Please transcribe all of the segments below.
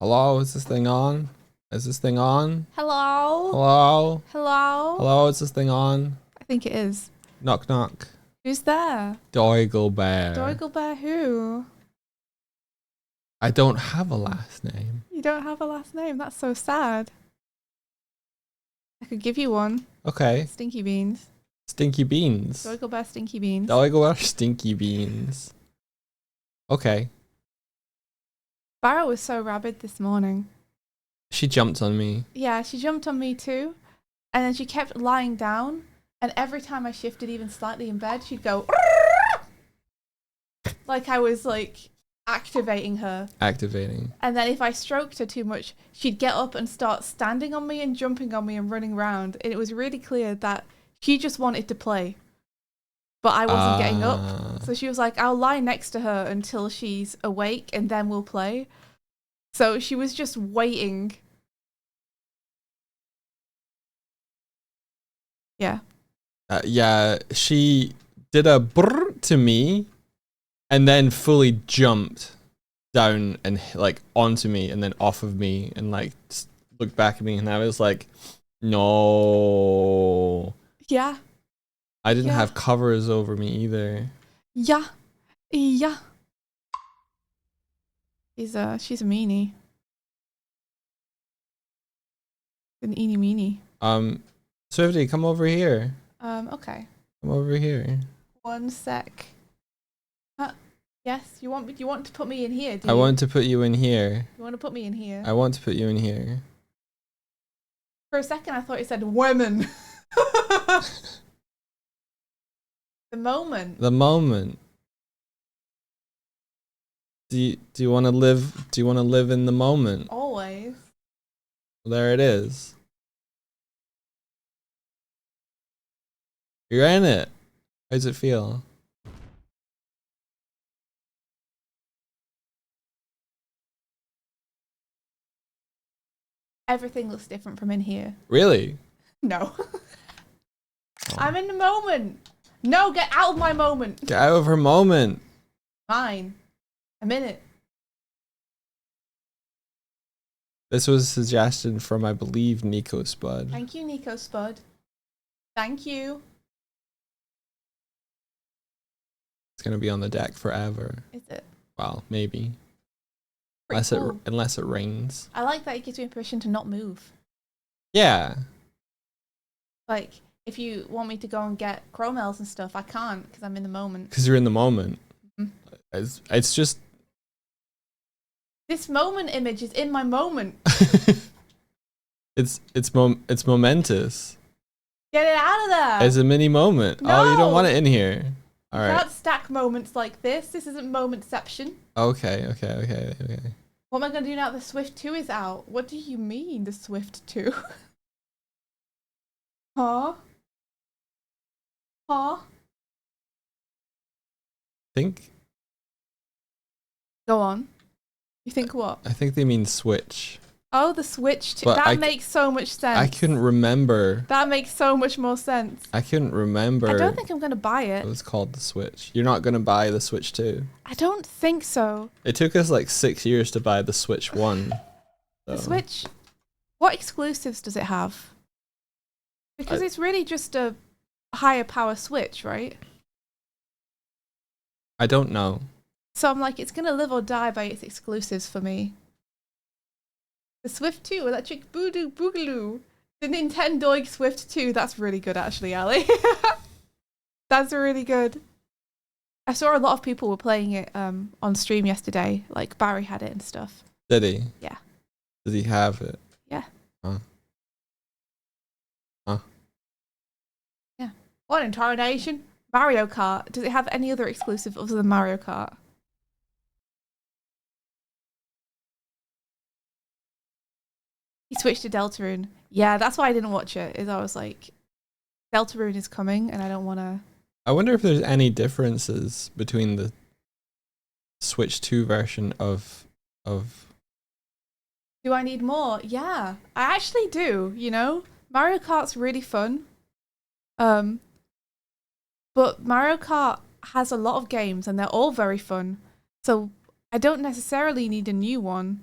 Hello, is this thing on? Is this thing on? Hello? Hello? Hello? Hello, is this thing on? I think it is. Knock knock. Who's there? Doigelbear. Doigelbear who? I don't have a last name. You don't have a last name. That's so sad. I could give you one. Okay. Stinky Beans. Stinky Beans. Doigelbear Stinky Beans. Doigelbear Stinky Beans. Okay. Barrow was so rabid this morning. She jumped on me. Yeah, she jumped on me too. And then she kept lying down. And every time I shifted even slightly in bed, she'd go... like I was like activating her. Activating. And then if I stroked her too much, she'd get up and start standing on me and jumping on me and running around. And it was really clear that she just wanted to play. But I wasn't getting up. So she was like, I'll lie next to her until she's awake and then we'll play. So she was just waiting. Yeah. Yeah, she did a brr to me and then fully jumped down and like onto me and then off of me and like looked back at me and I was like, no. Yeah. I didn't have covers over me either. Yeah. Yeah. She's a meanie. An eeny meeny. Swifty, come over here. Okay. Come over here. 1 sec. Yes, you want to put me in here, do you? I want to put you in here. You want to put me in here? I want to put you in here. For a second I thought you said women. The moment. The moment. Do you want to live? Do you want to live in the moment? Always. There it is. You're in it. How does it feel? Everything looks different from in here. Really? No. I'm in the moment. No, get out of my moment. Get out of her moment. Mine. I'm in it. This was a suggestion from, I believe, Nico Spud. Thank you, Nico Spud. Thank you. It's gonna be on the deck forever. Is it? Well, maybe. Pretty cool. Unless it rains. I like that it gives me permission to not move. Yeah. Like, if you want me to go and get chromels and stuff, I can't because I'm in the moment. Because you're in the moment. Mm-hmm. It's just... This moment image is in my moment. it's momentous. Get it out of there. It's a mini moment. No. Oh, you don't want it in here. All right. You can't stack moments like this. This isn't momentception. Okay. What am I going to do now that the Swift 2 is out? What do you mean, the Swift 2? Huh? Huh? Think? Go on. You think what? I think they mean Switch. Oh, the Switch 2. But That makes so much sense. I couldn't remember. That makes so much more sense. I couldn't remember. I don't think I'm going to buy it. It was called the Switch. You're not going to buy the Switch 2. I don't think so. It took us like 6 years to buy the Switch 1. The Switch, what exclusives does it have? Because it's really just a higher power Switch, right? I don't know. So I'm like, it's going to live or die by its exclusives for me. The Swift 2, Electric Boogaloo. The Nintendo Swift 2, that's really good actually, Ali. That's really good. I saw a lot of people were playing it on stream yesterday. Like Barry had it and stuff. Did he? Yeah. Did he have it? Yeah. Huh? Yeah. What in tarnation? Mario Kart. Does it have any other exclusive other than Mario Kart? He switched to Deltarune. Yeah, that's why I didn't watch it. Is I was like, Deltarune is coming, and I don't want to. I wonder if there's any differences between the Switch 2 version of. Do I need more? Yeah, I actually do. You know, Mario Kart's really fun. But Mario Kart has a lot of games, and they're all very fun. So I don't necessarily need a new one.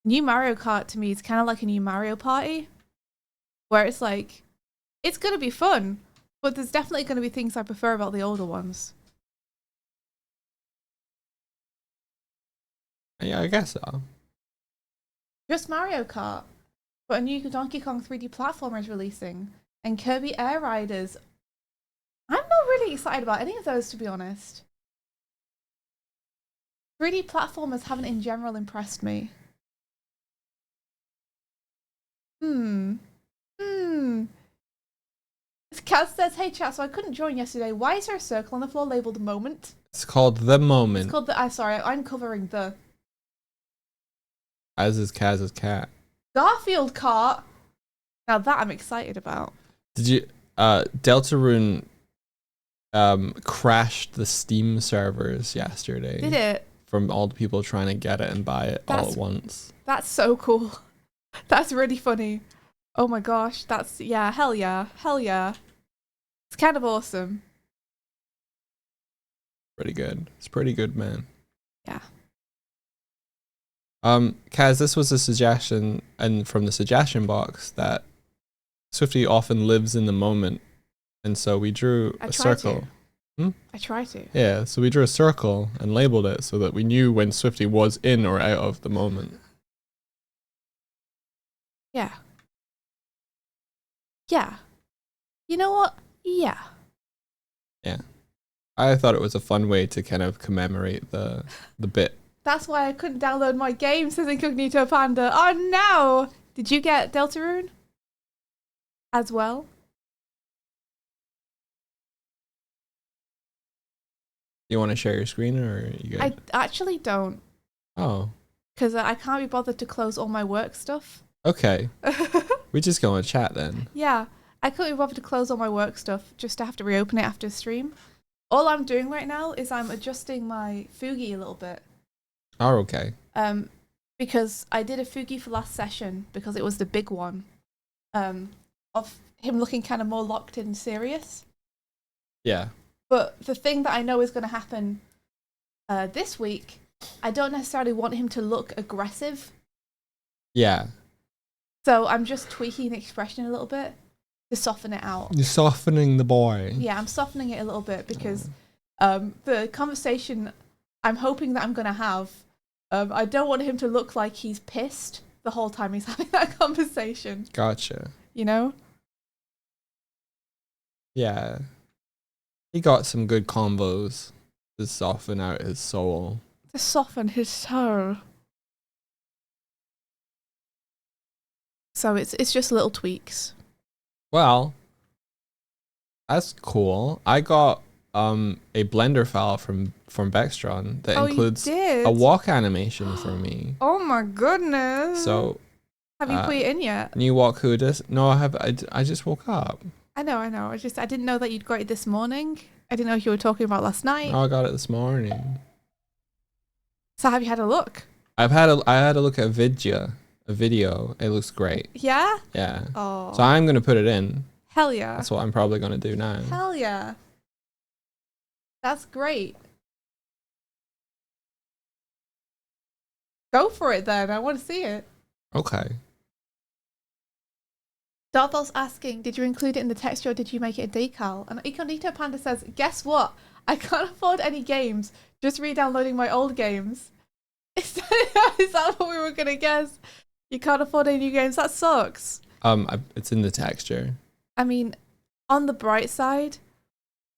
New Mario Kart to me is kind of like a new Mario Party, where it's like, it's going to be fun, but there's definitely going to be things I prefer about the older ones. Yeah, I guess so. Just Mario Kart, but a new Donkey Kong 3D platformer is releasing, and Kirby Air Riders. I'm not really excited about any of those, to be honest. 3D platformers haven't in general impressed me. Kaz says, hey chat, so I couldn't join yesterday. Why is there a circle on the floor labelled moment? It's called The Moment. It's called the, sorry, I'm covering the. As is Kaz's cat. Garfield cart. Now that I'm excited about. Did you, Deltarune crashed the Steam servers yesterday. Did it? From all the people trying to get it and buy it all at once. That's so cool. That's really funny. Oh my gosh, that's, yeah, hell yeah. Hell yeah. It's kind of awesome. Pretty good. It's pretty good, man. Yeah. Kaz, this was a suggestion, and from the suggestion box, that Swifty often lives in the moment, and so we drew a circle. I try to. Yeah, so we drew a circle and labeled it so that we knew when Swifty was in or out of the moment. Yeah. Yeah. You know what? Yeah. Yeah. I thought it was a fun way to kind of commemorate the bit. That's why I couldn't download my game, says Incognito Panda. Oh no! Did you get Deltarune? As well? You want to share your screen, or you good? I actually don't. Oh. Because I can't be bothered to close all my work stuff. Okay. We just go and chat then. Yeah. I couldn't be bothered to close all my work stuff just to have to reopen it after stream. All I'm doing right now is I'm adjusting my Fugi a little bit. Oh, okay. Because I did a Fugi for last session because it was the big one. Of him looking kind of more locked in and serious. Yeah. But the thing that I know is going to happen this week, I don't necessarily want him to look aggressive. Yeah. So I'm just tweaking the expression a little bit to soften it out. You're softening the boy. Yeah, I'm softening it a little bit because the conversation I'm hoping that I'm going to have, I don't want him to look like he's pissed the whole time he's having that conversation. Gotcha. You know? Yeah. He got some good combos to soften out his soul. To soften his soul. So it's just little tweaks. Well, that's cool. I got a Blender file from Vextron that includes a walk animation for me. Oh my goodness. So have you put it in yet? New walk Hoodus? No, I just woke up. I know. I didn't know that you'd got it this morning. I didn't know you were talking about last night. Oh, I got it this morning. So have you had a look? I had a look at a video. It looks great. Yeah? Yeah. Oh. So I'm gonna put it in. Hell yeah. That's what I'm probably gonna do now. Hell yeah. That's great. Go for it then. I want to see it. Okay. Darthel's asking, did you include it in the texture or did you make it a decal? And Incognito Panda says, guess what? I can't afford any games. Just re-downloading my old games. Is that what we were going to guess? You can't afford any new games? That sucks. It's in the texture. I mean, on the bright side,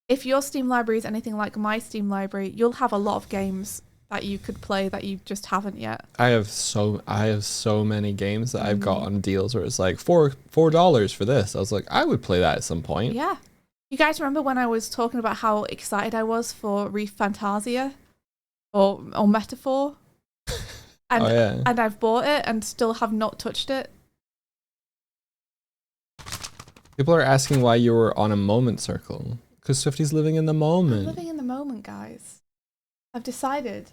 if your Steam library is anything like my Steam library, you'll have a lot of games that you could play that you just haven't yet. I have so many games that I've got on deals where it's like $4 for this. I was like, I would play that at some point. Yeah. You guys remember when I was talking about how excited I was for Reef Fantasia or Metaphor? And, oh yeah. And I've bought it and still have not touched it. People are asking why you were on a moment circle. Because Swifty's living in the moment. I'm living in the moment, guys. I've decided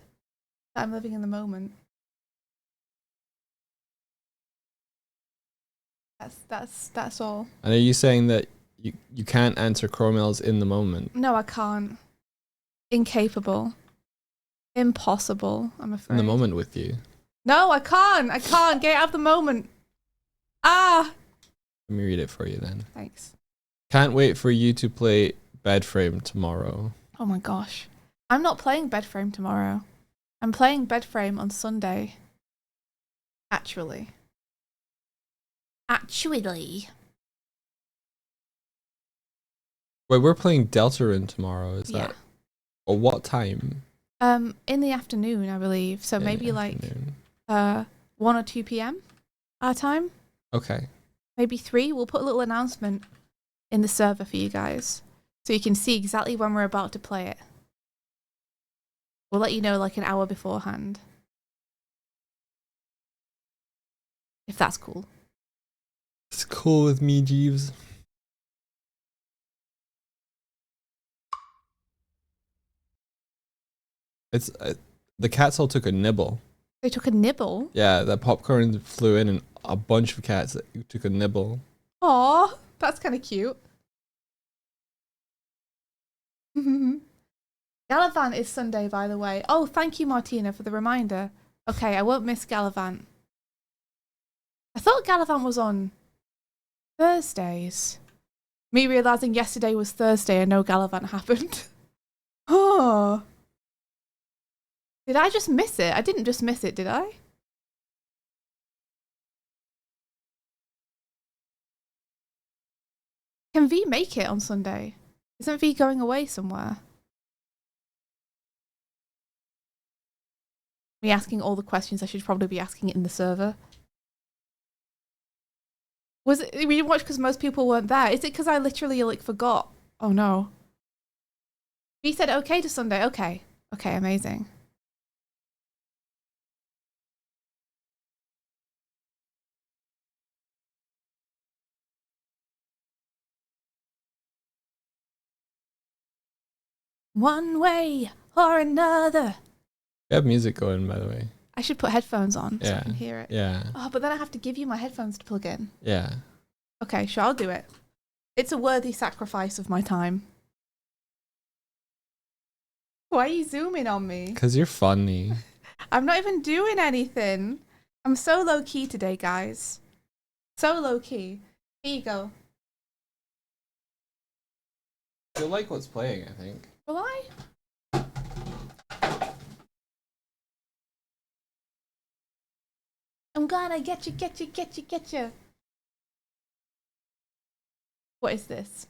that I'm living in the moment. That's all. And are you saying that you can't answer Cormel's in the moment? No, I can't. Incapable. Impossible, I'm afraid. In the moment with you. No, I can't. I can't. Get out of the moment. Ah. Let me read it for you then. Thanks. Can't wait for you to play Bed Frame tomorrow. Oh my gosh. I'm not playing Bed Frame tomorrow. I'm playing Bed Frame on Sunday. Actually. Wait, we're playing Deltarune tomorrow, is Yeah. that? Or what time? In the afternoon, I believe. So maybe like 1 or 2 p.m. our time. Okay. Maybe 3. We'll put a little announcement in the server for you guys, so you can see exactly when we're about to play it. We'll let you know like an hour beforehand. If that's cool. It's cool with me, Jeeves. It's the cats all took a nibble. They took a nibble? Yeah, the popcorn flew in and a bunch of cats took a nibble. Aw, that's kind of cute. Gallivant is Sunday, by the way. Oh, thank you, Martina, for the reminder. Okay, I won't miss Gallivant. I thought Gallivant was on Thursdays. Me realising yesterday was Thursday and no Gallivant happened. Oh. Did I just miss it? I didn't just miss it, did I? Can V make it on Sunday? Isn't V going away somewhere? Me asking all the questions I should probably be asking in the server. Was it, we didn't watch because most people weren't there? Is it because I literally like forgot? Oh no. V said okay to Sunday. Okay. Okay, amazing. One way or another. We have music going, by the way. I should put headphones on so Yeah. I can hear it. Yeah. Oh, but then I have to give you my headphones to plug in. Yeah. Okay, sure, I'll do it. It's a worthy sacrifice of my time. Why are you zooming on me? Because you're funny. I'm not even doing anything. I'm so low key today, guys. So low key. Here you go. You'll like what's playing, I think. Will I? I'm gonna get you. What is this?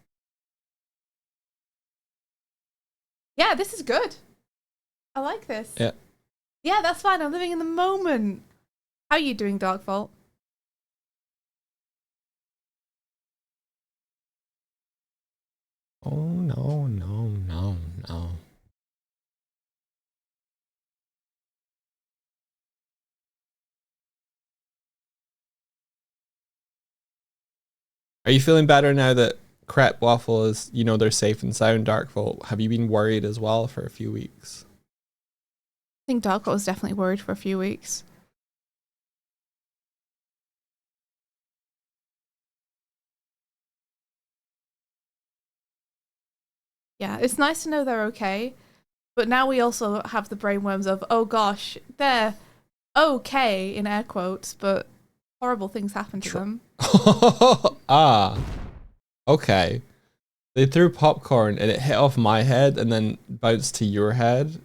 Yeah, this is good. I like this. Yeah. Yeah, that's fine. I'm living in the moment. How are you doing, Darkvault? Oh, no. Are you feeling better now that Crep Waffle is, they're safe and sound, Darkvault? Have you been worried as well for a few weeks? I think Darkvault was definitely worried for a few weeks. Yeah, it's nice to know they're okay. But now we also have the brainworms of, oh gosh, they're okay, in air quotes, but horrible things happen to them. Ah, okay. They threw popcorn and it hit off my head and then bounced to your head.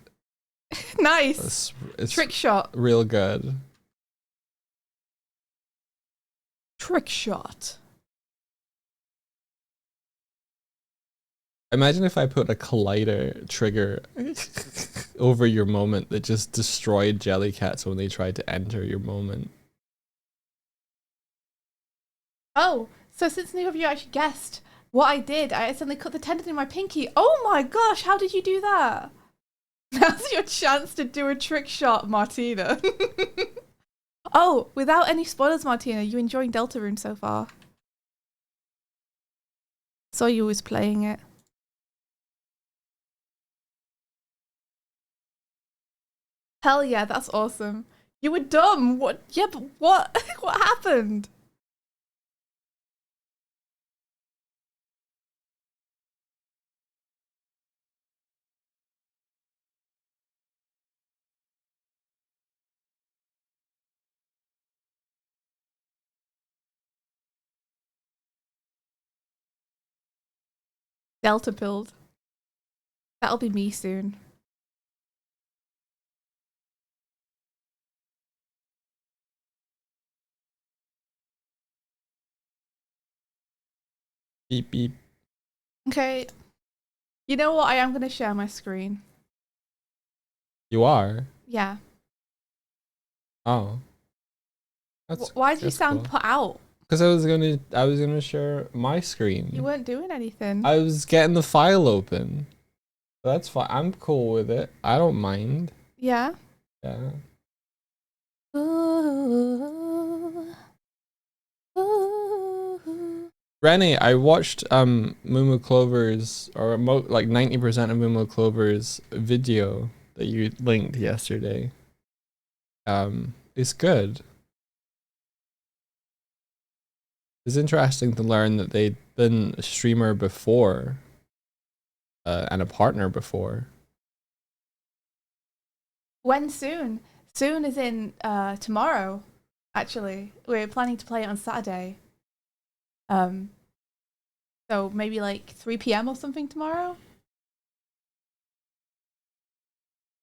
Nice. It's Trick shot. real good. Trick shot. Imagine if I put a collider trigger over your moment that just destroyed Jellycats when they tried to enter your moment. Oh, So since neither of you actually guessed what I did, I accidentally cut the tendon in my pinky. Oh my gosh, how did you do that? Now's your chance to do a trick shot, Martina. Oh, without any spoilers, Martina, you enjoying Deltarune so far? Saw you was playing it. Hell yeah, that's awesome. You were dumb. What? Yeah, but what? What happened? Delta pilled. That'll be me soon. Beep beep. Okay. You know what? I am going to share my screen. You are? Yeah. Oh. Why did you sound cool. put out? Because I was gonna share my screen. You weren't doing anything. I was getting the file open. That's fine. I'm cool with it. I don't mind. Yeah. Yeah. Ooh. Ooh. Rennie, I watched Mumu Clover's or like 90% of Mumu Clover's video that you linked yesterday. It's good. It's interesting to learn that they'd been a streamer before and a partner before. When soon? Soon is in tomorrow, actually. We're planning to play it on Saturday. So maybe like 3 p.m. or something tomorrow?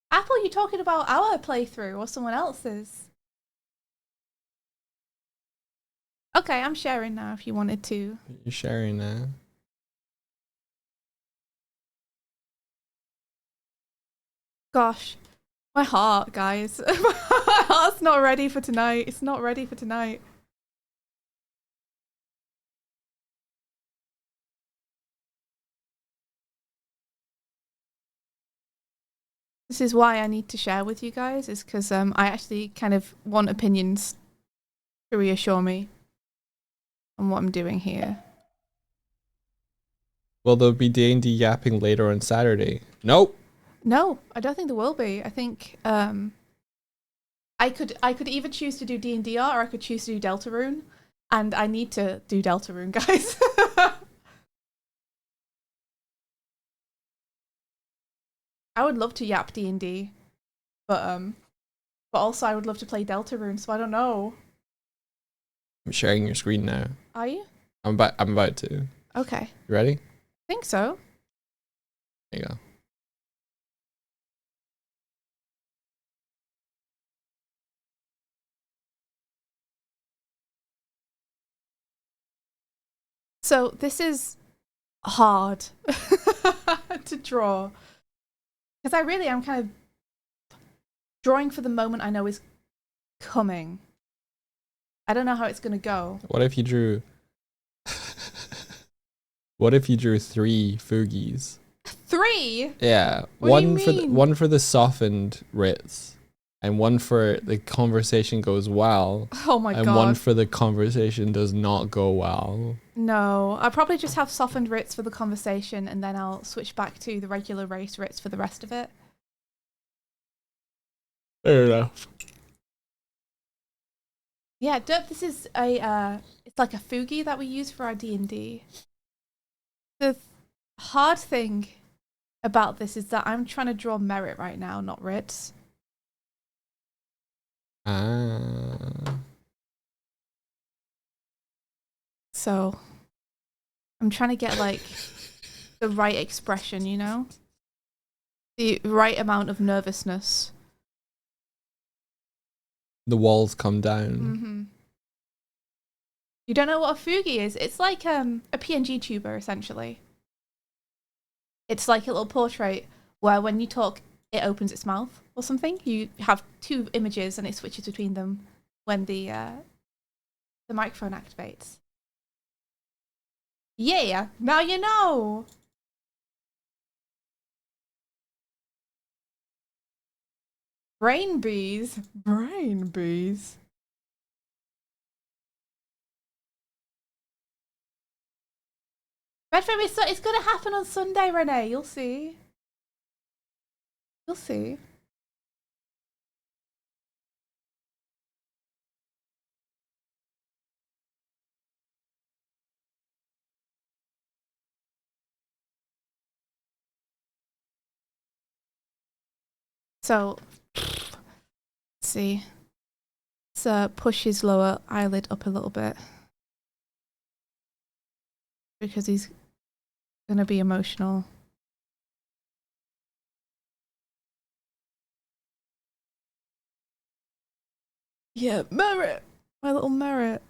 Apple, you talking about our playthrough or someone else's? Okay, I'm sharing now if you wanted to. You're sharing now. Gosh, my heart, guys. My heart's not ready for tonight. It's not ready for tonight. This is why I need to share with you guys, is because I actually kind of want opinions to reassure me on what I'm doing here. Well, there'll be D&D yapping later on Saturday. Nope. No, I don't think there will be. I think I could either choose to do D&DR or I could choose to do Deltarune, and I need to do Deltarune, guys. I would love to yap D&D, but also I would love to play Deltarune, so I don't know. I'm sharing your screen now. Are you? I'm about to. Okay. You ready? I think so. There you go. So this is hard to draw, because I really am kind of drawing for the moment I know is coming. I don't know how it's gonna go. What if you drew? What if you drew 3 Fugies? 3? Yeah, What do you mean? one for the softened Ritz, and one for the conversation goes well. Oh my and god. one for the conversation does not go well. No, I'll probably just have softened Ritz for the conversation, and then I'll switch back to the regular race Ritz for the rest of it. Fair enough. Yeah, Derp, this is a it's like a Fugi that we use for our D&D. The hard thing about this is that I'm trying to draw merit right now, not Ritz. So I'm trying to get like the right expression, you know? The right amount of nervousness. The walls come down. Mm-hmm. You don't know what a Fugi is? It's like a PNG tuber, essentially. It's like a little portrait where when you talk, it opens its mouth or something. You have 2 images and it switches between them when the microphone activates. Yeah, now you know! Brain bees. Brain bees. Redfern, it's going to happen on Sunday, Renee. You'll see. You'll see. So, let's see. Let's push his lower eyelid up a little bit. Because he's gonna be emotional. Yeah, Merit! My little Merit.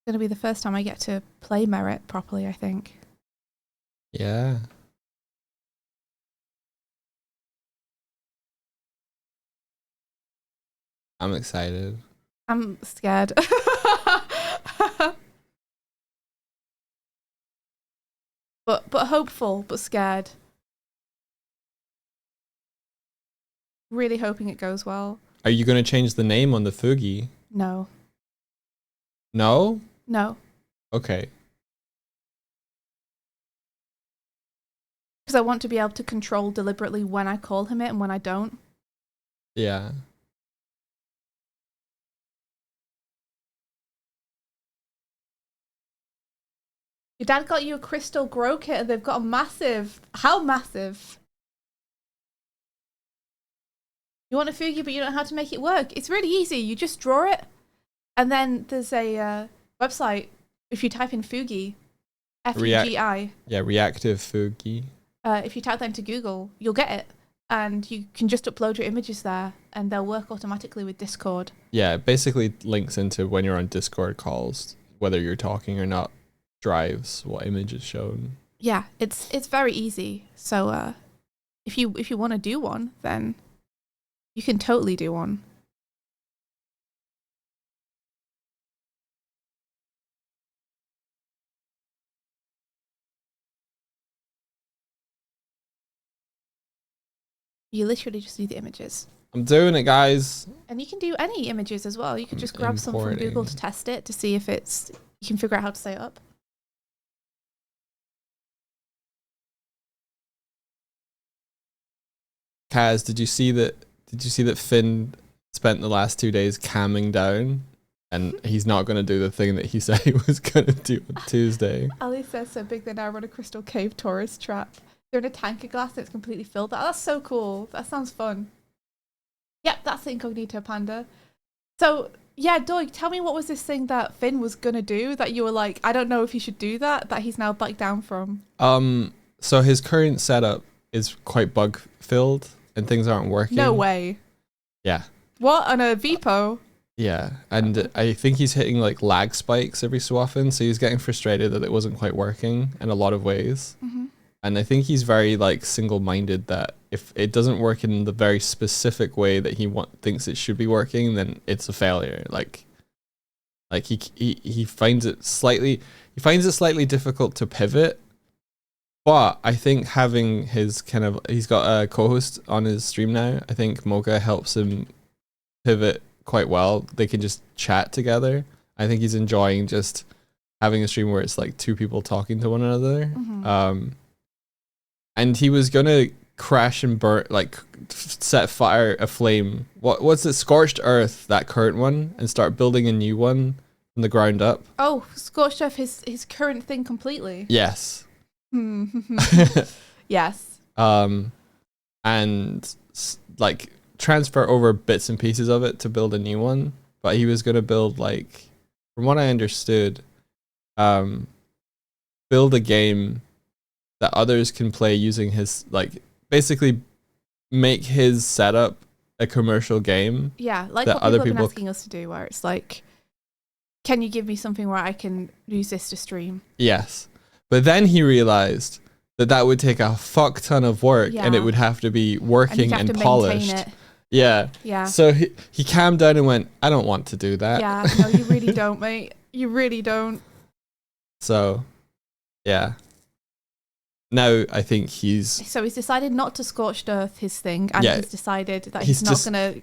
Gonna be the first time I get to play Merit properly, I think. Yeah. I'm excited. I'm scared. but hopeful, but scared. Really hoping it goes well. Are you going to change the name on the Fugi? No. No? No. Okay. Because I want to be able to control deliberately when I call him it and when I don't. Yeah. Your dad got you a crystal grow kit and they've got a massive... How massive? You want a Fugi but you don't know how to make it work. It's really easy. You just draw it. And then there's a website. If you type in Fugi, F-U-G-I. Yeah, reactive Fugi. If you type that into Google, you'll get it. And you can just upload your images there and they'll work automatically with Discord. Yeah, it basically links into when you're on Discord calls, whether you're talking or not, drives what image is shown. Yeah, it's very easy. So if you want to do one, then you can totally do one. You literally just need the images. I'm doing it, guys. And you can do any images as well. You could just grab some from Google to test it to see if it's... You can figure out how to set it up. Kaz, did you see that Finn spent the last 2 days calming down? And he's not going to do the thing that he said he was going to do on Tuesday. Ali says so big they now run a crystal cave tourist trap. They're in a tank of glass that's completely filled. That's so cool. That sounds fun. Yep, that's the incognito panda. So, yeah, Doig, tell me what was this thing that Finn was going to do that you were like, I don't know if he should do that he's now backed down from? So his current setup is quite bug filled and things aren't working. No way. Yeah. What? On a Vipo? Yeah, and I think he's hitting like lag spikes every so often, so he's getting frustrated that it wasn't quite working in a lot of ways. Mm-hmm. And I think he's very like single-minded that if it doesn't work in the very specific way that he thinks it should be working, then it's a failure. Like he finds it slightly difficult to pivot. But I think having his he's got a co-host on his stream now. I think Mocha helps him pivot quite well. They can just chat together. I think he's enjoying just having a stream where it's like two people talking to one another. Mm-hmm. And he was gonna crash and burn, like set fire, aflame. What's it? Scorched Earth, that current one, and start building a new one from the ground up. Oh, Scorched Earth, his current thing completely. Yes. Yes. And like transfer over bits and pieces of it to build a new one. But he was gonna build, like, from what I understood, build a game that others can play using his, like, basically make his setup a commercial game. Yeah, like what people have been asking us to do, where it's like, can you give me something where I can use this to stream? Yes. But then he realized that would take a fuck ton of work, and it would have to be working and polished. Maintain it. Yeah. Yeah. So he calmed down and went, I don't want to do that. Yeah, no, you really don't, mate. You really don't. So, yeah. Now I think he's decided not to Scorched Earth his thing, and he's decided that he's not going to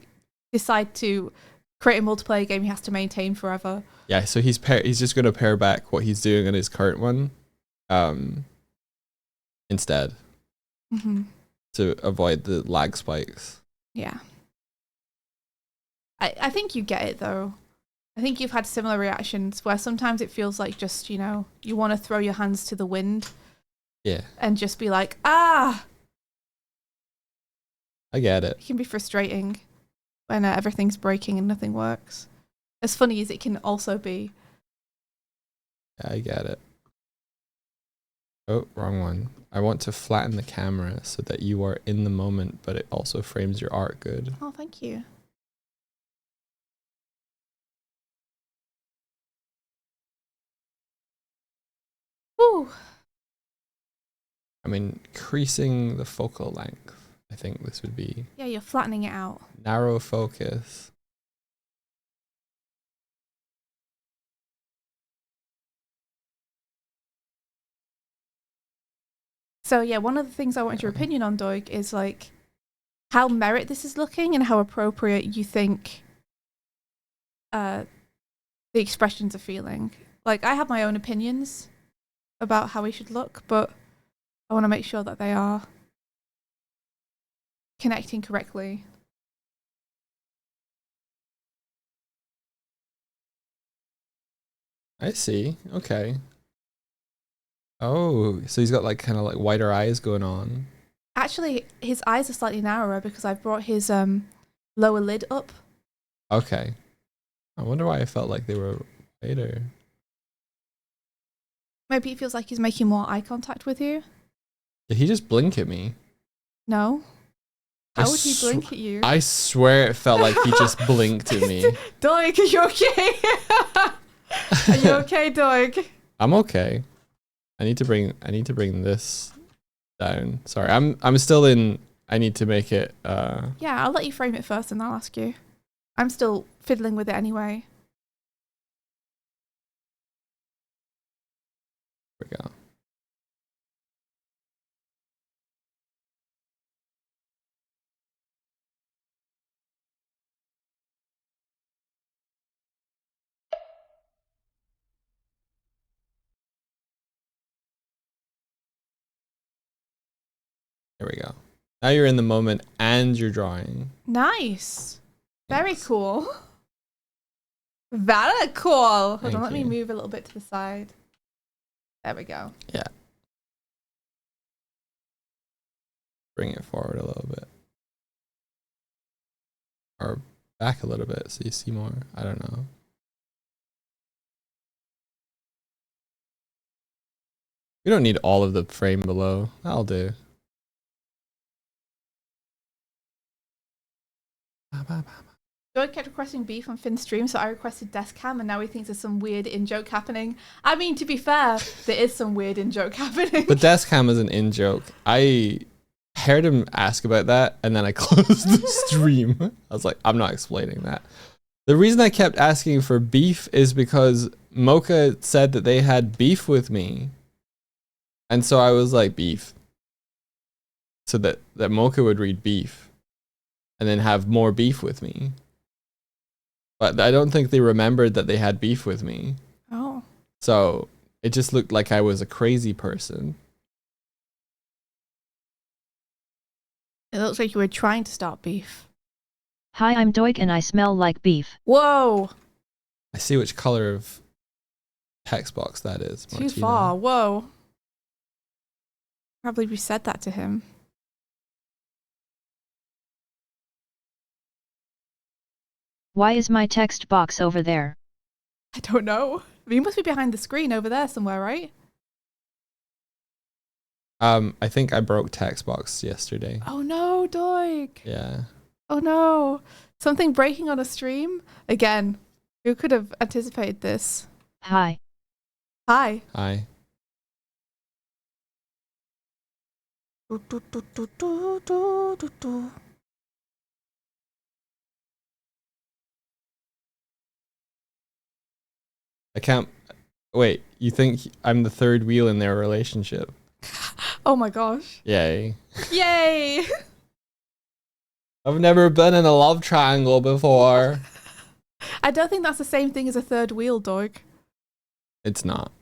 decide to create a multiplayer game he has to maintain forever. Yeah, so he's just going to pare back what he's doing on his current one instead, to avoid the lag spikes. Yeah. I think you get it, though. I think you've had similar reactions where sometimes it feels like just, you know, you want to throw your hands to the wind. Yeah. And just be like, ah. I get it. It can be frustrating when everything's breaking and nothing works. As funny as it can also be. Yeah, I get it. Oh, wrong one. I want to flatten the camera so that you are in the moment, but it also frames your art good. Oh, thank you. Woo. I'm increasing the focal length. I think this would be Yeah, you're flattening it out. narrow focus. So yeah, one of the things I want your opinion on, Doig, is like how merit this is looking and how appropriate you think the expressions are feeling. Like, I have my own opinions about how he should look, but I want to make sure that they are connecting correctly. I see. Okay. Oh, so he's got like kind of like wider eyes going on. Actually, his eyes are slightly narrower because I brought his lower lid up. Okay. I wonder why I felt like they were wider. Maybe it feels like he's making more eye contact with you. Did he just blink at me? No. How would he blink at you? I swear it felt like he just blinked at me. Doig, are you okay? Are you okay, Doig? I'm okay. I need to bring this down. Sorry, I'm still in. I need to make it. Yeah, I'll let you frame it first, and I'll ask you. I'm still fiddling with it anyway. Here we go. There we go. Now you're in the moment and you're drawing. Nice. Very Yes. cool. Very cool. Hold Thank on, let me you. move a little bit to the side. There we go. Yeah. Bring it forward a little bit. Or back a little bit so you see more. I don't know. We don't need all of the frame below. That'll do. Doig kept requesting beef on Finn's stream, so I requested desk cam, and now he thinks there's some weird in-joke happening. I mean, to be fair, there is some weird in-joke happening. But desk cam is an in-joke. I heard him ask about that, and then I closed the stream. I was like, I'm not explaining that. The reason I kept asking for beef is because Mocha said that they had beef with me. And so I was like, beef. So that Mocha would read beef. And then have more beef with me. But I don't think they remembered that they had beef with me. Oh. So it just looked like I was a crazy person. It looks like you were trying to start beef. Hi, I'm Doig and I smell like beef. Whoa. I see which color of text box that is. Too Martina. far. Whoa. Probably we said that to him. Why is my text box over there? I don't know. You must be behind the screen over there somewhere, right? I think I broke text box yesterday. Oh no, Doig. Yeah. Oh no. Something breaking on a stream? Again, who could have anticipated this? Hi. Hi. Hi. Do, do, do, do, do, do, do, do. I can't. Wait, you think I'm the third wheel in their relationship? Oh my gosh. Yay. Yay. I've never been in a love triangle before. I don't think that's the same thing as a third wheel, Doig. It's not.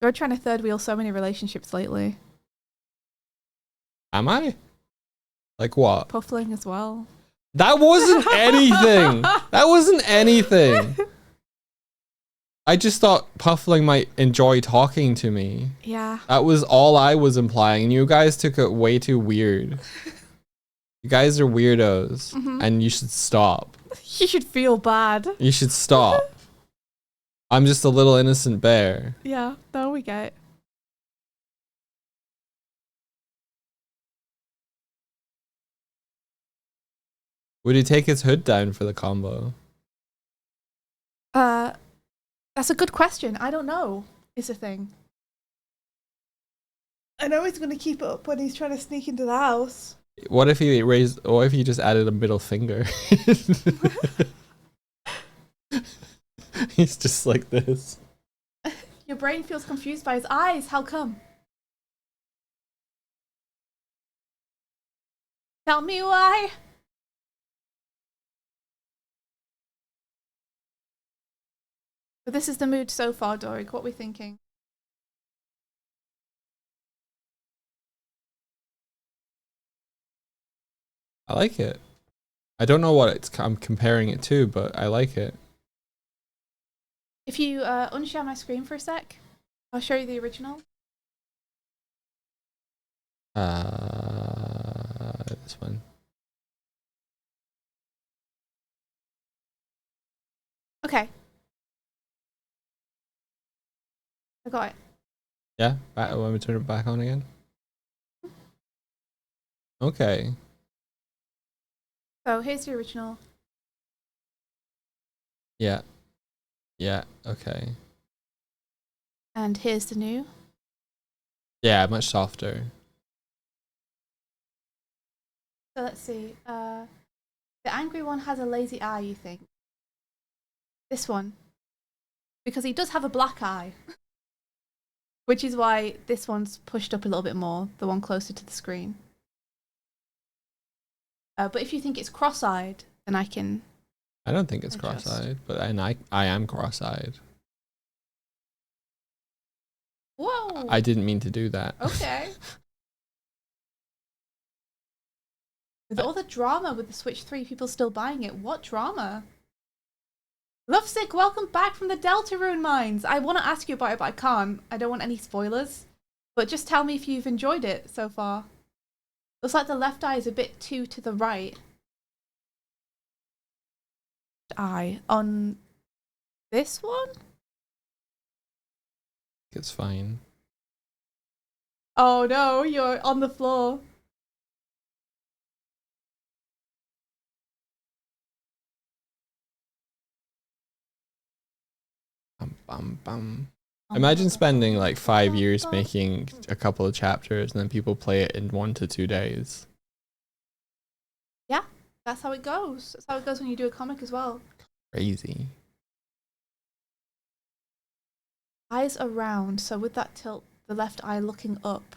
You're trying to third wheel so many relationships lately. Am I? Like what? Puffling as well. That wasn't anything. That wasn't anything. I just thought Puffling might enjoy talking to me. Yeah. That was all I was implying. And you guys took it way too weird. You guys are weirdos. And you should stop. You should feel bad. You should stop. I'm just a little innocent bear. Yeah, there we go. Would he take his hood down for the combo? That's a good question. I don't know. Is the thing. I know he's gonna keep it up when he's trying to sneak into the house. What if he what if he just added a middle finger? He's just like this. Your brain feels confused by his eyes. How come? Tell me why. But this is the mood so far, Doric. What are we thinking? I like it. I don't know what I'm comparing it to, but I like it. If you unshare my screen for a sec, I'll show you the original. This one. Okay. I got it. Yeah? Let me turn it back on again. Okay. So here's the original. Yeah. Yeah, okay. And here's the new. Yeah, much softer. So let's see. The angry one has a lazy eye, you think? This one. Because he does have a black eye. Which is why this one's pushed up a little bit more, the one closer to the screen. But if you think it's cross-eyed, then I can... I don't think it's adjust. cross-eyed, but I am cross-eyed. Whoa! I didn't mean to do that. Okay. With all the drama with the Switch 3, people still buying it. What drama? Lovesick, welcome back from the Deltarune mines. I want to ask you about it, but I can't. I don't want any spoilers. But just tell me if you've enjoyed it so far. Looks like the left eye is a bit too to the right. Eye on this one? It's fine. Oh no, you're on the floor. Bum, bum. Imagine spending like 5 years making a couple of chapters and then people play it in 1 to 2 days. Yeah, that's how it goes. That's how it goes when you do a comic as well. Crazy. Eyes are round, so with that tilt, the left eye looking up.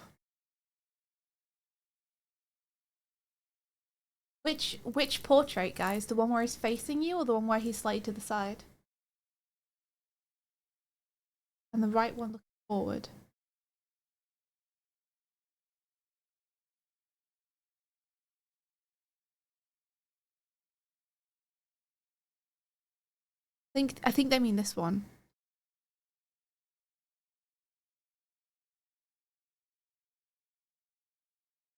Which portrait, guys? The one where he's facing you or the one where he's slightly to the side? And the right one looking forward. I think they mean this one.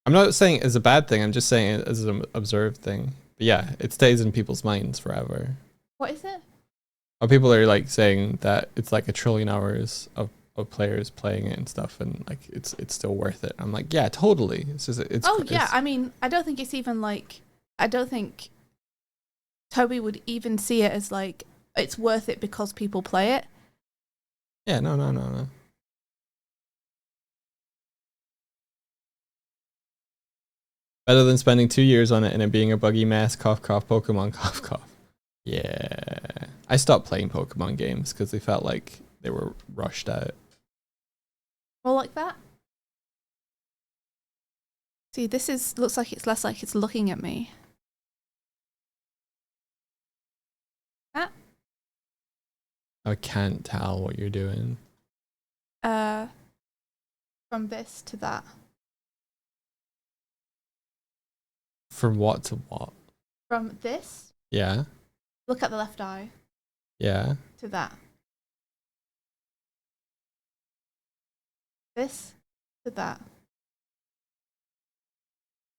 I'm not saying it's a bad thing, I'm just saying it as an observed thing. But yeah, it stays in people's minds forever. What is it? Or people are like saying that it's like 1 trillion hours of players playing it and stuff, and like it's still worth it. I'm like, yeah, totally. It's just Yeah, I mean, I don't think it's even like, I don't think Toby would even see it as like it's worth it because people play it. Yeah, no. Better than spending 2 years on it and it being a buggy mess. Cough, cough, Pokemon, cough, cough. Yeah. I stopped playing Pokemon games because they felt like they were rushed out. More like that? See, looks like it's less like it's looking at me. Ah. I can't tell what you're doing. From this to that. From what to what? From this, Yeah. look at the left eye, Yeah. to that. This? Did that?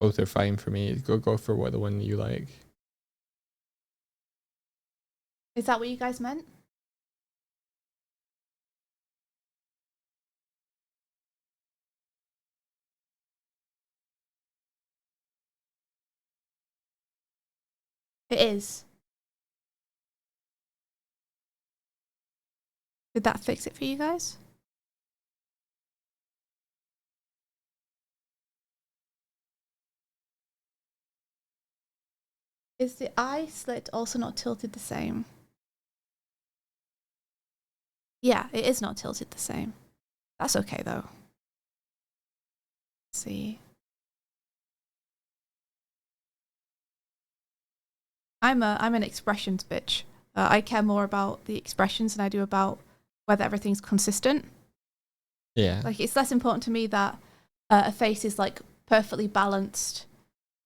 Both are fine for me. Go for what the one you like. Is that what you guys meant? It is. Did that fix it for you guys? Is the eye slit also not tilted the same? Yeah, it is not tilted the same. That's okay though. Let's see. I'm an expressions bitch. I care more about the expressions than I do about whether everything's consistent. Yeah. Like, it's less important to me that a face is like perfectly balanced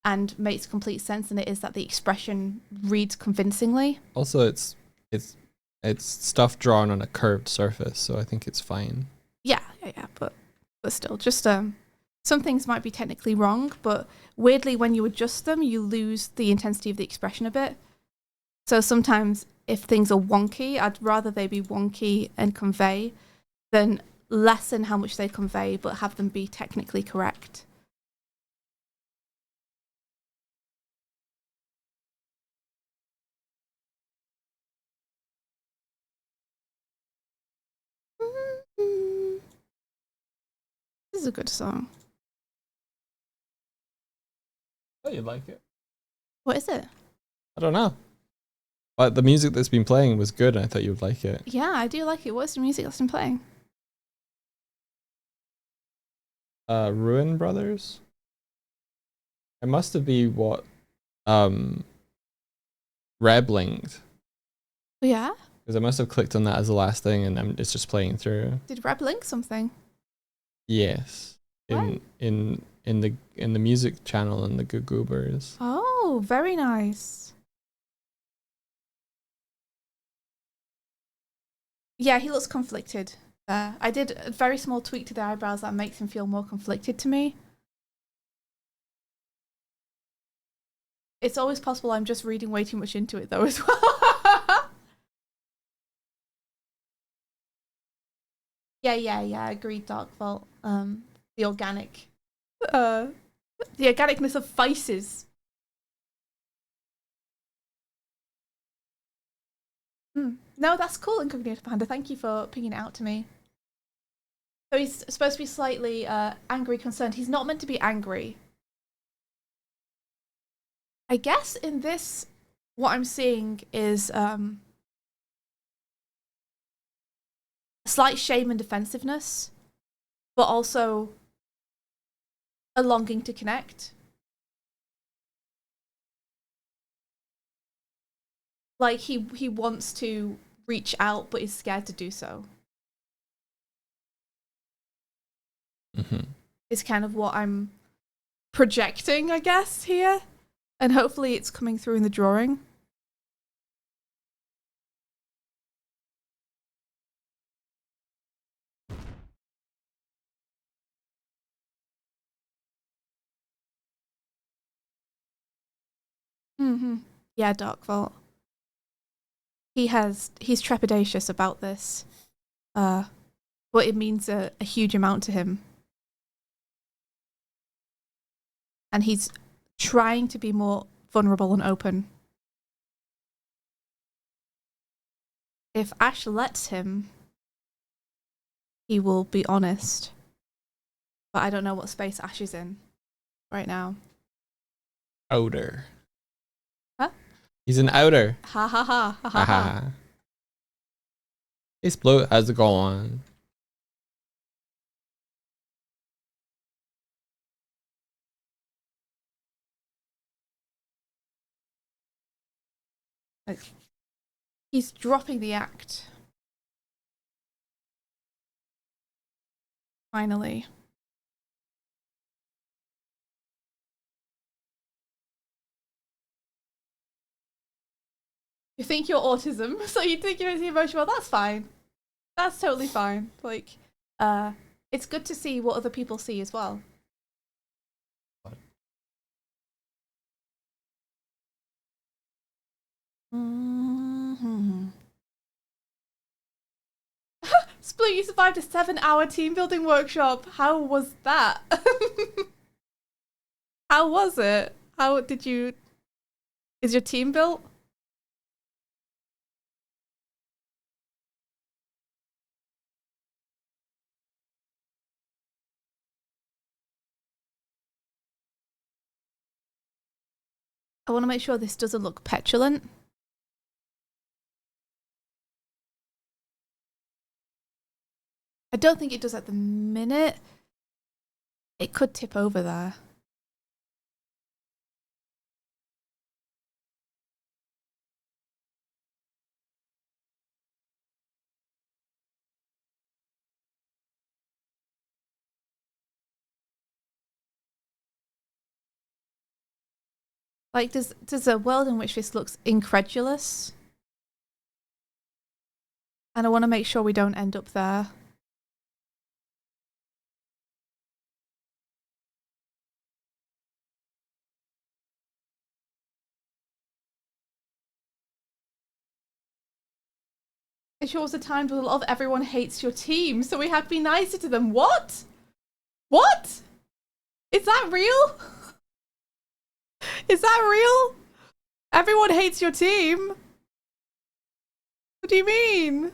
and makes complete sense than it is that the expression reads convincingly. Also, it's stuff drawn on a curved surface, so I think it's fine. Yeah, but still, just some things might be technically wrong, but weirdly, when you adjust them, you lose the intensity of the expression a bit. So sometimes, if things are wonky, I'd rather they be wonky and convey than lessen how much they convey, but have them be technically correct. This is a good song. Oh, you like it? What is it? I don't know. But the music that's been playing was good, and I thought you would like it. Yeah, I do like it. What's the music that's been playing? Ruin Brothers? It must have been what Reb linked. Yeah? Because I must have clicked on that as the last thing, and it's just playing through. Did Reb link something? Yes. In the music channel in the Googobers. Oh, very nice. Yeah, he looks conflicted there. I did a very small tweak to the eyebrows that makes him feel more conflicted to me. It's always possible I'm just reading way too much into it though as well. Yeah, agreed, Dark Vault. The organic the organicness of faces. No, that's cool, Incognito Panda. Thank you for pinging it out to me. So he's supposed to be slightly angry, concerned. He's not meant to be angry. I guess in this, what I'm seeing is slight shame and defensiveness, but also a longing to connect. Like he wants to reach out, but is scared to do so. Is kind of what I'm projecting, I guess, here. And hopefully it's coming through in the drawing. Yeah, Dark Vault. He's trepidatious about this. But it means a huge amount to him. And he's trying to be more vulnerable and open. If Ash lets him, he will be honest. But I don't know what space Ash is in right now. Outer. Huh? He's an outer. Ha ha ha ha ha ha. Hey Sploat, how's it going? He's dropping the act. Finally. You think you're autism, so you think you're emotional. That's fine. That's totally fine. Like, It's good to see what other people see as well. Mm-hmm. Split, you survived a 7-hour team building workshop. How was that? How was it? How did you... Is your team built? I want to make sure this doesn't look petulant. I don't think it does at the minute. It could tip over there. Like, there's a world in which this looks incredulous. And I want to make sure we don't end up there. It sure was a time where a lot of everyone hates your team, so we had to be nicer to them. What? What? Is that real? Is that real? Everyone hates your team? What do you mean?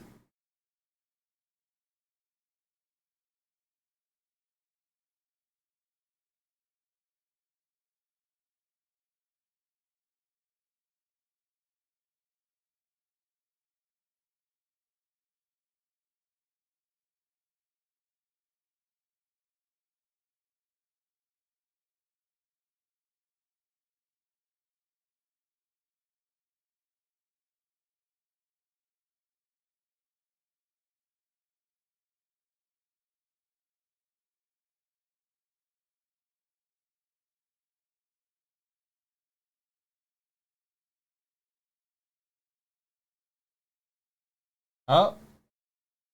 Oh.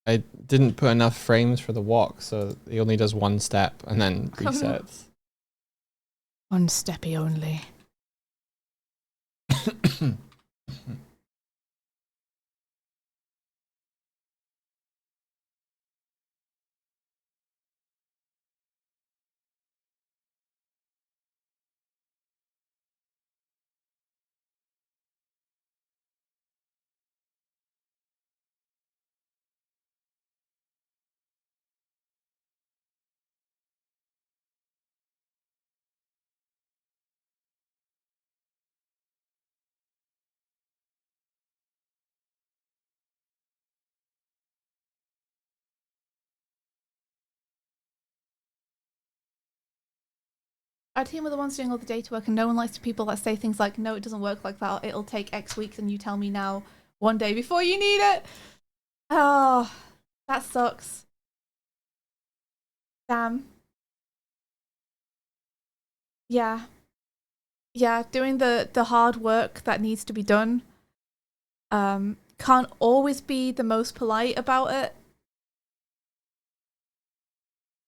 I didn't put enough frames for the walk, so he only does one step and then resets. One steppy only. Our team are the ones doing all the data work, and no one likes the people that say things like, no, it doesn't work like that. It'll take X weeks, and you tell me now one day before you need it. Oh, that sucks. Damn. Yeah. Yeah, doing the hard work that needs to be done. Can't always be the most polite about it.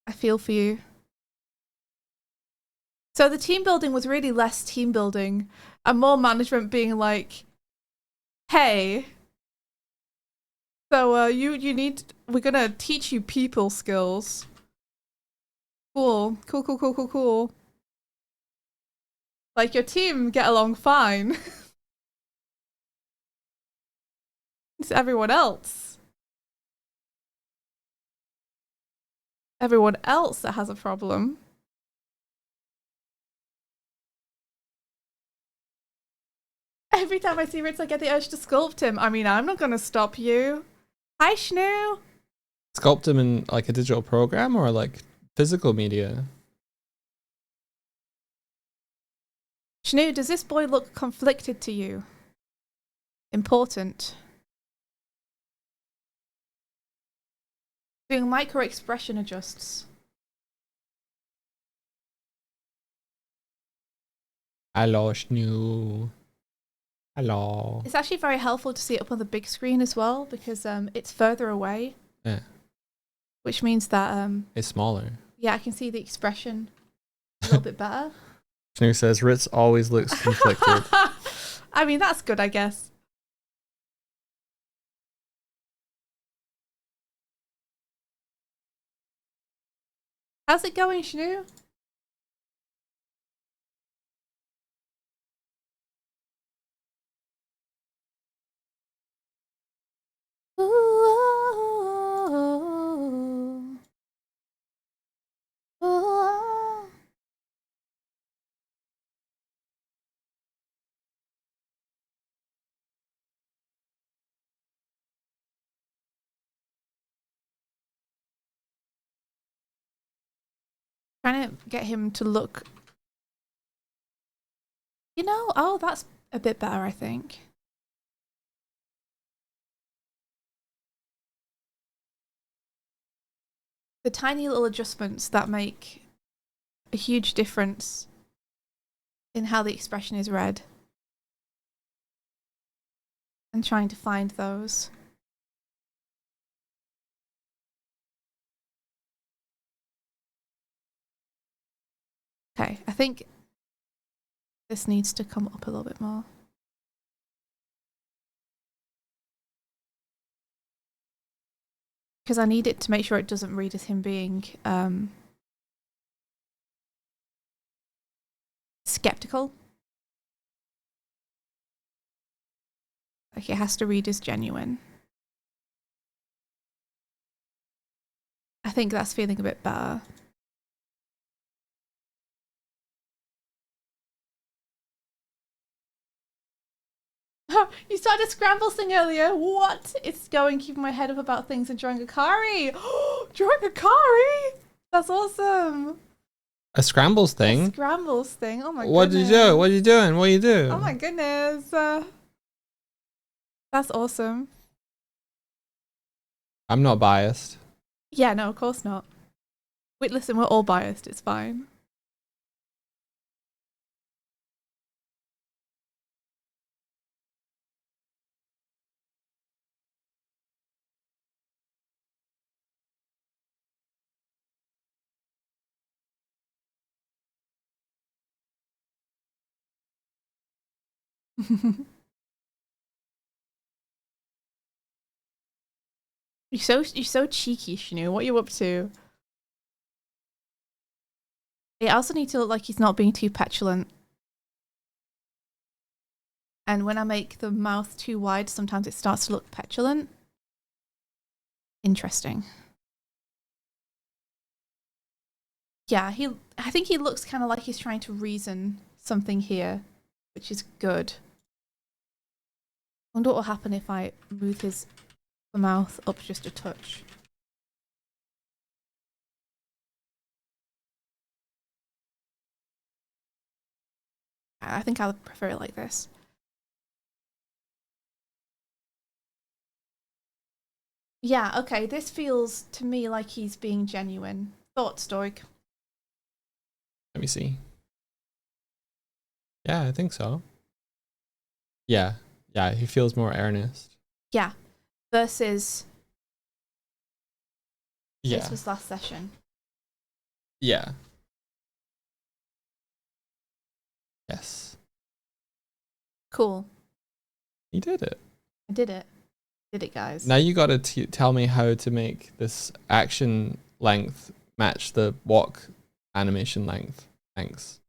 I feel for you. So the team building was really less team building and more management being like, hey, so we're gonna teach you people skills. Cool. Like, your team get along fine. It's everyone else. Everyone else that has a problem. Every time I see Ritz, I get the urge to sculpt him. I mean, I'm not gonna stop you. Hi, Schnoo. Sculpt him in like a digital program or like physical media? Schnoo, does this boy look conflicted to you? Important. Doing micro expression adjusts. Hello, Schnoo. Hello. It's actually very helpful to see it up on the big screen as well, because it's further away. Yeah. which means that It's smaller. yeah, I can see the expression a little bit better. Snoo says Ritz always looks conflicted. I mean, that's good, I guess. How's it going, Shnu? Ooh, ooh. Trying to get him to look, you know, oh, that's a bit better, I think. The tiny little adjustments that make a huge difference in how the expression is read. And trying to find those. Okay, I think this needs to come up a little bit more. Because I need it to make sure it doesn't read as him being skeptical. Like it has to read as genuine. I think that's feeling a bit better. You started a scramble thing earlier. What? It's going keeping my head up about things and drawing a Kari. Drawing a Kari? That's awesome. A scrambles thing? A scrambles thing. Oh my goodness. What did you do? What are you doing? What you do? Oh my goodness. That's awesome. I'm not biased. Yeah, no, of course not. Wait, listen, we're all biased. It's fine. You're so cheeky, Shanu. What are you up to? I also need to look like he's not being too petulant. And when I make the mouth too wide, sometimes it starts to look petulant. Interesting. Yeah, I think he looks kind of like he's trying to reason something here, which is good. I wonder what will happen if I move his mouth up just a touch. I think I'll prefer it like this. Yeah, okay, this feels to me like he's being genuine. Thoughts, Stoic? Let me see. Yeah, I think so. Yeah. Yeah, he feels more earnest. Yeah. Versus Yeah. this was last session. Yeah. Yes. Cool. He did it. I did it. Did it, guys. Now you gotta tell me how to make this action length match the walk animation length. Thanks.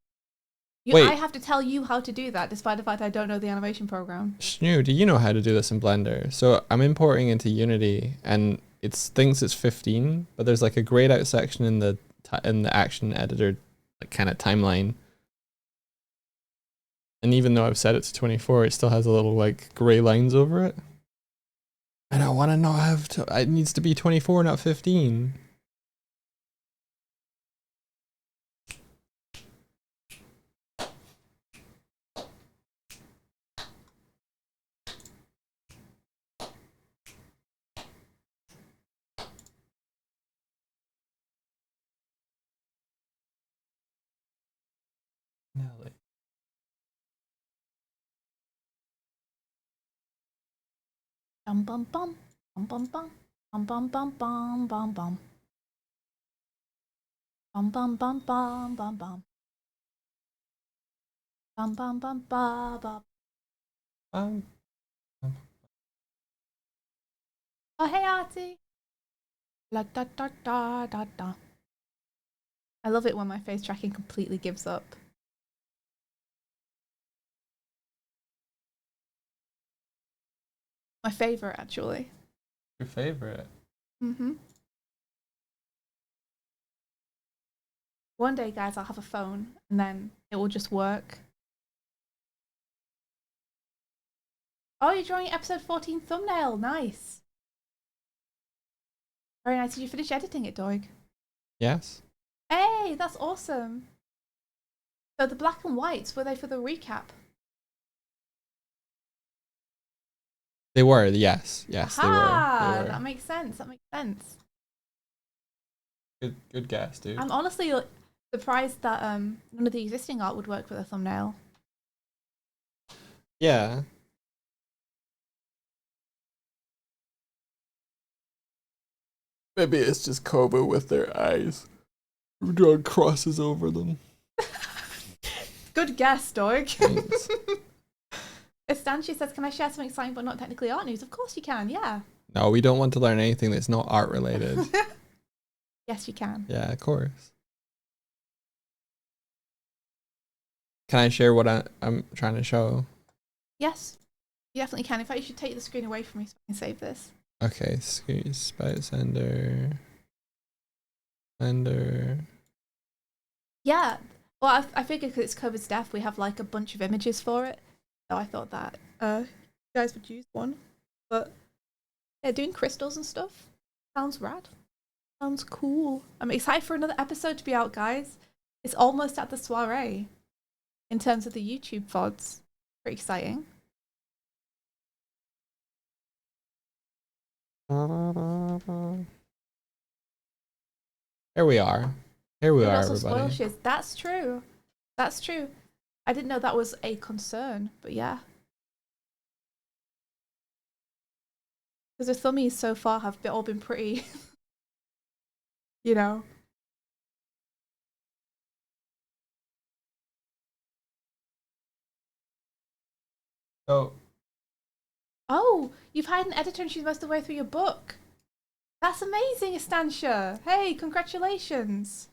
Wait. I have to tell you how to do that, despite the fact I don't know the animation program. Shnu, do you know how to do this in Blender? So I'm importing into Unity, and it thinks it's 15, but there's like a grayed out section in the action editor, like kind of timeline. And even though I've set it to 24, it still has a little like gray lines over it. And I want to know how it needs to be 24, not 15. Nelly. Bum bum bum bum bum bum bum bum bum bum bum bum. Bum bum bum bum bum bum. Bum bum bum ba ba. Um, Oh hey Artie. La da da da da da. I love it when my face tracking completely gives up. My favorite, actually. your favorite? Mm-hmm. One day, guys, I'll have a phone and then it will just work. Oh, you're drawing episode 14 thumbnail. Nice. Very nice. Did you finish editing it, Doig? Yes. Hey, that's awesome. So the black and whites, were they for the recap? They were, yes. Yes, they were. Aha! That makes sense. That makes sense. Good guess, dude. I'm honestly surprised that none of the existing art would work for the thumbnail. Yeah. Maybe it's just Koba with their eyes. Drawing crosses over them. Good guess, Doig. Thanks. Estanchi says, can I share something exciting but not technically art news? Of course you can, yeah. No, we don't want to learn anything that's not art related. Yes, you can. Yeah, of course. Can I share what I'm trying to show? Yes, you definitely can. In fact, you should take the screen away from me so I can save this. Okay, spout sender. Sender. Yeah. Well, I figured because it's Covid's death, we have like a bunch of images for it. So I thought that you guys would use one. But yeah, doing crystals and stuff sounds rad. Sounds cool. I'm excited for another episode to be out, guys. It's almost at the soiree in terms of the YouTube VODs. Pretty exciting. Here we are. Here we Maybe are, also spoil everybody. shiz. That's true. That's true. I didn't know that was a concern, but yeah. Because the thummies so far have all been pretty, you know. So, Oh, you've hired an editor and she's most of the way through your book. That's amazing, Estancia. Hey, congratulations.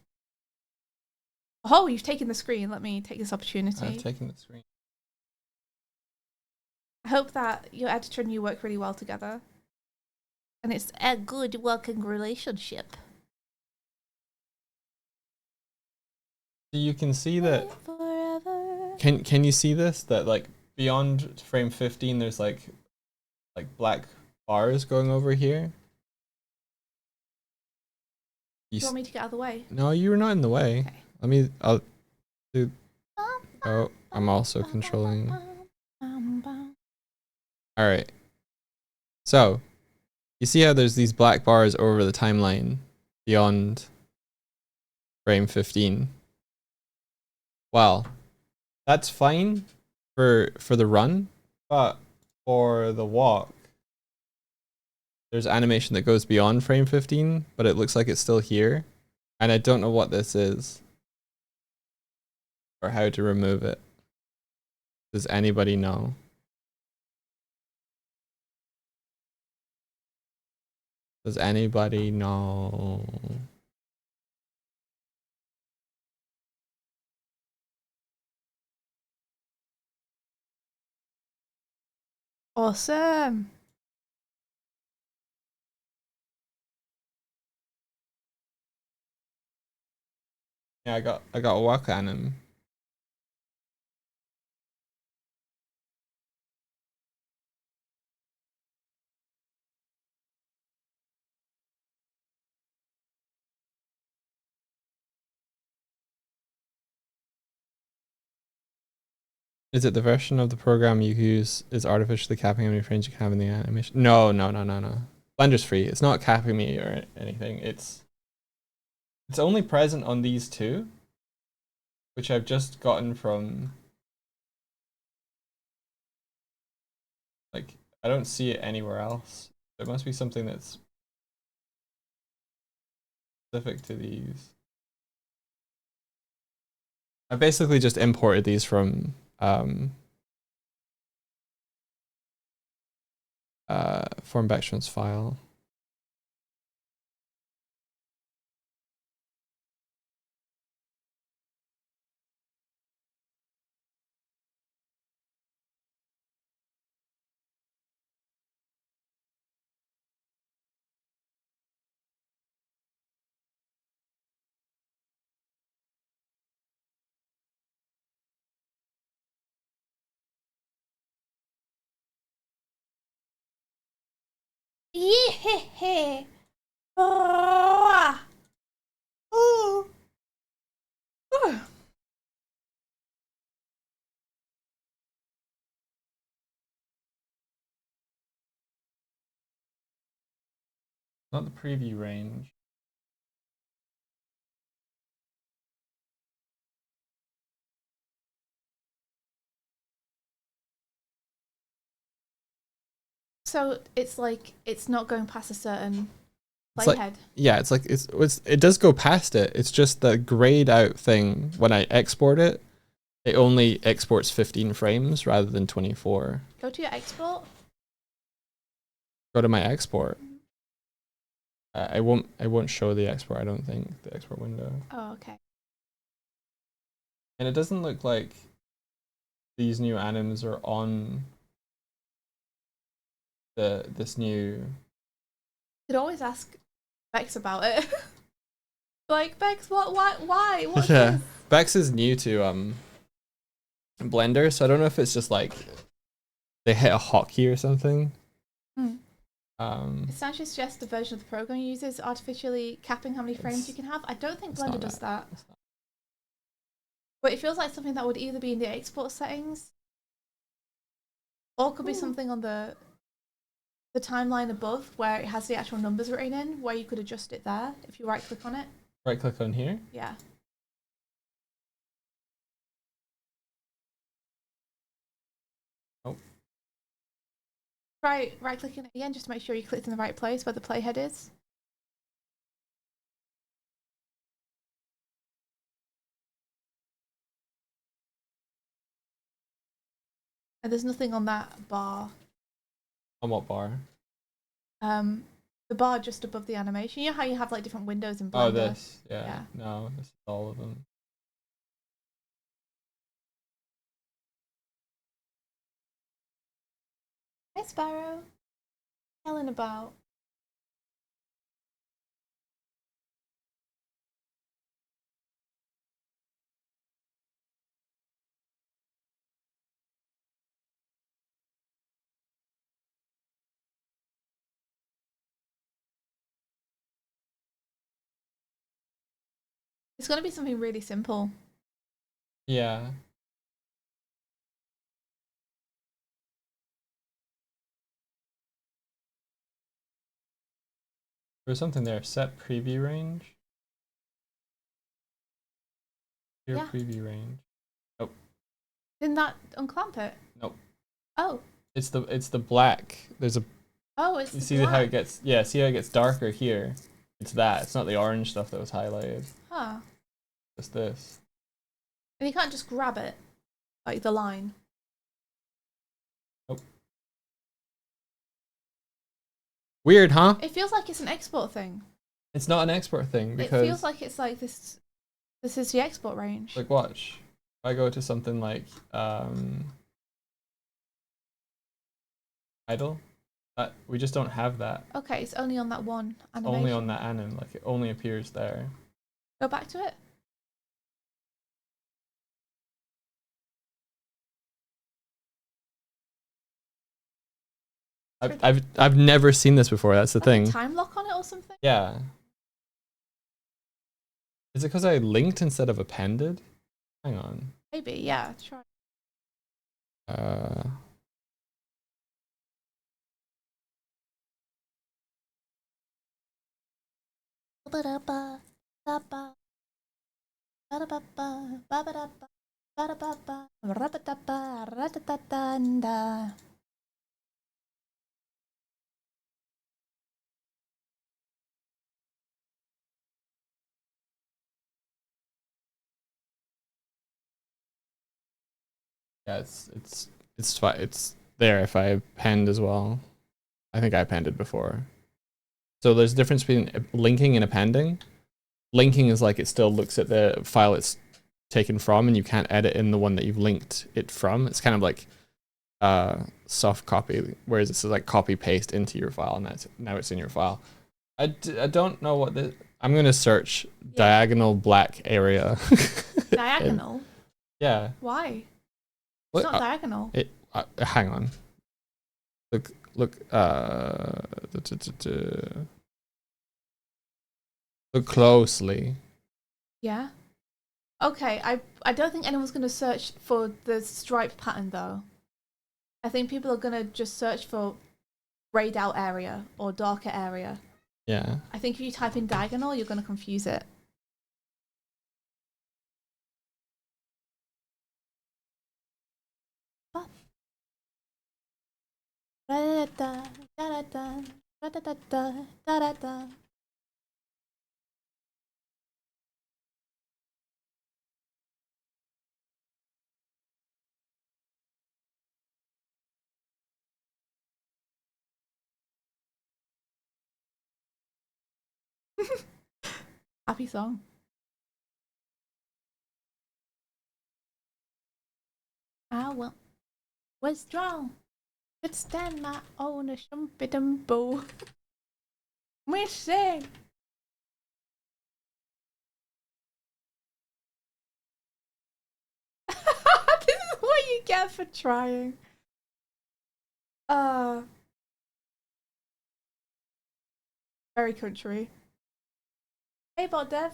Oh, you've taken the screen. Let me take this opportunity. I've taken the screen. I hope that your editor and you work really well together. And it's a good working relationship. You can see that. Forever. Can you see this? That like beyond frame 15, there's like black bars going over here. You want me to get out of the way? No, you were not in the way. Okay. I'll do. Oh, I'm also controlling. All right. So, you see how there's these black bars over the timeline beyond frame 15? Well, that's fine for the run, but for the walk, there's animation that goes beyond frame 15, but it looks like it's still here, and I don't know what this is or how to remove it. Does anybody know? Does anybody know? Awesome. Yeah, I got a walk on him. Is it the version of the program you use is artificially capping how many frames you can have in the animation? No. Blender's free. It's not capping me or anything. It's only present on these two, which I've just gotten from, like, I don't see it anywhere else. There must be something that's specific to these. I basically just imported these from form vections file. Yeah. Oh. Oh. Oh. Not the preview range. So it's like it's not going past a certain It's like, playhead. yeah, it's like it does go past it. It's just the grayed out thing when I export it. It only exports 15 frames rather than 24. Go to your export. Go to my export. I won't show the export. I don't think the export window. Oh, okay. And it doesn't look like these new anims are on this new. You could always ask Bex about it. Like, Bex, what? Why? What's Yeah, this? Bex is new to Blender, so I don't know if it's just like they hit a hotkey or something. Hmm. It sounds just suggest the version of the program uses artificially capping how many frames you can have. I don't think Blender does that. But it feels like something that would either be in the export settings or could be something on the timeline above where it has the actual numbers written in, where you could adjust it there if you right click on it. Right click on here. Yeah. Oh. Try right clicking it again just to make sure you clicked in the right place where the playhead is. And there's nothing on that bar. On what bar? The bar just above the animation. You know how you have like different windows in Blender? Oh, this. Yeah. Yeah. No, this is all of them. Hi, Sparrow. Yelling about. It's gonna be something really simple. Yeah. There's something there. Set preview range. Your Yeah. preview range. Nope. Didn't that unclamp it? Nope. Oh. It's the black. There's a. Oh, it's You the see black. how it gets? Yeah. See how it gets darker here. It's that. It's not the orange stuff that was highlighted. Huh. It's this. And you can't just grab it, like the line. Nope. Weird, huh? It feels like it's an export thing. It's not an export thing because. It feels like it's like this. This is the export range. Like, watch. If I go to something like idle, we just don't have that. Okay, it's only on that one animation. Only on that anim. Like, it only appears there. Go back to it. I've never seen this before. That's the Like thing. a time lock on it or something. Yeah. Is it because I linked instead of appended? Hang on. Maybe, yeah. Try. Yeah, it's fine. It's there if I append as well. I think I appended before. So there's a difference between linking and appending. Linking is like it still looks at the file it's taken from, and you can't edit in the one that you've linked it from. It's kind of like soft copy, whereas this is like copy paste into your file, and now it's in your file. I don't know what this. I'm gonna search diagonal black area. Diagonal? Yeah. Why? What? It's not diagonal. Hang on. Look. Look closely. Yeah. Okay, I don't think anyone's gonna search for the stripe pattern though. I think people are gonna just search for grayed out area or darker area. Yeah. I think if you type in diagonal, you're gonna confuse it. Happy song. I will withdraw. Could stand my own shumpidumbo. Missing. This is what you get for trying. Very country. Hey, bot dev.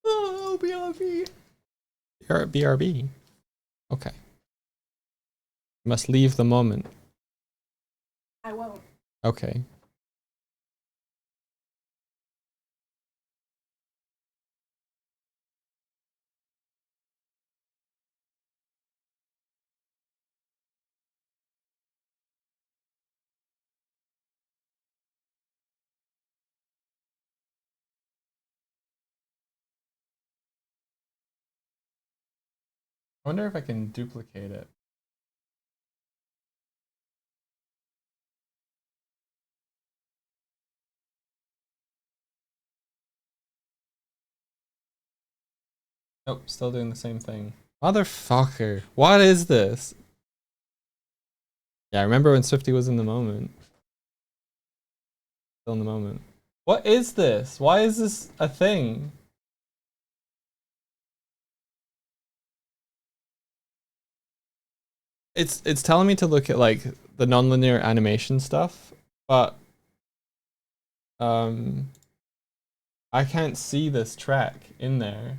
Oh, BRB. You're at BRB. Okay. You must leave the moment. I won't. Okay. I wonder if I can duplicate it. Nope, still doing the same thing. Motherfucker. What is this? Yeah, I remember when Swifty was in the moment. Still in the moment. What is this? Why is this a thing? It's telling me to look at like the nonlinear animation stuff, but I can't see this track in there.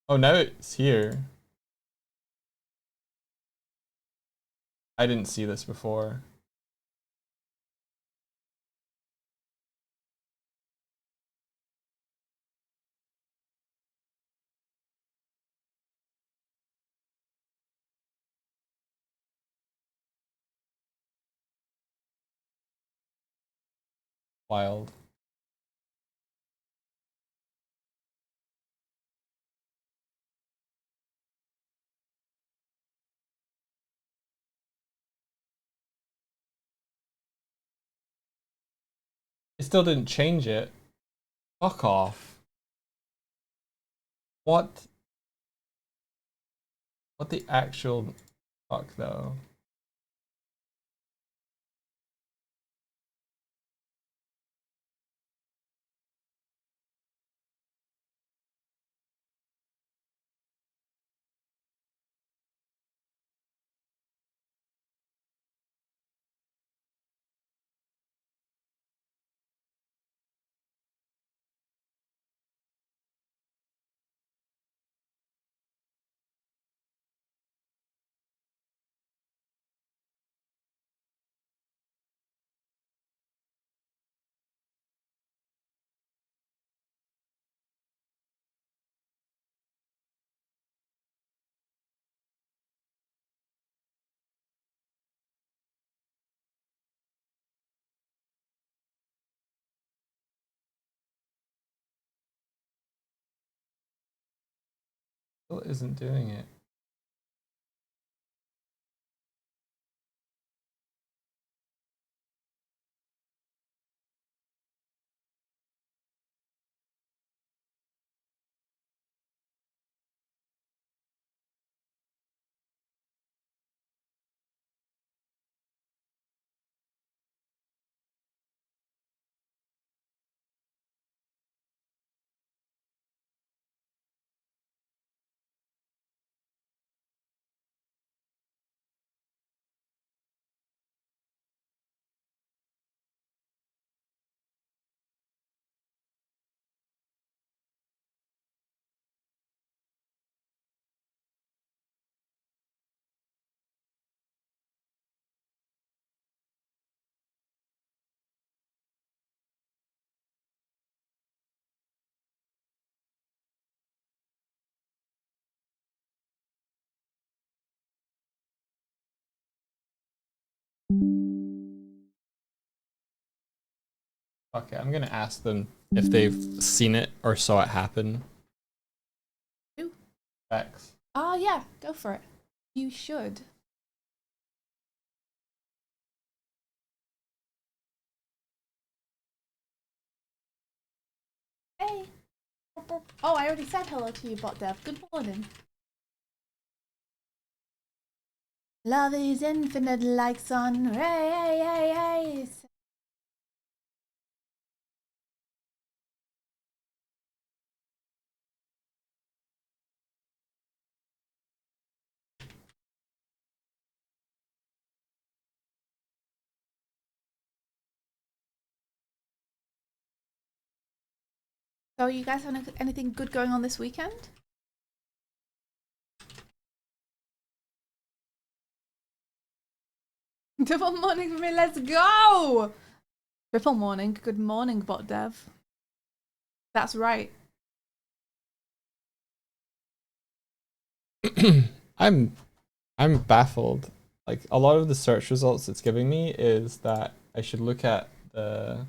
Oh, now it's here. I didn't see this before. Wild. It still didn't change it. Fuck off. What? What the actual fuck though? Still isn't doing it. Okay, I'm gonna ask them if they've seen it or saw it happen. Who? Bex. Oh, yeah, go for it. You should. Hey. Oh, I already said hello to you, bot dev. Good morning. Love is infinite like sun rays. So, you guys have anything good going on this weekend? Double morning for me, let's go! Triple morning, good morning, bot dev. That's right. I'm baffled. Like a lot of the search results it's giving me is that I should look at the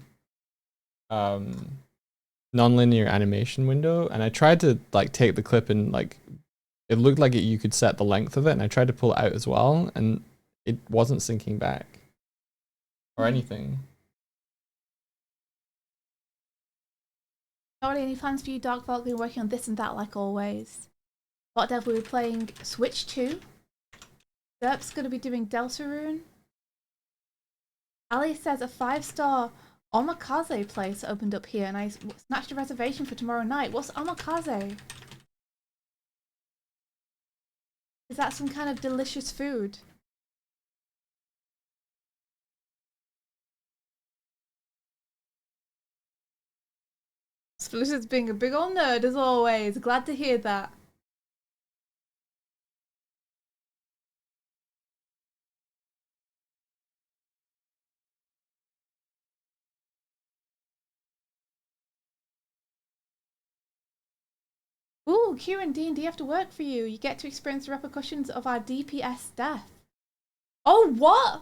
nonlinear animation window, and I tried to like take the clip and like it looked like you could set the length of it, and I tried to pull it out as well, and it wasn't syncing back or anything. Already any plans for you, Dark Vault? Been working on this and that like always. Bot dev, we were playing Switch 2. Derp's gonna be doing Deltarune. Ali says a 5-star omakase place opened up here and I snatched a reservation for tomorrow night. What's omakase? Is that some kind of delicious food? Splisher's being a big old nerd as always. Glad to hear that. Ooh, Kieran, D&D have to work for you. You get to experience the repercussions of our DPS death. Oh, what?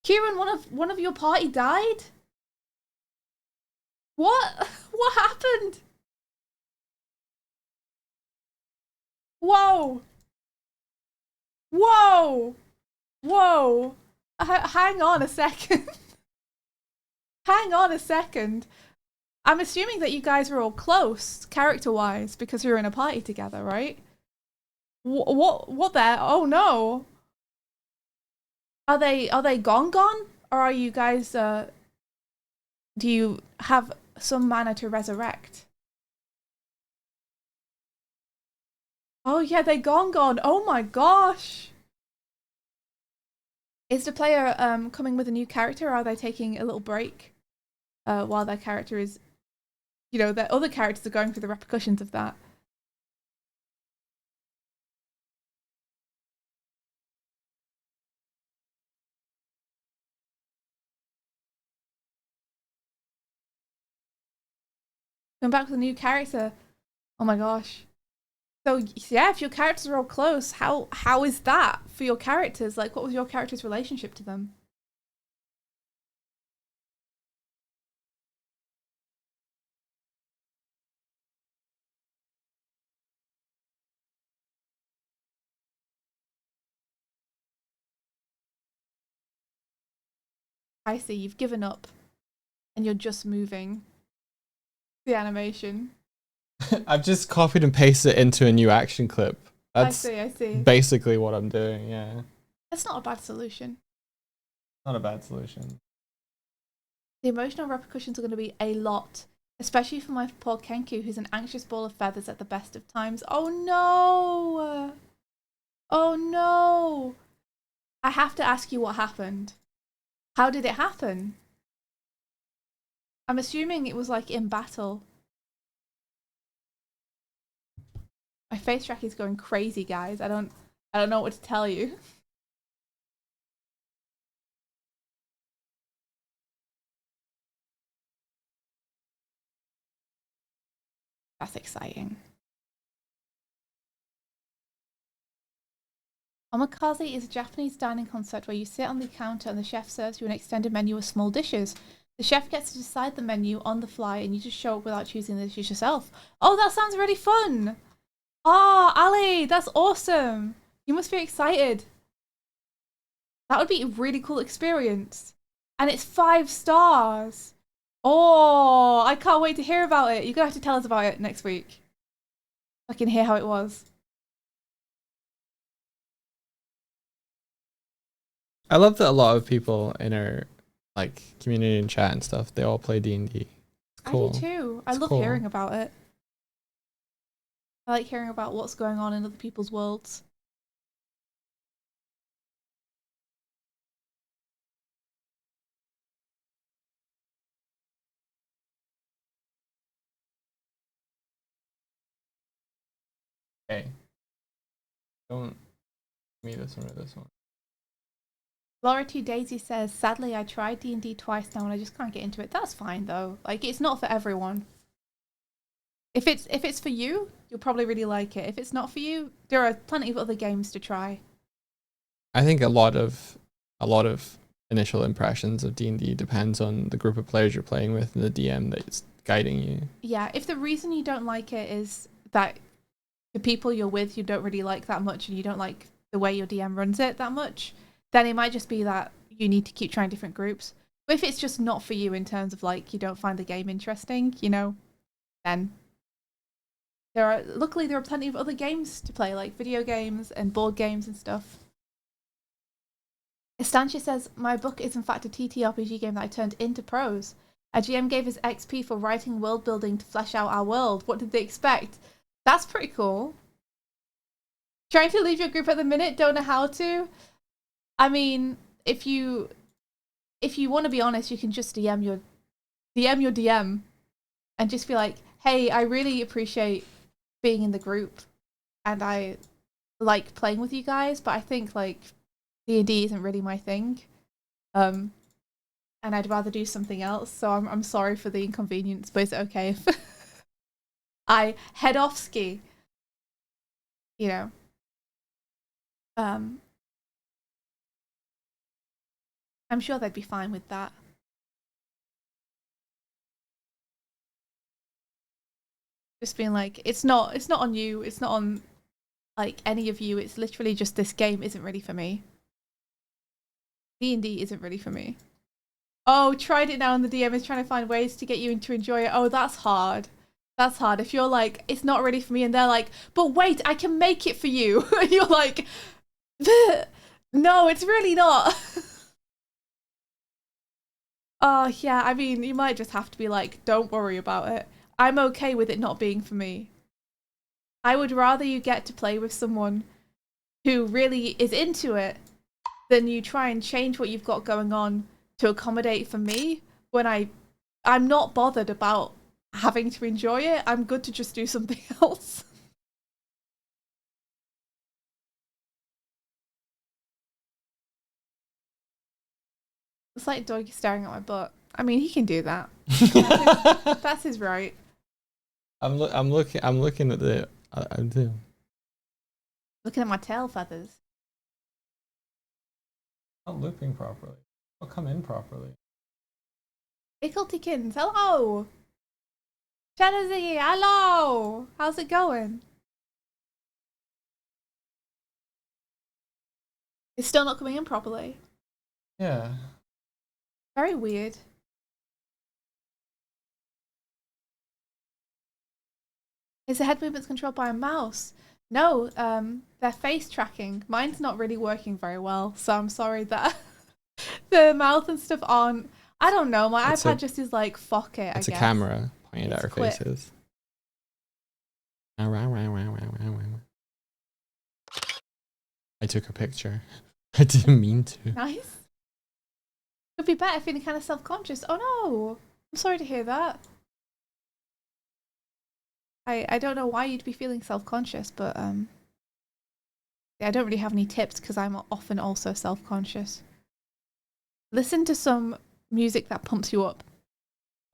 Kieran, one of your party died? What? What happened? Whoa! Whoa! Whoa! Hang on a second. Hang on a second. I'm assuming that you guys were all close, character-wise, because you're in a party together, right? What there? Oh no! Are they gone? Or are you guys, do you have some manner to resurrect? Oh yeah, they gone. Oh my gosh! Is the player coming with a new character, or are they taking a little break while their character is, you know, their other characters are going through the repercussions of that? Come back with a new character. Oh my gosh. So yeah, if your characters are all close, how is that for your characters? Like, what was your character's relationship to them? I see. You've given up, and you're just moving the animation. I've just copied and pasted it into a new action clip. That's I see. basically what I'm doing. Yeah, That's not a bad solution. not a bad solution. The emotional repercussions are going to be a lot, especially for my poor Kenku, who's an anxious ball of feathers at the best of times. Oh no! Oh no! I have to ask you what happened. How did it happen? I'm assuming it was like in battle. My face track is going crazy, guys. I don't know what to tell you. That's exciting. Omakase is a Japanese dining concept where you sit on the counter and the chef serves you an extended menu of small dishes. The chef gets to decide the menu on the fly and you just show up without choosing the dishes yourself. Oh, that sounds really fun! Oh, Ali, that's awesome! You must be excited. That would be a really cool experience. And it's 5 stars. Oh, I can't wait to hear about it. You're going to have to tell us about it next week. I can hear how it was. I love that a lot of people in our like community and chat and stuff, they all play D&D. Cool. I do too. I love cool. hearing about it. I like hearing about what's going on in other people's worlds. Okay. Don't give me this one or this one. Laura T Daisy says, sadly I tried D&D twice now and I just can't get into it. That's fine though. Like, it's not for everyone. If it's for you, you'll probably really like it. If it's not for you, there are plenty of other games to try. I think a lot of initial impressions of D&D depends on the group of players you're playing with and the DM that's guiding you. Yeah, if the reason you don't like it is that the people you're with you don't really like that much and you don't like the way your DM runs it that much, then it might just be that you need to keep trying different groups. But if it's just not for you in terms of like you don't find the game interesting, you know, then luckily there are plenty of other games to play, like video games and board games and stuff. Estancia says, my book is in fact a TTRPG game that I turned into prose. A GM gave us XP for writing world building to flesh out our world. What did they expect? That's pretty cool. Trying to leave your group at the minute, don't know how to. I mean, if you want to be honest, you can just DM your DM and just be like, hey, I really appreciate being in the group and I like playing with you guys, but I think like D&D isn't really my thing. And I'd rather do something else. So I'm sorry for the inconvenience, but it's okay if I head off ski. You know. I'm sure they'd be fine with that. Just being like, it's not on you, it's not on like any of you, it's literally just this game isn't really for me. D&D isn't really for me. Oh, tried it now and the DM is trying to find ways to get you to enjoy it. Oh, that's hard. That's hard. If you're like, it's not really for me, and they're like, but wait, I can make it for you. And you're like, no, it's really not. Oh, yeah, I mean, you might just have to be like, don't worry about it. I'm okay with it not being for me. I would rather you get to play with someone who really is into it than you try and change what you've got going on to accommodate for me when I'm not bothered about having to enjoy it. I'm good to just do something else. It's like dog staring at my butt. I mean, he can do that. That's his right. I'm looking at the I'm doing. Looking at my tail feathers. Not looping properly. Not come in properly. Ickeltikins, hello! Shadowzy, hello! How's it going? It's still not coming in properly. Yeah. Very weird. Is the head movements controlled by a mouse? No, they're face tracking. Mine's not really working very well, so I'm sorry that the mouth and stuff aren't. I don't know. My iPad just is like, fuck it. It's I guess. a camera pointed at our quick. faces. I took a picture. I didn't mean to. Nice. Could be better feeling kind of self-conscious. Oh no, I'm sorry to hear that. I don't know why you'd be feeling self-conscious, but yeah, I don't really have any tips because I'm often also self-conscious. Listen to some music that pumps you up.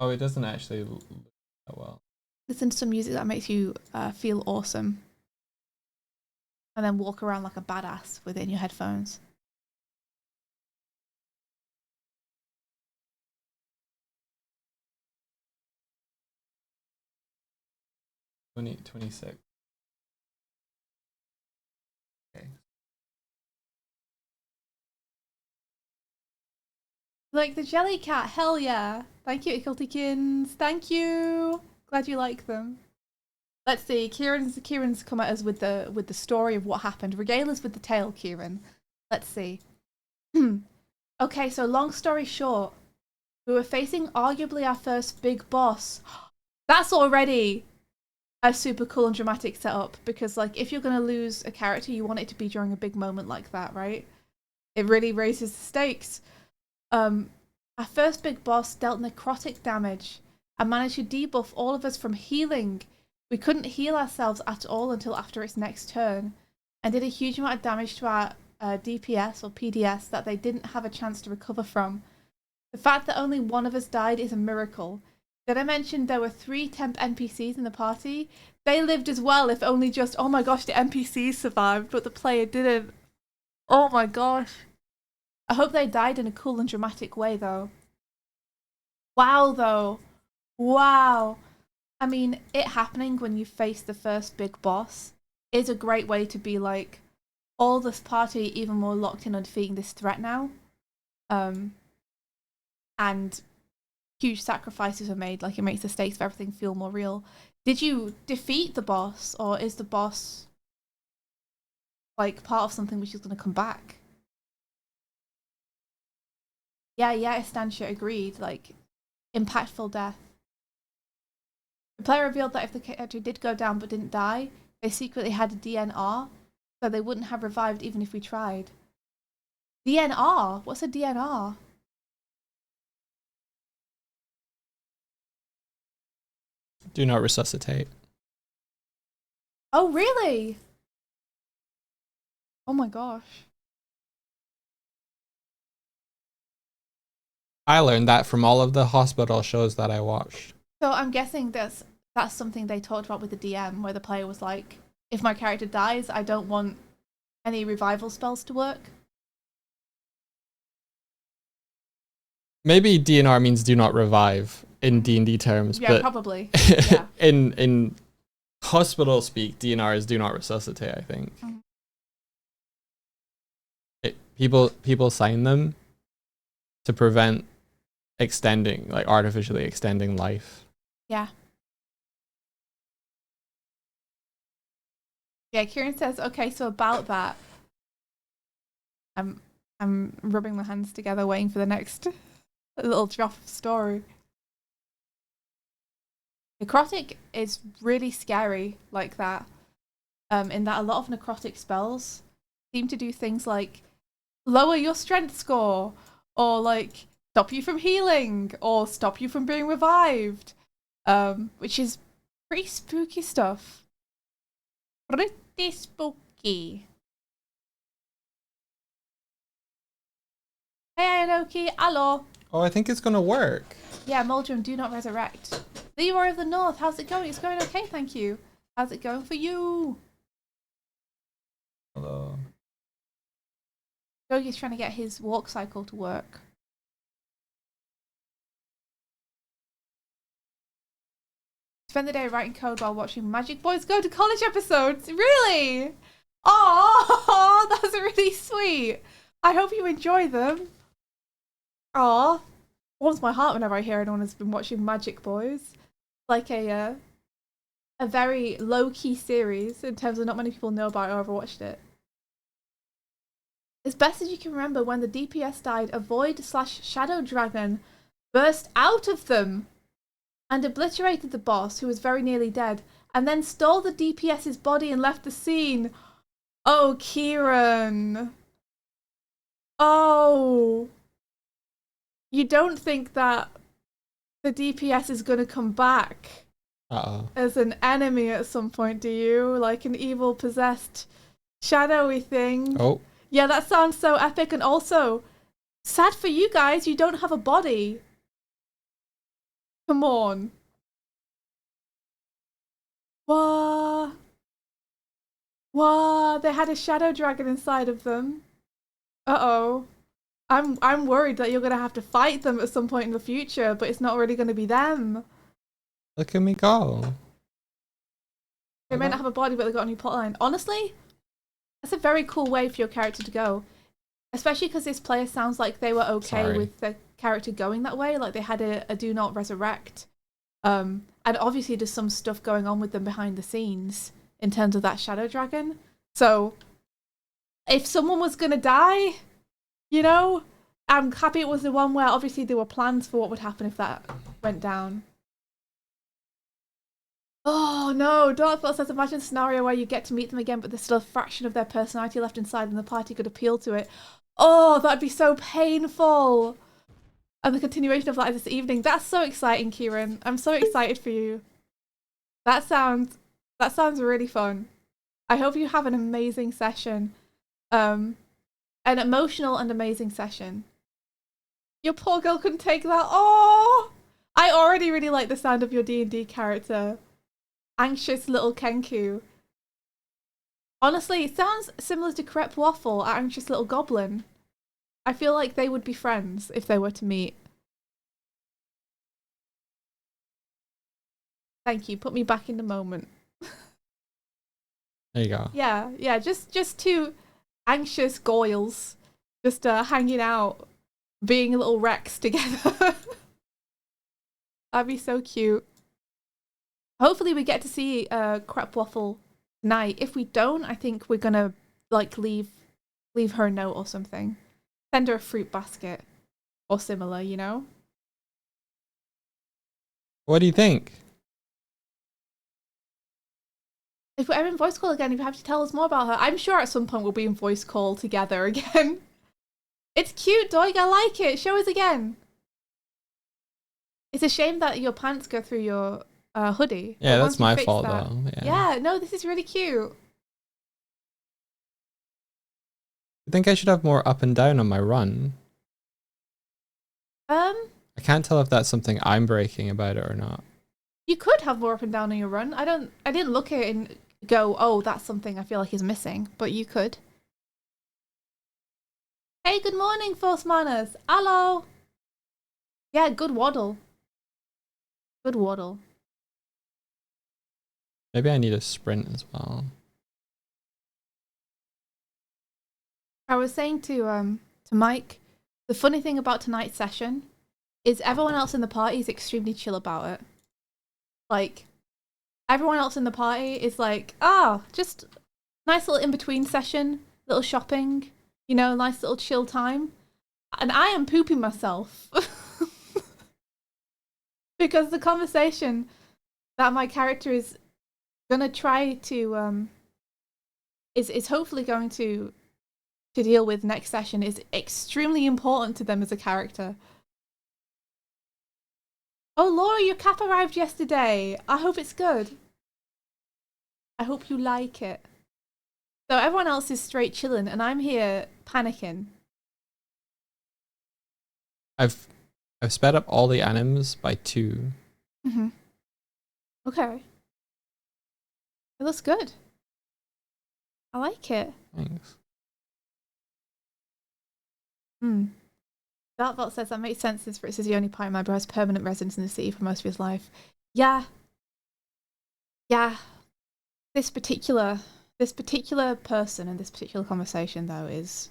Oh, it doesn't actually look that well. Listen to some music that makes you feel awesome. And then walk around like a badass within your headphones. 26. Okay. Like the jelly cat, hell yeah. Thank you, Ickeltikins. Thank you. Glad you like them. Let's see. Kieran's come at us with the story of what happened. Regale us with the tale, Kieran. Let's see. Okay, so long story short, we were facing arguably our first big boss. That's already a super cool and dramatic setup because, like, if you're gonna lose a character, you want it to be during a big moment like that, right? It really raises the stakes. Our first big boss dealt necrotic damage and managed to debuff all of us from healing. We couldn't heal ourselves at all until after its next turn, and did a huge amount of damage to our DPS or PDS that they didn't have a chance to recover from. The fact that only one of us died is a miracle. Did I mention there were 3 temp NPCs in the party? They lived as well, if only just, oh my gosh, the NPCs survived, but the player didn't. Oh my gosh. I hope they died in a cool and dramatic way, though. Wow, though. Wow. I mean, it happening when you face the first big boss is a great way to be like, all this party even more locked in on defeating this threat now. And huge sacrifices are made, like it makes the stakes of everything feel more real. Did you defeat the boss, or is the boss like part of something which is going to come back? Yeah, Estancia agreed, like impactful death. The player revealed that if the character did go down but didn't die, they secretly had a DNR, so they wouldn't have revived even if we tried. DNR? What's a DNR? Do not resuscitate. Oh, really? Oh my gosh. I learned that from all of the hospital shows that I watched. So I'm guessing that's something they talked about with the DM, where the player was like, if my character dies, I don't want any revival spells to work. Maybe DNR means do not revive in D&D terms, Yeah, but probably. Yeah. in hospital speak, DNR is do not resuscitate, I think. Mm-hmm. People sign them to prevent extending, like artificially extending life. Yeah. Yeah, Kieran says, okay, so about that, I'm rubbing my hands together waiting for the next little drop of story. Necrotic is really scary like that. In that a lot of necrotic spells seem to do things like lower your strength score, or like stop you from healing, or stop you from being revived. Which is pretty spooky stuff. Pretty spooky. Hey, Inoki, hello. Oh, I think it's gonna work. Yeah, Muldrum, do not resurrect. Leroy of the North, how's it going? It's going okay, thank you. How's it going for you? Hello. Yogi's trying to get his walk cycle to work. Spend the day writing code while watching Magic Boys Go to College episodes. Really? Oh, that's really sweet. I hope you enjoy them. Aw. warms my heart whenever I hear anyone has been watching Magic Boys. Like a very low-key series in terms of not many people know about it or ever watched it. As best as you can remember, when the DPS died, a void/shadow dragon burst out of them and obliterated the boss, who was very nearly dead, and then stole the DPS's body and left the scene. Oh, Kieran. Oh. You don't think that the DPS is going to come back as an enemy at some point, do you? Like an evil, possessed, shadowy thing? Oh. Yeah, that sounds so epic. And also, sad for you guys, you don't have a body. Come on. What? What? They had a shadow dragon inside of them. Uh-oh. I'm worried that you're going to have to fight them at some point in the future, but it's not really going to be them. Look at me go. They may not have a body, but they've got a new plotline. Honestly, that's a very cool way for your character to go. Especially because this player sounds like they were okay with the character going that way. Like they had a do not resurrect. And obviously there's some stuff going on with them behind the scenes in terms of that shadow dragon. So if someone was going to die, you know, I'm happy it was the one where obviously there were plans for what would happen if that went down. Oh no, Darkthought says imagine a scenario where you get to meet them again but there's still a fraction of their personality left inside and the party could appeal to it. Oh, that'd be so painful. And the continuation of that this evening. That's so exciting, Kieran. I'm so excited for you. That sounds really fun. I hope you have an amazing session. An emotional and amazing session. Your poor girl couldn't take that. Oh, I already really like the sound of your D&D character. Anxious little Kenku. Honestly, it sounds similar to Crepe Waffle, our anxious little goblin. I feel like they would be friends if they were to meet. Thank you. Put me back in the moment. There you go. Yeah. Just two anxious goyles, just hanging out, being little wrecks together. That'd be so cute. Hopefully we get to see Crepe Waffle tonight. If we don't, I think we're gonna like leave her a note or something. Send her a fruit basket or similar, you know? What do you think? If we're ever in voice call again, if you have to tell us more about her, I'm sure at some point we'll be in voice call together again. It's cute, Doig. I like it. Show us again. It's a shame that your pants go through your hoodie. Yeah, that's my fault though. Yeah, no, this is really cute. I think I should have more up and down on my run. I can't tell if that's something I'm breaking about it or not. You could have more up and down on your run. I didn't look at it and go, oh, that's something I feel like is missing, but you could. Hey, good morning, Force Manners. Hello. Yeah, good waddle. Good waddle. Maybe I need a sprint as well. I was saying to Mike, the funny thing about tonight's session is everyone else in the party is extremely chill about it. Like, everyone else in the party is like, just nice little in-between session, little shopping, you know, nice little chill time. And I am pooping myself. Because the conversation that my character is gonna try to, is hopefully going to deal with next session is extremely important to them as a character. Oh, Laura, your cap arrived yesterday. I hope it's good. I hope you like it. So everyone else is straight chilling, and I'm here panicking. I've sped up all the anims by 2. Mm-hmm. Okay. It looks good. I like it. Thanks. Darkvault says that makes sense since Fritz is the only party member who has permanent residence in the city for most of his life. Yeah. This particular person in this particular conversation though is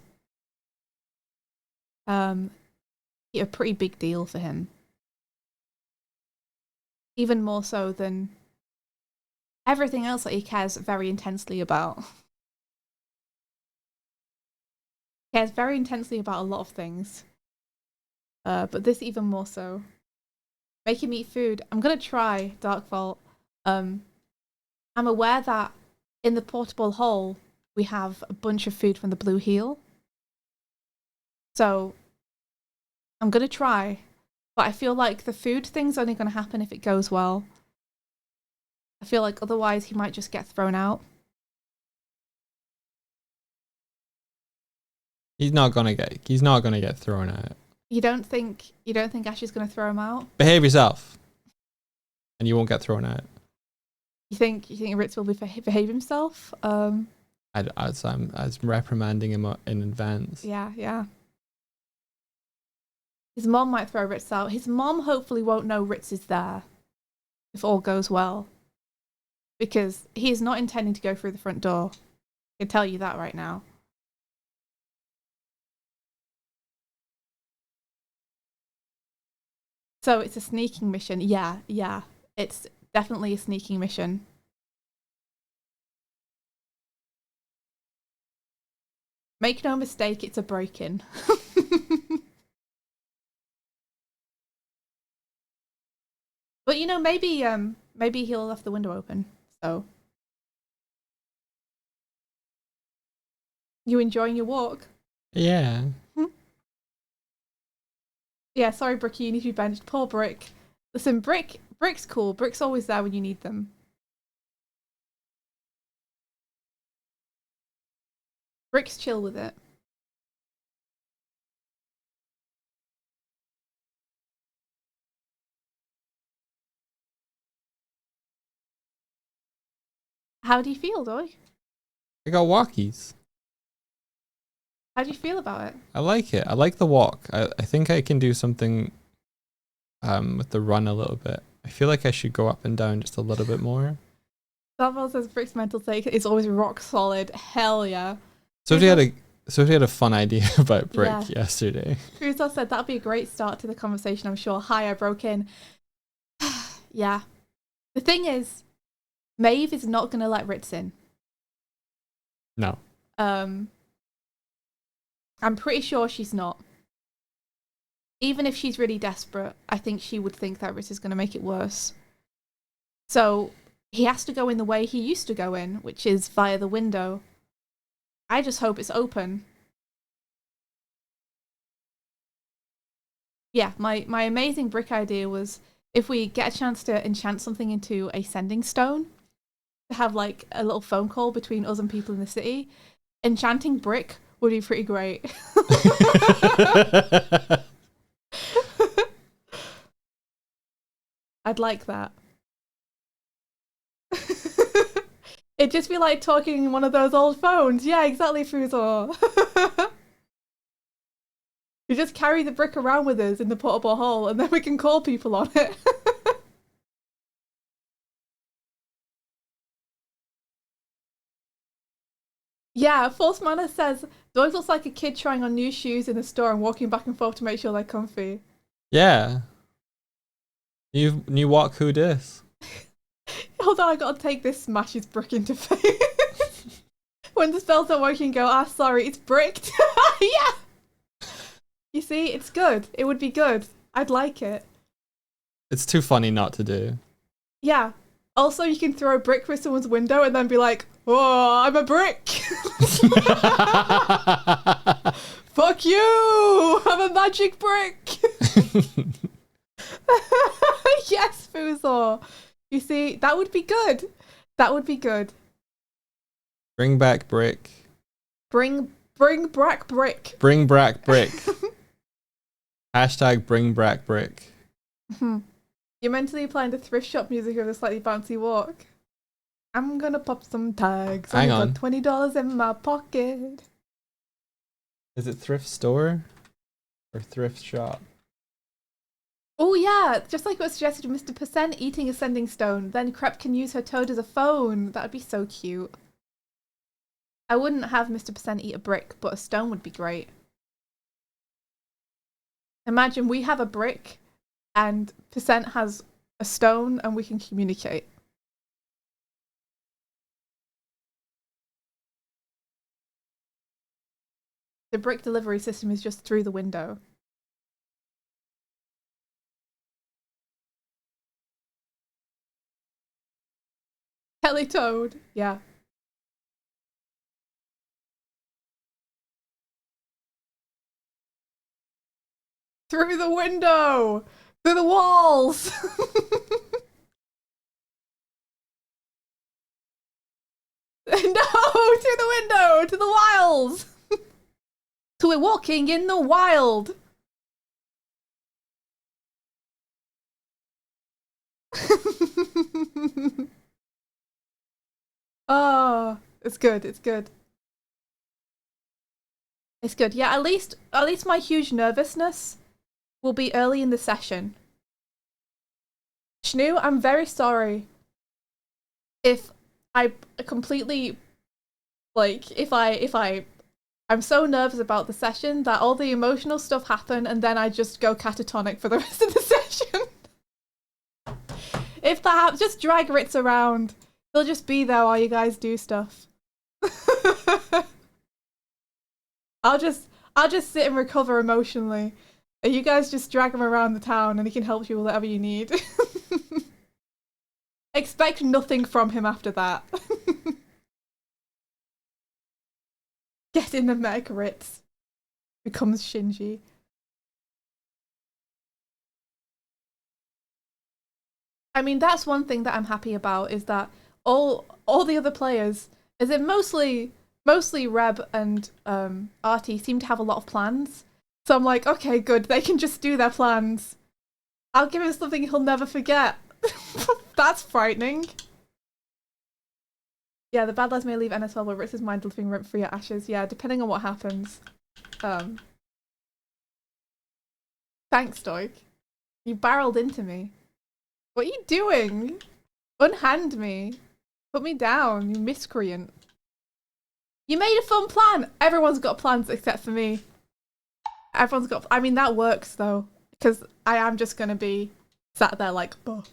a pretty big deal for him. Even more so than everything else that he cares very intensely about. He cares very intensely about a lot of things. But this even more so. Make him eat food. I'm gonna try Dark Vault. I'm aware that in the portable hole we have a bunch of food from the blue heel. So I'm gonna try, but I feel like the food thing's only gonna happen if it goes well. I feel like otherwise he might just get thrown out. He's not gonna get thrown out. You don't think Ash is gonna throw him out? Behave yourself, and you won't get thrown out. You think Ritz will behave himself? I'm reprimanding him in advance. Yeah. His mom might throw Ritz out. His mom hopefully won't know Ritz is there, if all goes well. Because he is not intending to go through the front door. I can tell you that right now. So it's a sneaking mission. Yeah. It's definitely a sneaking mission. Make no mistake, it's a break-in. But you know, maybe he'll left the window open. So you enjoying your walk? Yeah. Yeah, sorry, Bricky, you need to be benched. Poor Brick. Listen, Brick's cool. Brick's always there when you need them. Brick's chill with it. How do you feel, Doy? I got walkies. How do you feel about it? I like it. I like the walk. I think I can do something with the run a little bit. I feel like I should go up and down just a little bit more. Samuel says Brick's mental state is always rock solid. Hell yeah. Sophie had a fun idea about Brick yesterday. Crusoe said that'd be a great start to the conversation, I'm sure. Hi, I broke in. Yeah. The thing is, Maeve is not going to let Ritz in. No. I'm pretty sure she's not. Even if she's really desperate, I think she would think that Ritz is going to make it worse. So he has to go in the way he used to go in, which is via the window. I just hope it's open. Yeah, my amazing Brick idea was if we get a chance to enchant something into a sending stone, to have like a little phone call between us and people in the city, enchanting Brick would be pretty great. I'd like that. It'd just be like talking in one of those old phones. Yeah, exactly, Fuzor. We just carry the brick around with us in the portable hole and then we can call people on it. Yeah, False Manor says, Doig looks like a kid trying on new shoes in the store and walking back and forth to make sure they're comfy. Yeah. New walk who dis? Hold on, I gotta take this smashes brick into face. When the spells aren't working, go, sorry, it's bricked. Yeah! You see, it's good. It would be good. I'd like it. It's too funny not to do. Yeah. Also, you can throw a brick through someone's window and then be like, oh, I'm a brick. Fuck you! I'm a magic brick. Yes, Fuzor. You see, that would be good. That would be good. Bring back Brick. Bring back Brick. Bring back Brick. Hashtag bring back Brick. You're mentally applying the thrift shop music of a slightly bouncy walk. I'm gonna pop some tags. Hang on. Got $20 in my pocket. Is it thrift store or thrift shop? Oh yeah, just like what suggested Mr. Percent eating a sending stone, then Crep can use her toad as a phone. That would be so cute. I wouldn't have Mr. Percent eat a brick, but a stone would be great. Imagine we have a brick and Percent has a stone and we can communicate. The brick delivery system is just through the window. Kelly Toad, yeah. Through the window! Through the walls! No! Through the window! To the wilds! So we're walking in the wild! Oh, it's good, it's good. It's good. Yeah, at least my huge nervousness will be early in the session. Shnu, I'm very sorry if I completely I'm so nervous about the session that all the emotional stuff happen and then I just go catatonic for the rest of the session. If that happens, just drag Ritz around. He'll just be there while you guys do stuff. I'll just sit and recover emotionally. And you guys just drag him around the town and he can help you with whatever you need. Expect nothing from him after that. Get in the mech, Ritz. Becomes Shinji. I mean, that's one thing that I'm happy about is that all the other players, is it mostly Reb and Artie seem to have a lot of plans. So I'm like, okay, good, they can just do their plans. I'll give him something he'll never forget. That's frightening. Yeah, the bad lads may leave NSL, but Ritz is mind living rent free at Ashes. Yeah, depending on what happens. Thanks, Doig. You barreled into me. What are you doing? Unhand me. Put me down, you miscreant. You made a fun plan. Everyone's got plans except for me. Everyone's got... I mean, that works, though. Because I am just going to be sat there like, oh.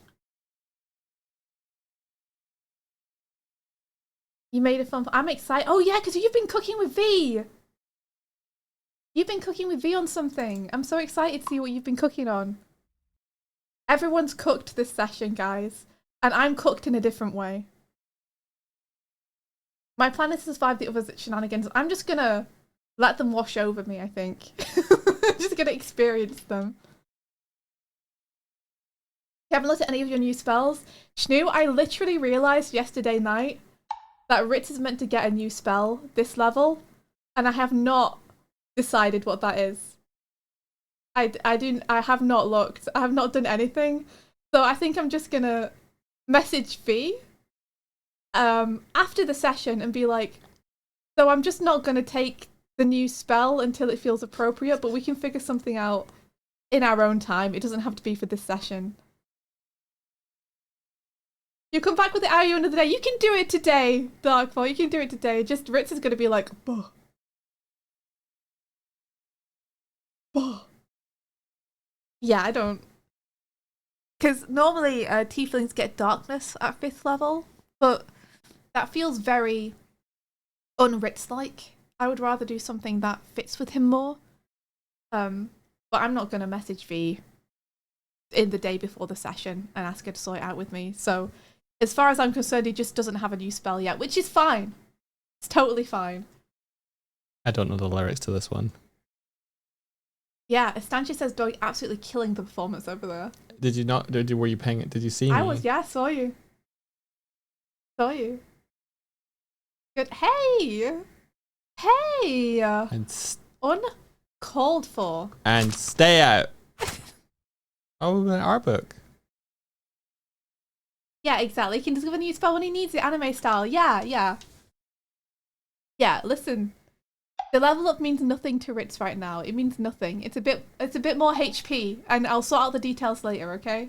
You made a fun... I'm excited. Oh, yeah, because you've been cooking with V. You've been cooking with V on something. I'm so excited to see what you've been cooking on. Everyone's cooked this session, guys. And I'm cooked in a different way. My plan is to survive the others' shenanigans. I'm just going to let them wash over me, I think. I'm just going to experience them. You haven't looked at any of your new spells? Shnu, I literally realised yesterday night that Ritz is meant to get a new spell this level, and I have not decided what that is. I have not looked. I have not done anything. So I think I'm just gonna message V after the session and be like, so I'm just not gonna take the new spell until it feels appropriate, but we can figure something out in our own time. It doesn't have to be for this session. You come back with the Ario another day. You can do it today, Darkfall. You can do it today. Just Ritz is gonna be like, bah. Bah. Yeah, I don't. Because normally tieflings get darkness at 5th level, but that feels very un-Ritz-like. I would rather do something that fits with him more. But I'm not going to message V in the day before the session and ask her to sort it out with me. So as far as I'm concerned, he just doesn't have a new spell yet, which is fine. It's totally fine. I don't know the lyrics to this one. Yeah, Estanchi says Doig absolutely killing the performance over there. Did you not? Were you paying it? Did you see me? I was, yeah, I saw you. Saw you. Good. Hey! Hey! And Uncalled for. And stay out. Oh, an art book. Yeah, exactly. He can discover a new spell when he needs it, anime style. Yeah, yeah. Yeah, listen. The level up means nothing to Ritz right now. It means nothing. It's a bit more HP, and I'll sort out the details later, okay?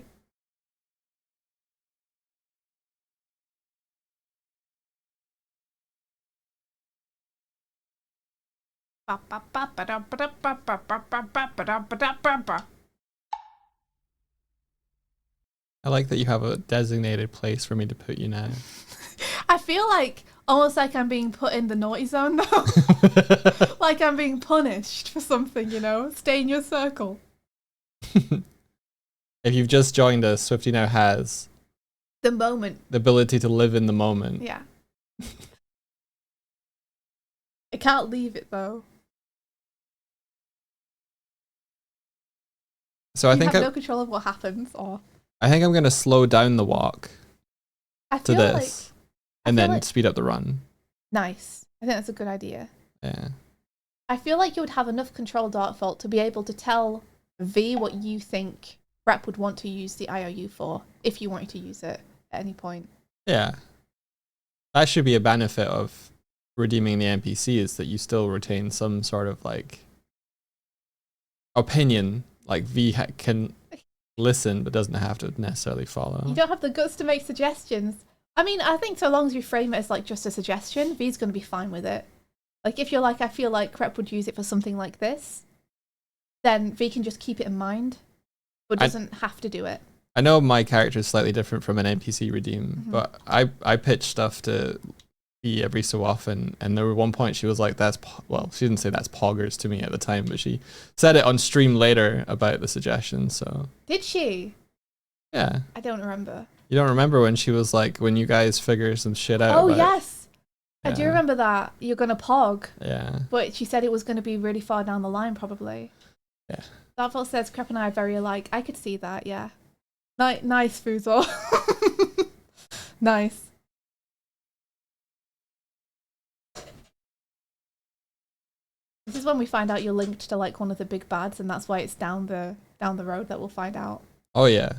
I like that you have a designated place for me to put you now. I feel like almost like I'm being put in the naughty zone though. Like I'm being punished for something, you know? Stay in your circle. If you've just joined us, Swifty now has The moment. the ability to live in the moment. Yeah. I can't leave it though. So I You think have no control of what happens, or I think I'm gonna slow down the walk I to feel this, and feel then like- speed up the run. nice. I think that's a good idea. Yeah. I feel like you would have enough control, Darkfault, to be able to tell V what you think Rep would want to use the IOU for, if you wanted to use it at any point. Yeah. That should be a benefit of redeeming the NPC, is that you still retain some sort of like opinion. Like V can listen, but doesn't have to necessarily follow. You don't have the guts to make suggestions. I mean, I think so long as you frame it as like just a suggestion, V's going to be fine with it. Like if you're like, I feel like Rep would use it for something like this, then V can just keep it in mind, but doesn't have to do it. I know my character is slightly different from an NPC redeem, but I pitch stuff to V every so often, and there was one point she was like, well, she didn't say that's poggers to me at the time, but she said it on stream later about the suggestion, so. Did she? Yeah. I don't remember. You don't remember when she was like, when you guys figure some shit out? Oh, about, yes. I do Yeah. remember that. You're going to pog. Yeah. But she said it was going to be really far down the line, probably. Yeah. Darkfault says Crep and I are very alike. I could see that, yeah. Nice, Foozle. Nice. This is when we find out you're linked to like one of the big bads, and that's why it's down the road that we'll find out. Oh yeah.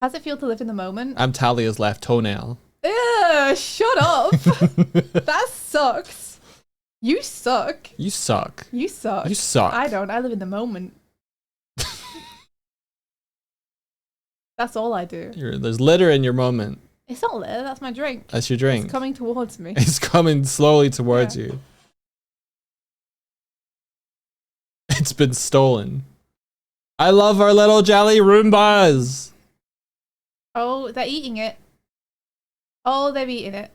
How's it feel to live in the moment? I'm Talia's left toenail. Ugh, shut up. That sucks. You suck. You suck. You suck. You suck. I don't. I live in the moment. That's all I do. There's litter in your moment. It's not litter, that's my drink. That's your drink. It's coming towards me. It's coming slowly towards Yeah. you. It's been stolen. I love our little jelly Roombas. Oh, they're eating it. Oh, they're eating it.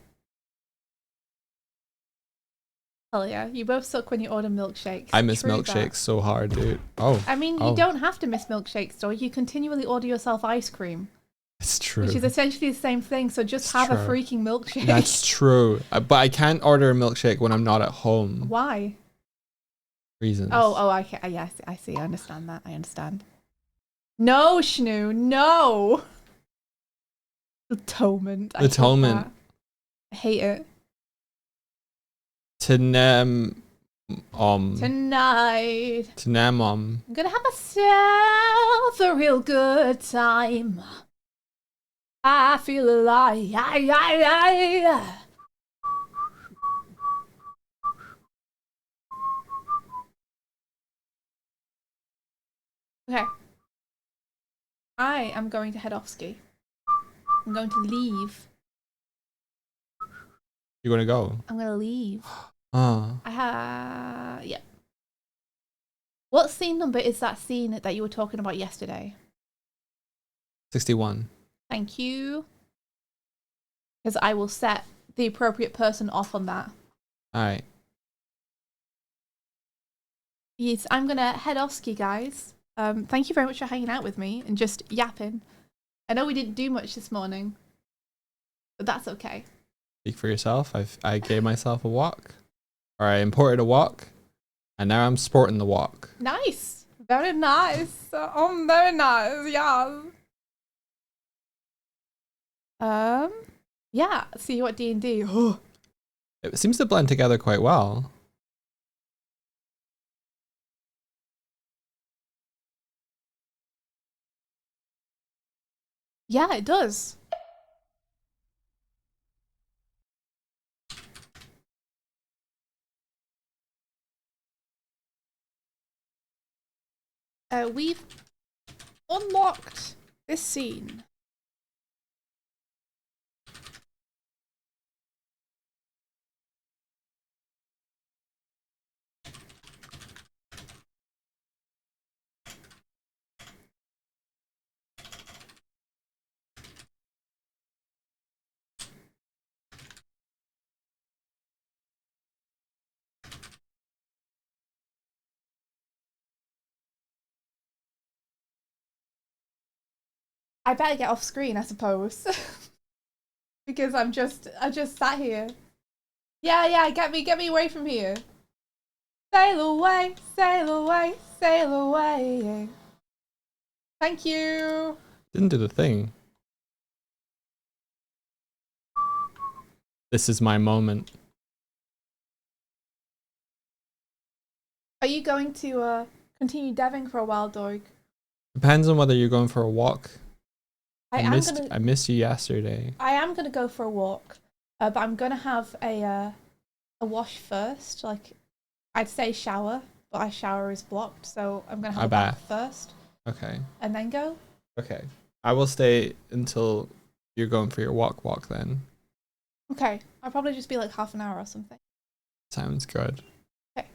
Hell yeah. You both suck when you order milkshakes. I miss True milkshakes that. so hard, dude. Oh, I mean, you don't have to miss milkshakes, though. You continually order yourself ice cream, it's true. which is essentially the same thing. So just have a true. freaking milkshake. That's true. But I can't order a milkshake when I'm not at home. Why? Reasons. Oh, okay. Yes, I see. I understand that. I understand. No, Schnoo, no. Atonement. I hate Atonement. that. I hate it. Tonight. Tonight, I'm I'm gonna have myself a real good time. I feel alive. Okay. I am going to head off ski. I'm going to leave. You're gonna go. I'm gonna leave. Oh. Yeah. What scene number is that scene that you were talking about yesterday? 61. Thank you. Because I will set the appropriate person off on that. Alright. Yes, I'm gonna head off ski, guys. Thank you very much for hanging out with me and just yapping. I know we didn't do much this morning, but that's okay. Speak for yourself. I gave myself a walk. Or I imported a walk. And now I'm sporting the walk. Nice. Very nice. Very nice. Yeah. Yeah. See you at D&D. It seems to blend together quite well. Yeah, it does. We've unlocked this scene. I better get off screen, I suppose. Because I just sat here. Yeah, get me away from here. Sail away, sail away, sail away. Thank you. Didn't do the thing. This is my moment. Are you going to continue deving for a while, Doig? Depends on whether you're going for a walk. I missed you yesterday. I am gonna go for a walk, but I'm gonna have a wash first. Like, I'd say shower, but our shower is blocked, so I'm gonna have a bath first. Okay. And then go. Okay. I will stay until you're going for your walk then. Okay. I'll probably just be like half an hour or something. Sounds good. Okay.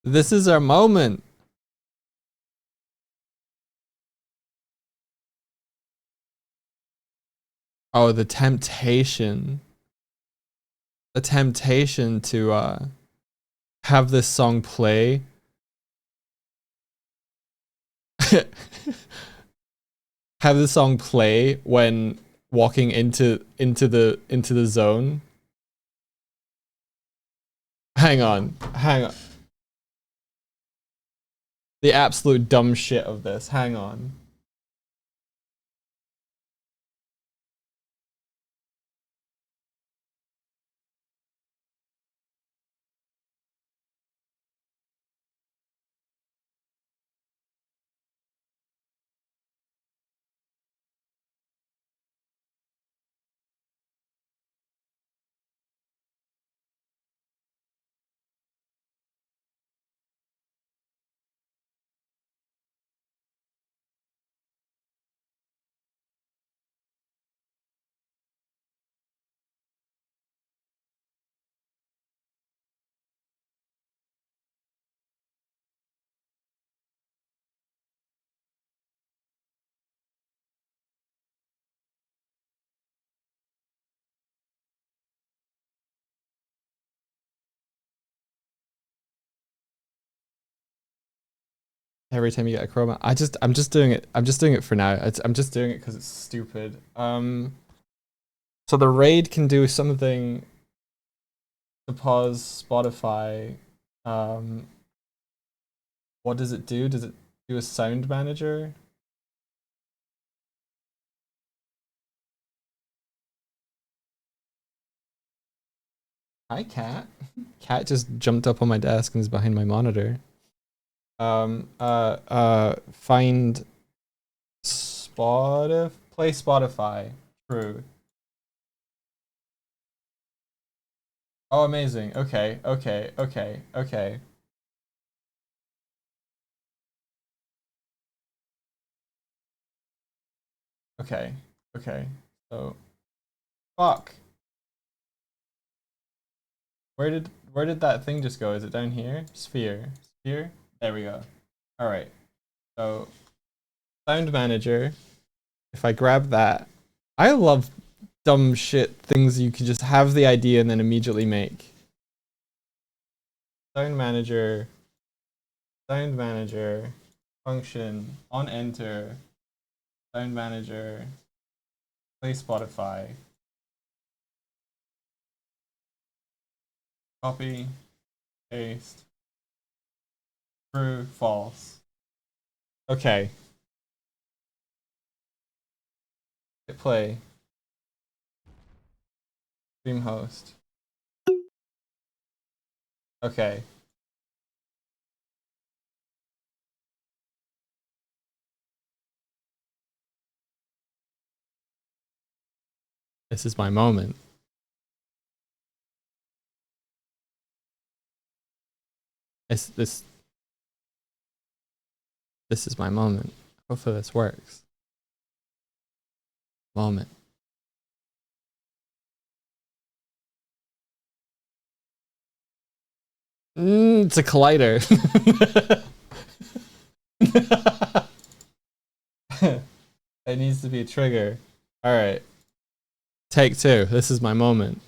This is our moment. Oh, the temptation. The temptation to have this song play. Have the song play when walking into the zone. Hang on. The absolute dumb shit of this. Hang on. Every time you get a chroma, I'm just doing it for now. I'm just doing it because it's stupid. So the raid can do something to pause Spotify. What does it do? Does it do a sound manager? Hi, Cat. Cat just jumped up on my desk and is behind my monitor. Find play Spotify. True. Oh, amazing. Okay. Okay. So, fuck. Where did that thing just go? Is it down here? Sphere. There we go. All right. So, sound manager. If I grab that, I love dumb shit things you can just have the idea and then immediately make. Sound manager, function, on enter, sound manager, play Spotify, copy, paste, true, false. Okay. Hit play. Stream host. Okay. This is my moment. This is my moment. Hopefully this works. Moment. It's a collider. It needs to be a trigger. All right. Take two. This is my moment.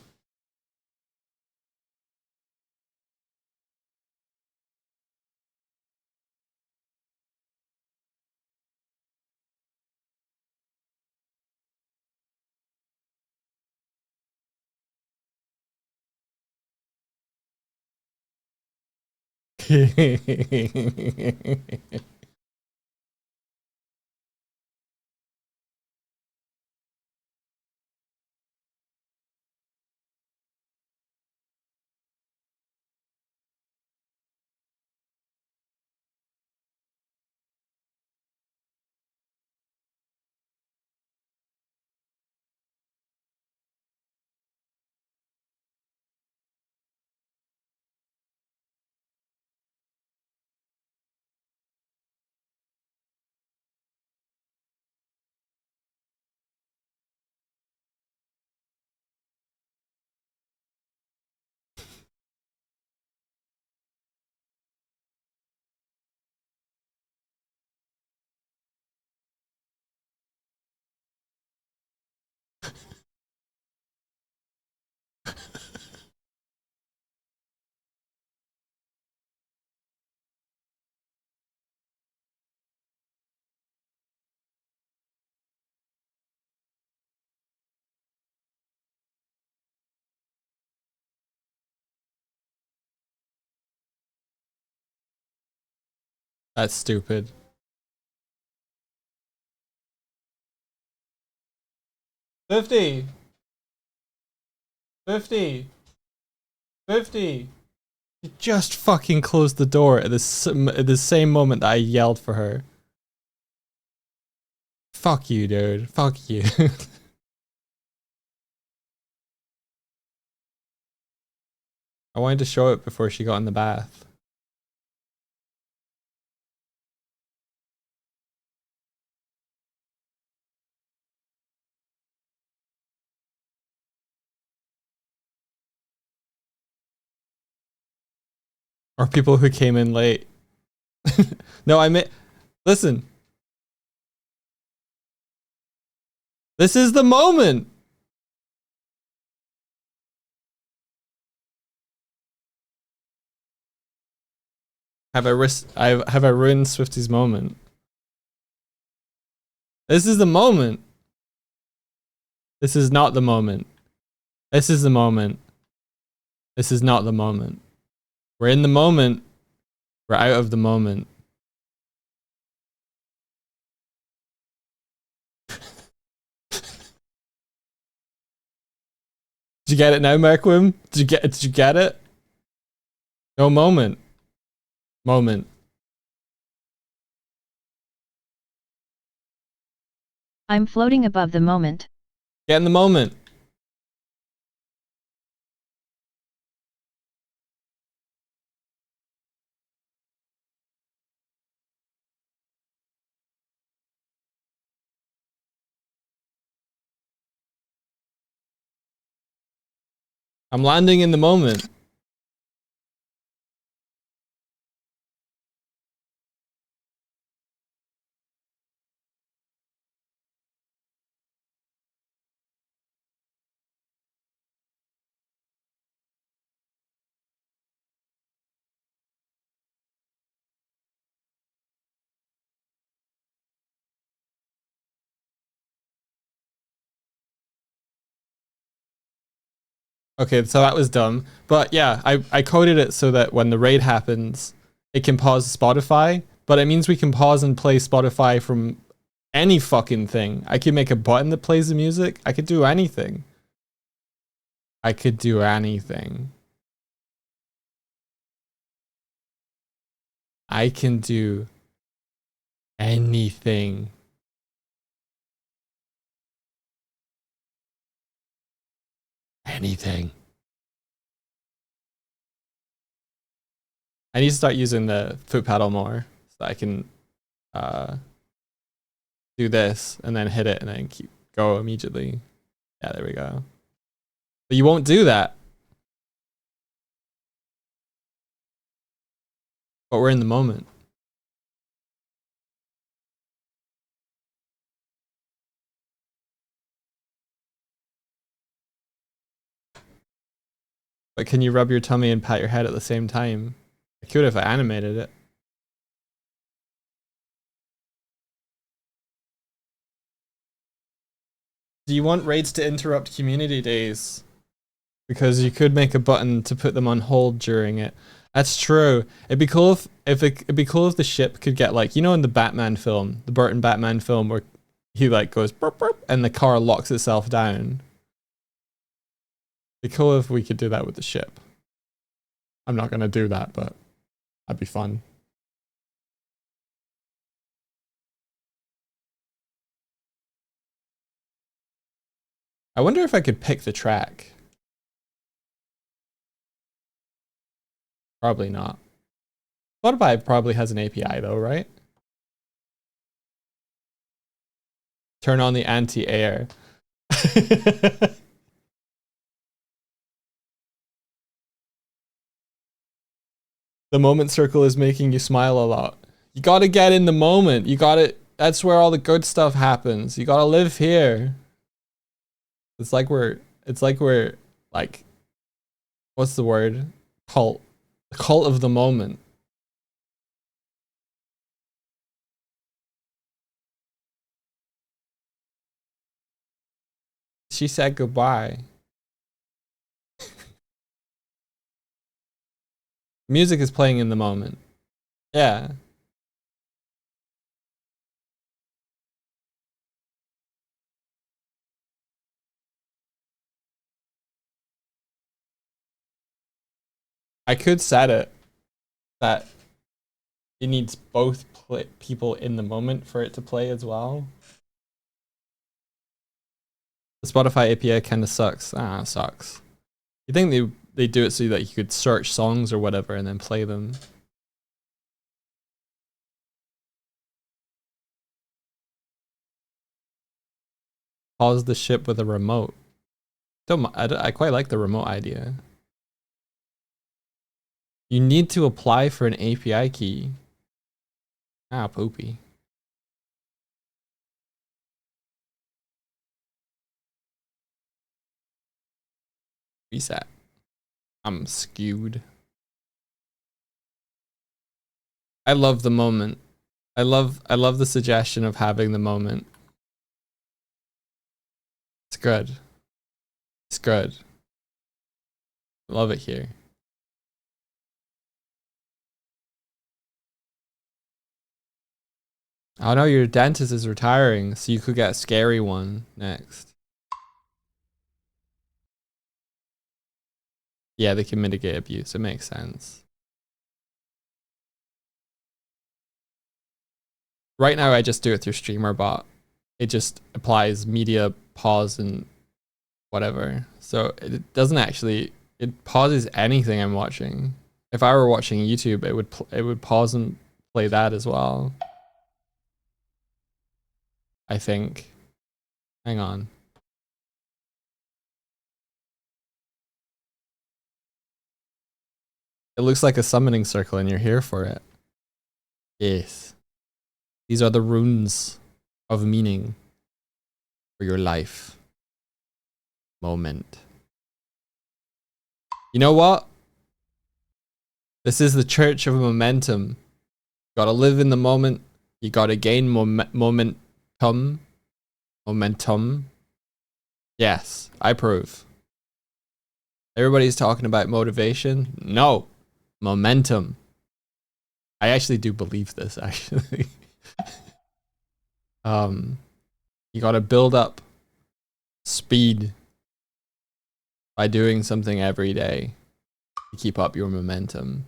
That's stupid. Swifty! Swifty! Swifty! You just fucking closed the door at the same moment that I yelled for her. Fuck you, dude. Fuck you. I wanted to show it before she got in the bath. Or people who came in late. No, I mean, listen. This is the moment. Have I ruined Swifty's moment? This is the moment. This is not the moment. This is the moment. This is not the moment. We're in the moment. We're out of the moment. Did you get it now, Markwim? Did you get it? No moment. Moment. I'm floating above the moment. Get in the moment. I'm landing in the moment. Okay, so that was dumb. But yeah, I coded it so that when the raid happens, it can pause Spotify, but it means we can pause and play Spotify from any fucking thing. I could make a button that plays the music. I could do anything. I could do anything. I can do anything. Anything. I need to start using the foot pedal more so that I can do this and then hit it and then go immediately. Yeah, there we go. But you won't do that. But we're in the moment. But can you rub your tummy and pat your head at the same time? I could if I animated it. Do you want raids to interrupt community days? Because you could make a button to put them on hold during it. That's true. It'd be cool if it'd be cool if the ship could get like, you know, in the Batman film, the Burton Batman film, where he like goes burp, burp, and the car locks itself down. It'd be cool if we could do that with the ship. I'm not gonna do that, but that'd be fun. I wonder if I could pick the track. Probably not. Spotify probably has an API though, right? Turn on the anti-air. The moment circle is making you smile a lot. You gotta get in the moment. You gotta, that's where all the good stuff happens. You gotta live here. It's like we're like, what's the word? Cult. The cult of the moment. She said goodbye. Music is playing in the moment. Yeah. I could set it that it needs both people in the moment for it to play as well. The Spotify API kind of sucks. Sucks. You think they do it so that you could search songs or whatever and then play them? Pause the ship with a remote. I quite like the remote idea. You need to apply for an API key. Poopy. Reset. I'm skewed. I love the moment. I love the suggestion of having the moment. It's good. It's good. Love it here. Oh no, your dentist is retiring, so you could get a scary one next. Yeah, they can mitigate abuse. It makes sense. Right now, I just do it through StreamerBot. It just applies media pause and whatever. So it doesn't actually, it pauses anything I'm watching. If I were watching YouTube, it would pause and play that as well. I think. Hang on. It looks like a summoning circle and you're here for it. Yes. These are the runes of meaning for your life. Moment. You know what? This is the church of momentum. You gotta live in the moment. You gotta gain momentum. Momentum. Yes, I approve. Everybody's talking about motivation. No. Momentum. I actually do believe this, actually. You gotta build up speed by doing something every day to keep up your momentum.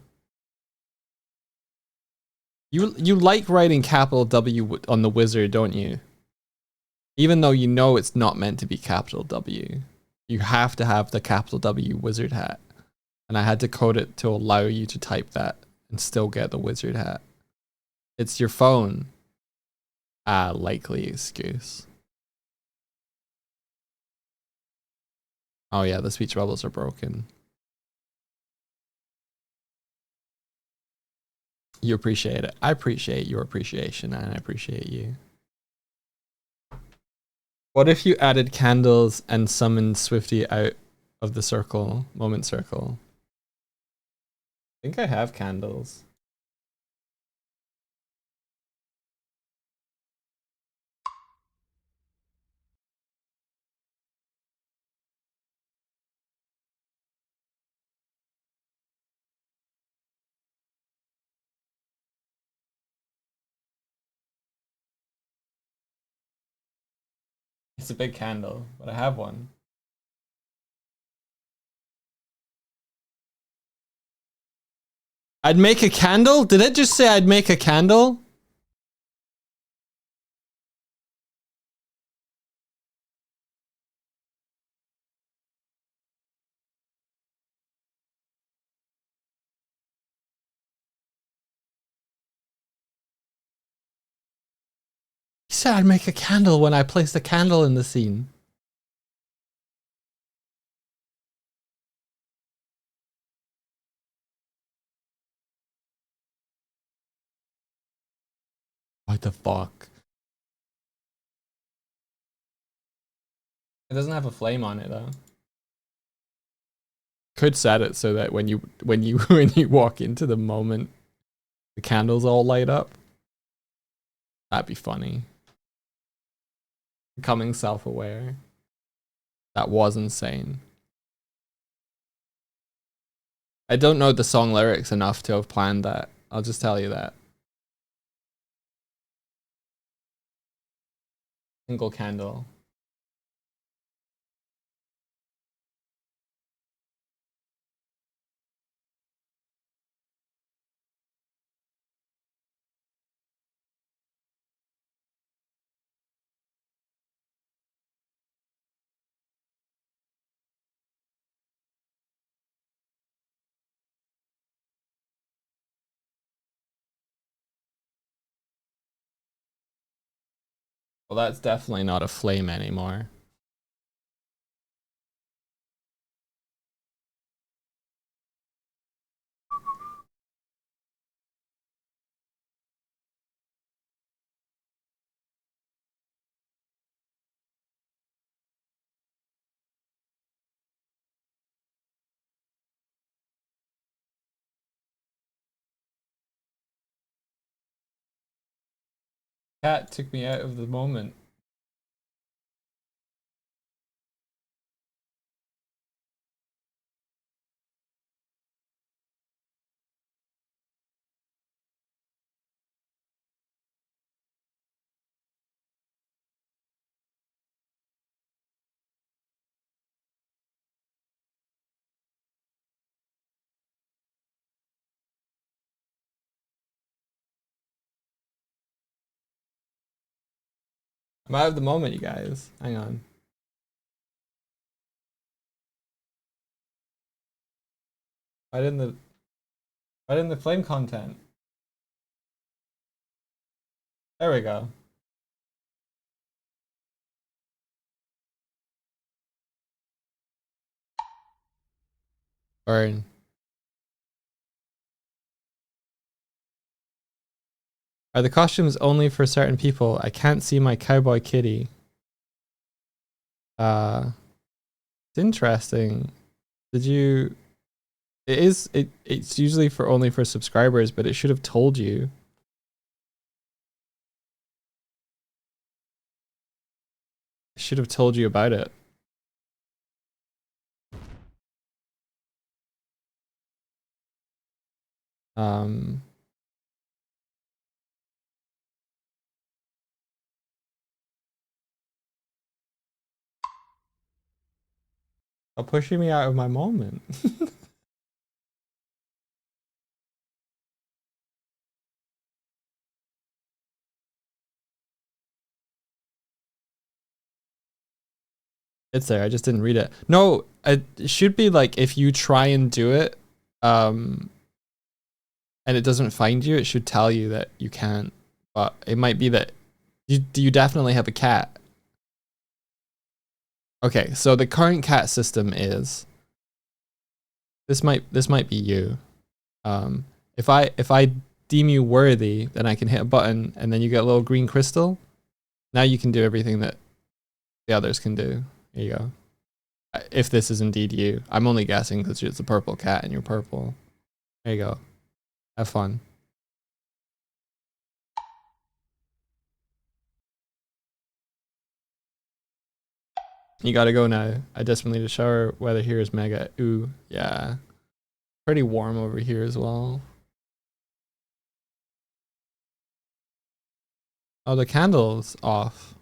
You like writing capital W on the wizard, don't you? Even though you know it's not meant to be capital W. You have to have the capital W wizard hat. And I had to code it to allow you to type that and still get the wizard hat. It's your phone. Likely excuse. Oh yeah, the speech bubbles are broken. You appreciate it. I appreciate your appreciation and I appreciate you. What if you added candles and summoned Swifty out of the circle, moment circle? I think I have candles. It's a big candle, but I have one. I'd make a candle? Did it just say I'd make a candle? He said I'd make a candle when I placed a candle in the scene. What the fuck? It doesn't have a flame on it though. Could set it so that when you when you walk into the moment, the candles all light up. That'd be funny. Becoming self-aware. That was insane. I don't know the song lyrics enough to have planned that. I'll just tell you that. Single candle. Well, that's definitely not a flame anymore. Cat took me out of the moment. I'm out of the moment, you guys. Hang on. Why didn't the flame content? There we go. Burn. Are the costumes only for certain people? I can't see my cowboy kitty. It's interesting. Did you? It's usually for only for subscribers, but it should have told you. It should have told you about it. Um. Stop pushing me out of my moment. It's there. I just didn't read it. No, it should be like if you try and do it, and it doesn't find you, it should tell you that you can't. But it might be that you definitely have a cat. Okay, so the current cat system is this might be you. If I deem you worthy, then I can hit a button and then you get a little green crystal. Now you can do everything that the others can do. There you go. If this is indeed you. I'm only guessing because it's a purple cat and you're purple. There you go. Have fun. You gotta go now. I desperately need a shower. Weather here is mega. Ooh, yeah. Pretty warm over here as well. Oh, the candle's off.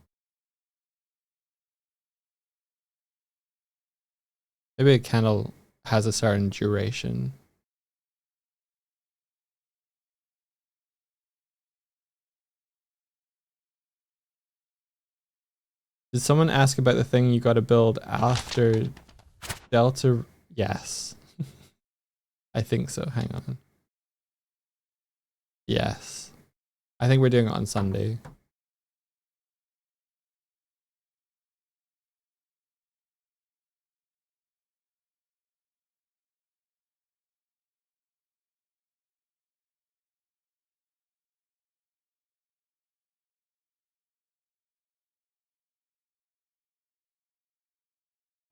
Maybe a candle has a certain duration. Did someone ask about the thing you got to build after Delta? Yes. I think so. Hang on. Yes. I think we're doing it on Sunday.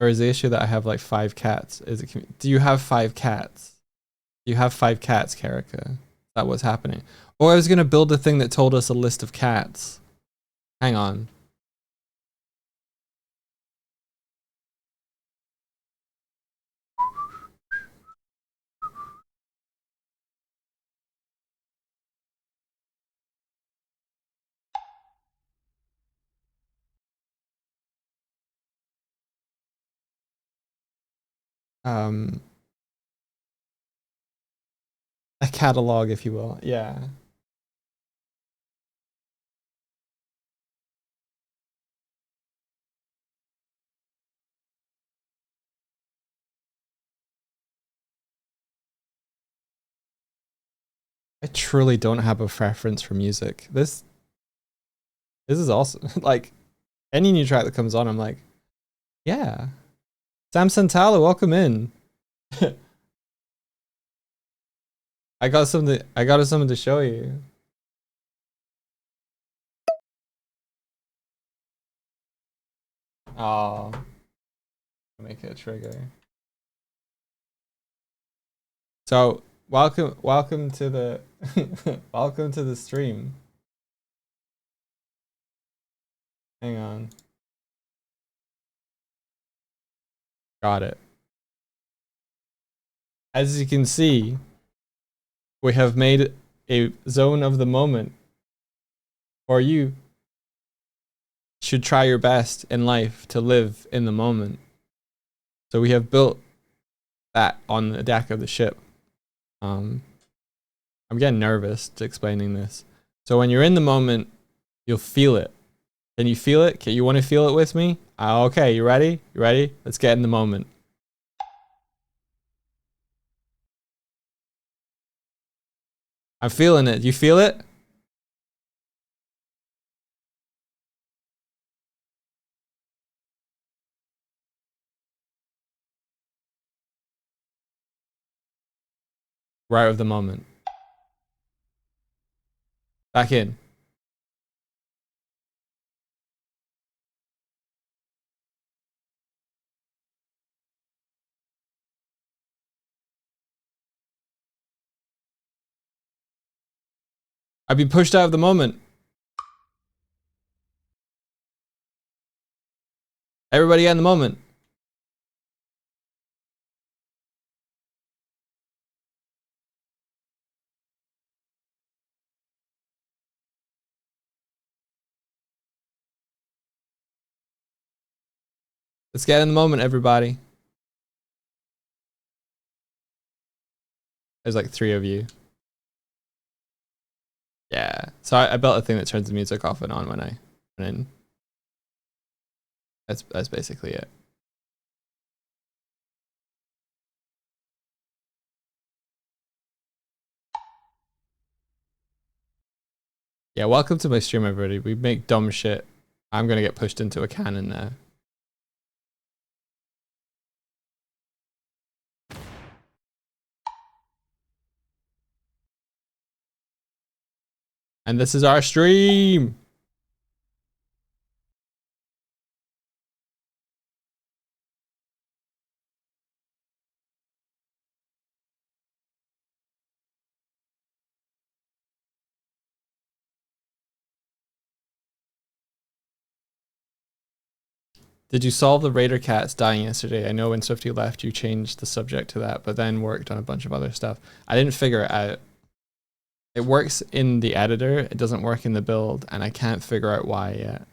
Or is the issue that I have like 5 cats? Is it? Do you have 5 cats? Do you have 5 cats, Karika? Is that what's happening? Or I was gonna build a thing that told us a list of cats. Hang on. A catalog, if you will. Yeah. I truly don't have a preference for music. This is awesome. Like any new track that comes on, I'm like, yeah. Sam Santala, welcome in. I got something to show you. Oh, make it a trigger. So welcome to the welcome to the stream. Hang on. Got it. As you can see, we have made a zone of the moment for you. Should try your best in life to live in the moment. So we have built that on the deck of the ship. I'm getting nervous to explaining this. So when you're in the moment, you'll feel it. Can you feel it? You want to feel it with me? Okay, you ready? You ready? Let's get in the moment. I'm feeling it. You feel it? Right of the moment. Back in. I've been pushed out of the moment. Everybody get in the moment. Let's get in the moment, everybody. There's like 3 of you. Yeah. So I built a thing that turns the music off and on when I run in. That's basically it. Yeah, welcome to my stream, everybody. We make dumb shit. I'm gonna get pushed into a cannon now. And this is our stream. Did you solve the raider cats dying yesterday? I know when Swifty left, you changed the subject to that, but then worked on a bunch of other stuff. I didn't figure it out. It works in the editor. It doesn't work in the build, and I can't figure out why yet.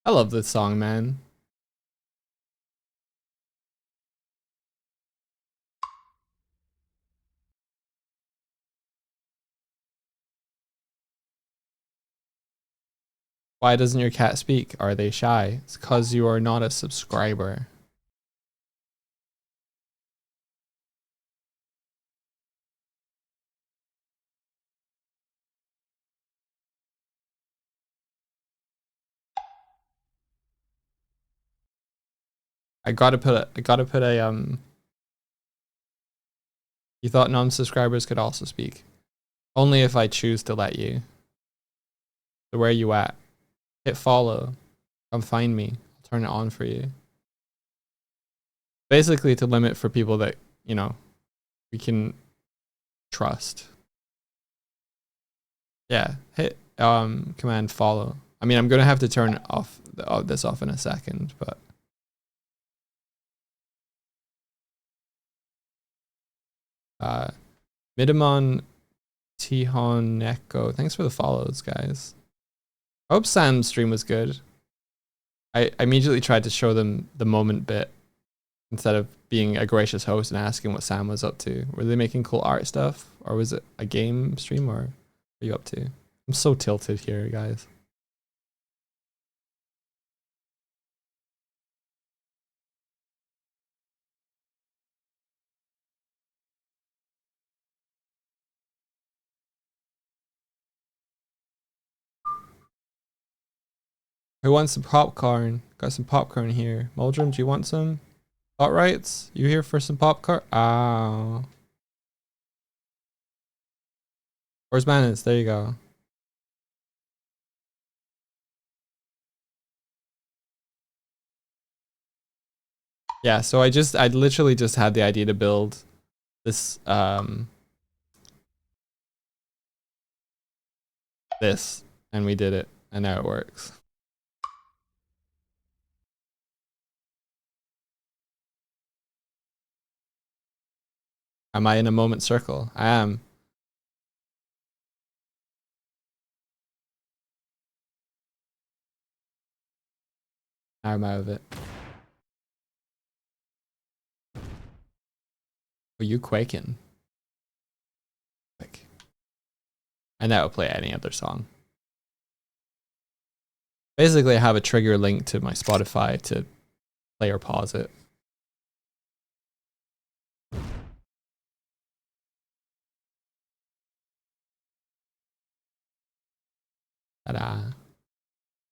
I love this song, man. Why doesn't your cat speak? Are they shy? It's because you are not a subscriber. I gotta put a you thought non-subscribers could also speak. Only if I choose to let you. So where are you at? Hit follow. Come find me. I'll turn it on for you. Basically to limit for people that, you know, we can trust. Yeah, hit command follow. I mean, I'm gonna have to turn off this off in a second, but Midamon Tihon Neko, thanks for the follows, guys. I hope Sam's stream was good. I immediately tried to show them the moment bit instead of being a gracious host and asking what Sam was up to. Were they making cool art stuff, or was it a game stream, or what are you up to? I'm so tilted here, guys. Who wants some popcorn? Got some popcorn here. Muldrum, do you want some? Hot rights? You here for some popcorn? Oh. Where's Manus? There you go. Yeah, so I literally just had the idea to build this this, and we did it, and now it works. Am I in a moment circle? I am. Now I'm out of it. Are you quaking? Like, and that will play any other song. Basically, I have a trigger link to my Spotify to play or pause it. Ta-da. I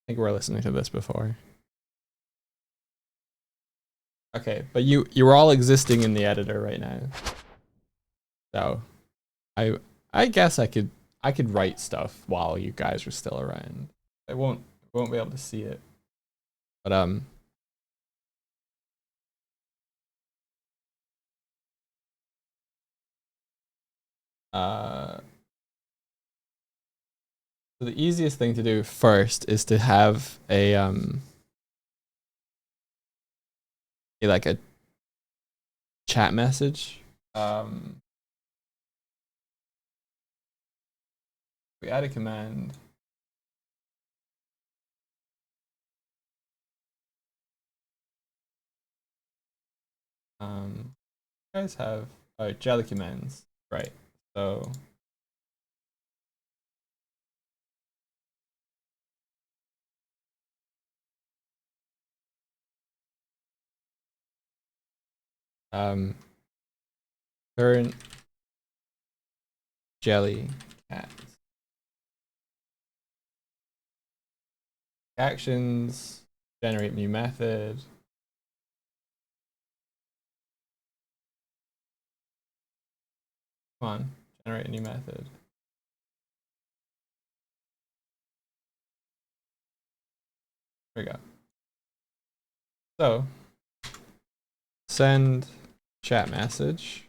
think we're listening to this before. Okay, but you were all existing in the editor right now. So I guess I could write stuff while you guys are still around. I won't be able to see it. But so the easiest thing to do first is to have a like a chat message. We add a command. You guys have jelly commands, right? So current jelly cat actions, generate new method. Come on, generate a new method. There we go. So send chat message.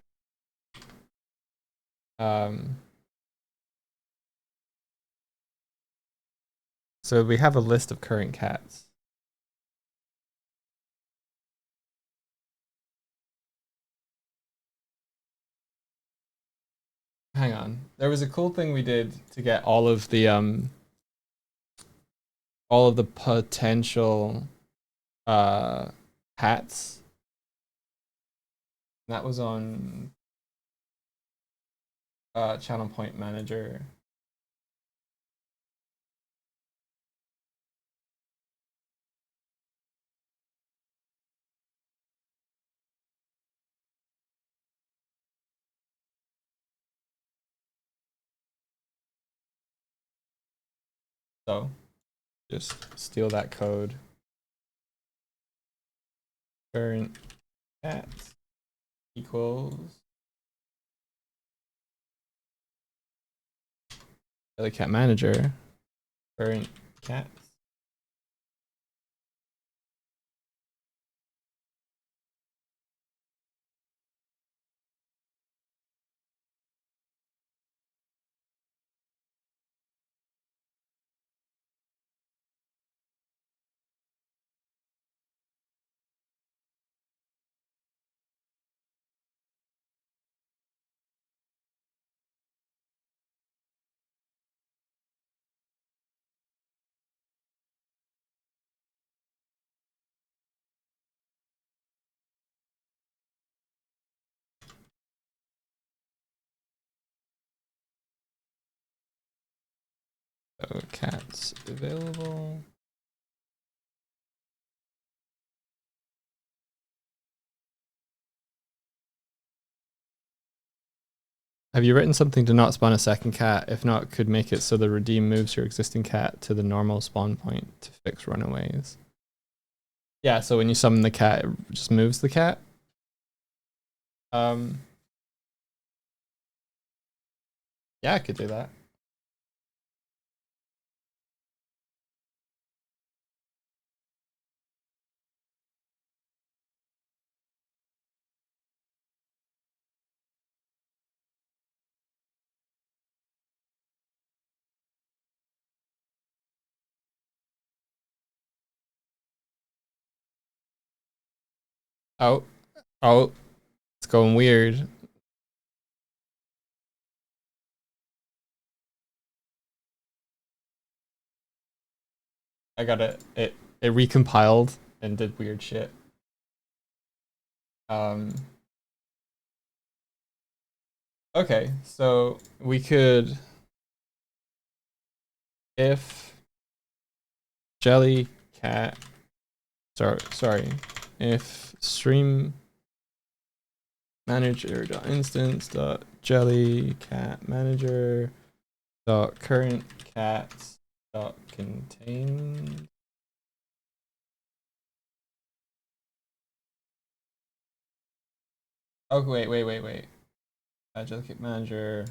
so we have a list of current cats. Hang on. There was a cool thing we did to get all of the potential hats. That was on channel point manager. So just steal that code. Current cat equals the cat manager. Current cat. So cats available. Have you written something to not spawn a second cat? If not, could make it so the redeem moves your existing cat to the normal spawn point to fix runaways. Yeah, so when you summon the cat, it just moves the cat. Yeah, I could do that. Oh, oh, it's going weird. I got it. It recompiled and did weird shit. Okay, so we could, if Jellycat, sorry, if stream manager dot instance dot jellycat manager dot current cats dot contain. Oh wait. Jellycat manager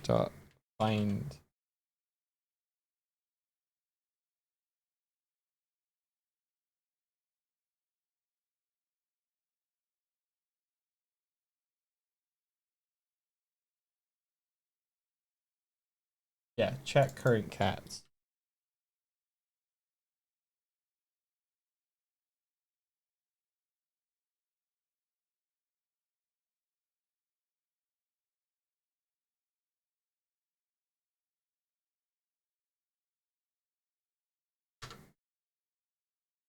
dot find. Yeah, check current cats.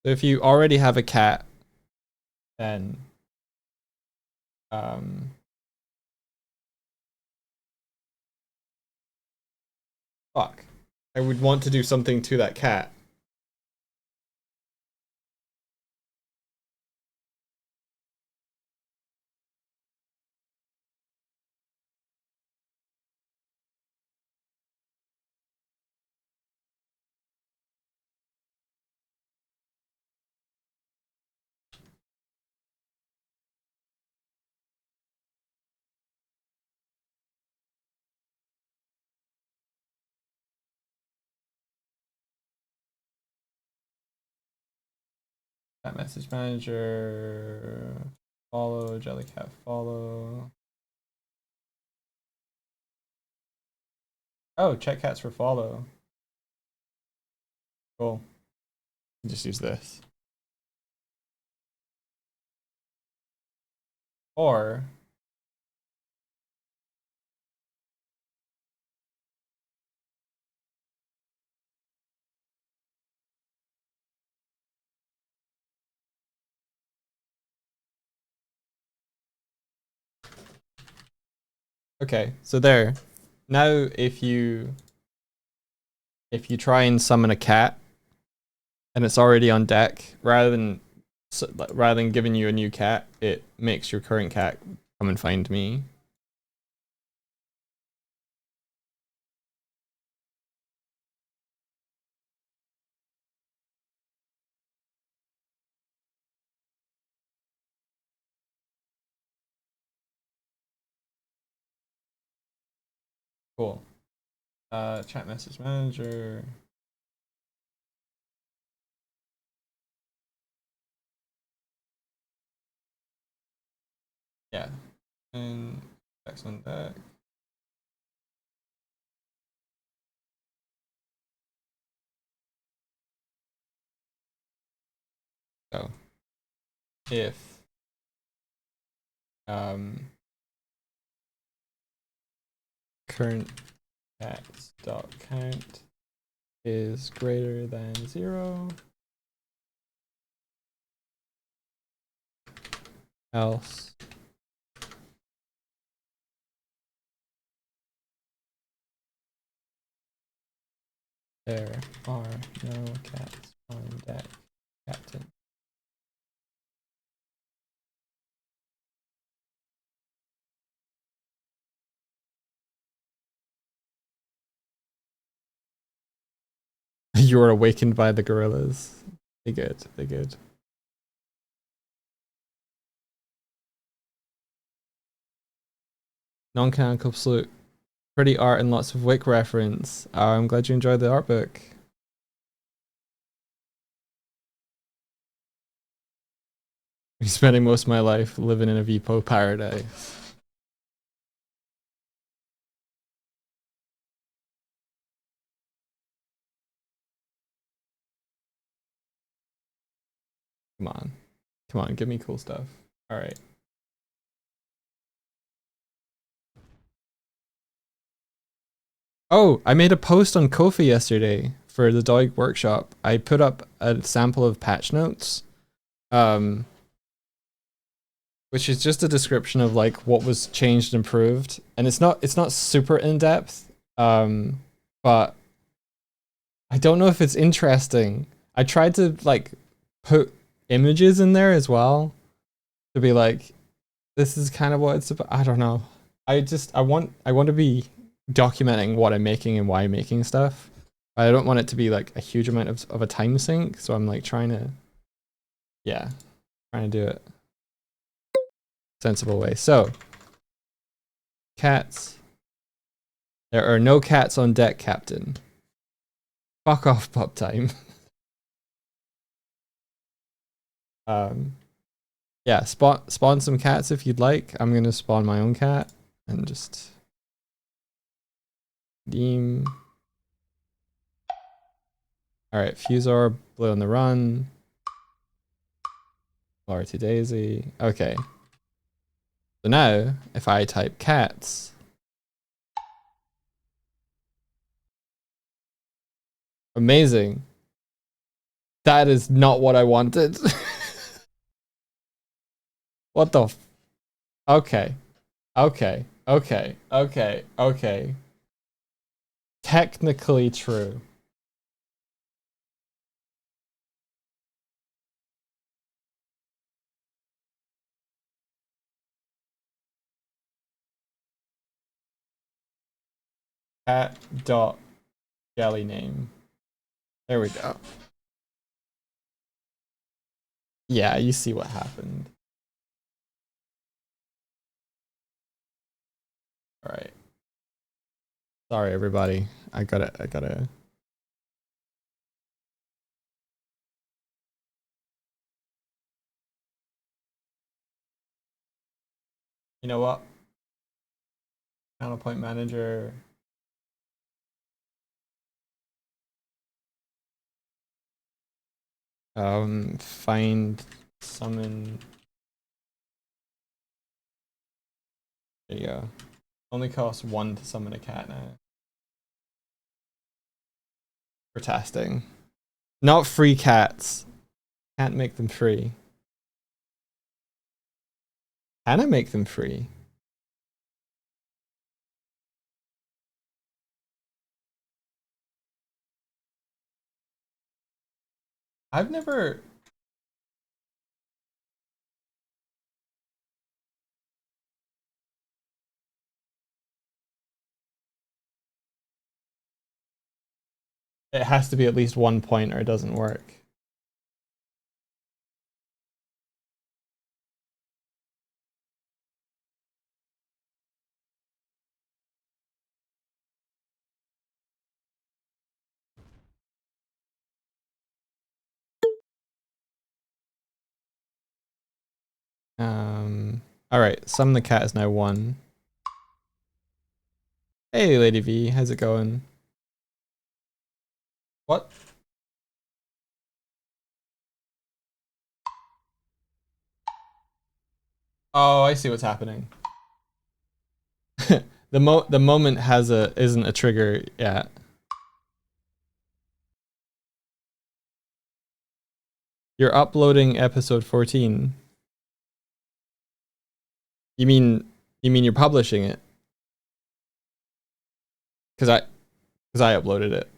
So if you already have a cat, then fuck. I would want to do something to that cat. Cat message manager, follow, Jellycat follow. Oh, check cats for follow. Cool. Just use this. Or okay, so there. Now if you try and summon a cat and it's already on deck, rather than giving you a new cat, it makes your current cat come and find me. Cool. Chat message manager. Yeah. And text on deck. So if current cats dot count is greater than 0, else there are no cats on deck, Captain. You are awakened by the gorillas. They good. They good. Non-canonical salute. Pretty art and lots of Wick reference. I'm glad you enjoyed the art book. I'm spending most of my life living in a Vipo paradise. Come on. Come on, give me cool stuff. Alright. Oh, I made a post on Ko-fi yesterday for the dog workshop. I put up a sample of patch notes. Which is just a description of like what was changed and improved. And it's not super in-depth. But I don't know if it's interesting. I tried to like put images in there as well to be like, this is kind of what it's about. I don't know. I want to be documenting what I'm making and why I'm making stuff. I don't want it to be like a huge amount of a time sink. So I'm like trying to do it sensible way. So cats. There are no cats on deck, Captain. Fuck off, pup time. Yeah, spawn some cats if you'd like. I'm gonna spawn my own cat and just redeem. Alright, Fusor, Blue on the Run. Larty Daisy. Okay. So now, if I type cats, amazing. That is not what I wanted. What the okay. Okay. Okay. Okay. Okay. Technically true. Cat dot jelly name. There we go. Yeah, you see what happened. All right. Sorry, everybody. I gotta. You know what? Channel point manager. Find, summon. There you go. Only costs 1 to summon a cat now. For testing. Not free cats. Can't make them free. Can I make them free? I've never... It has to be at least 1 point or it doesn't work. Alright, summon the cat is now 1. Hey, Lady V, how's it going? What? Oh, I see what's happening. The moment isn't a trigger yet. You're uploading episode 14. You mean you're publishing it? Cause I uploaded it.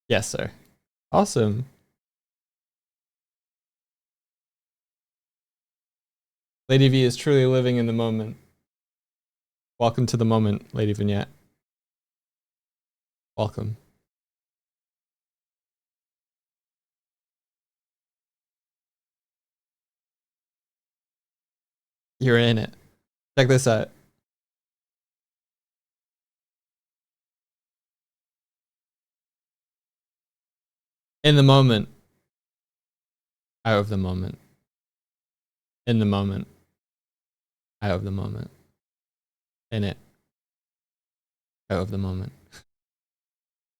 Yes, sir. Awesome. Lady V is truly living in the moment. Welcome to the moment, Lady Vignette. Welcome. You're in it. Check this out. In the moment. Out of the moment. In the moment. Out of the moment. In it. Out of the moment.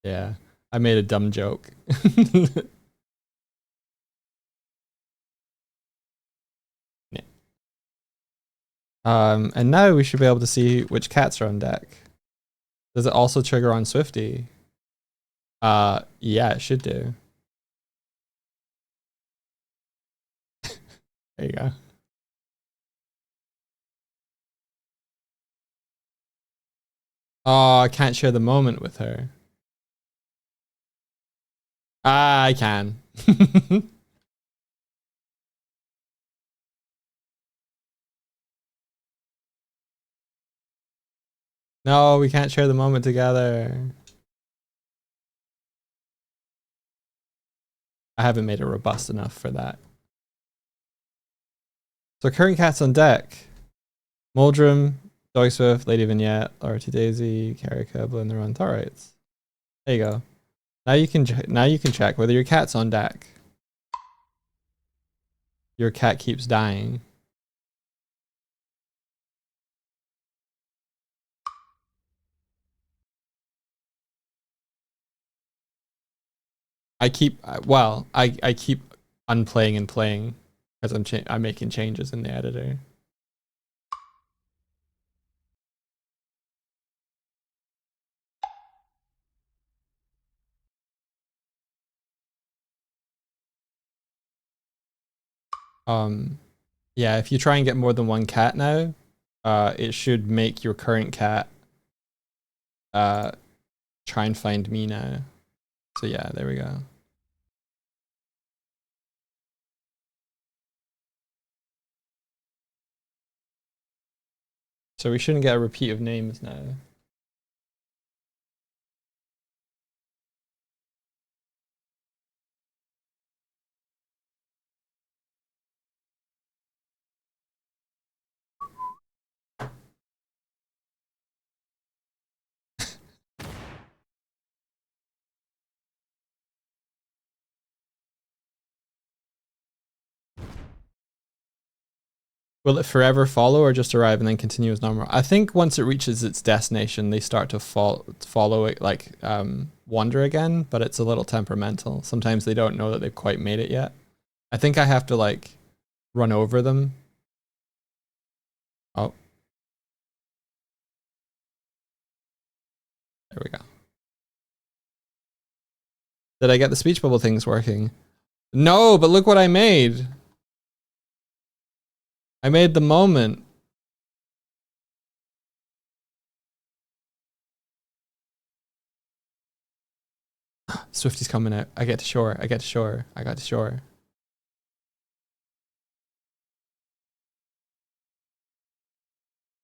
Yeah. I made a dumb joke. Yeah. And now we should be able to see which cats are on deck. Does it also trigger on Swifty? Yeah, it should do. There you go. Oh, I can't share the moment with her. Ah, I can. No, we can't share the moment together. I haven't made it robust enough for that. So current cats on deck. Muldrum, Dog Swift, Lady Vignette, Larty Daisy, Carica, Blender on Tarites. There you go. Now you can check whether your cat's on deck. Your cat keeps dying. I keep unplaying and playing because I'm making changes in the editor. Yeah, if you try and get more than one cat now, it should make your current cat try and find me now. So yeah, there we go. So we shouldn't get a repeat of names now. Will it forever follow or just arrive and then continue as normal? I think once it reaches its destination, they start to follow it, like wander again, but it's a little temperamental. Sometimes they don't know that they've quite made it yet. I think I have to like run over them. Oh. There we go. Did I get the speech bubble things working? No, but look what I made. I made the moment. Swifty's coming out. I get to shore. I get to shore. I got to shore.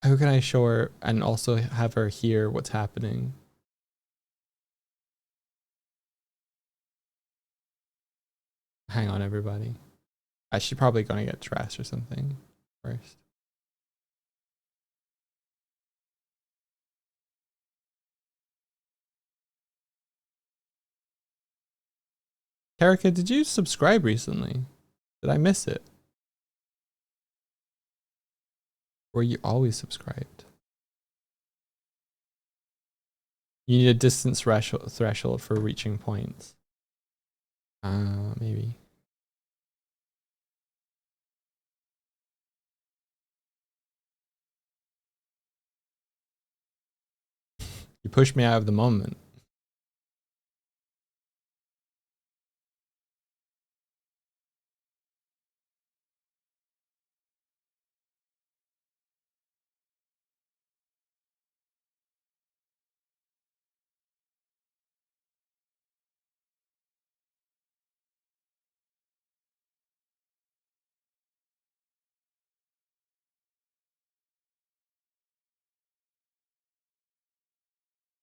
How can I show her and also have her hear what's happening? Hang on, everybody. She's probably gonna get dressed or something first. Erica, did you subscribe recently? Did I miss it? Were you always subscribed? You need a distance threshold for reaching points. Maybe. You pushed me out of the moment.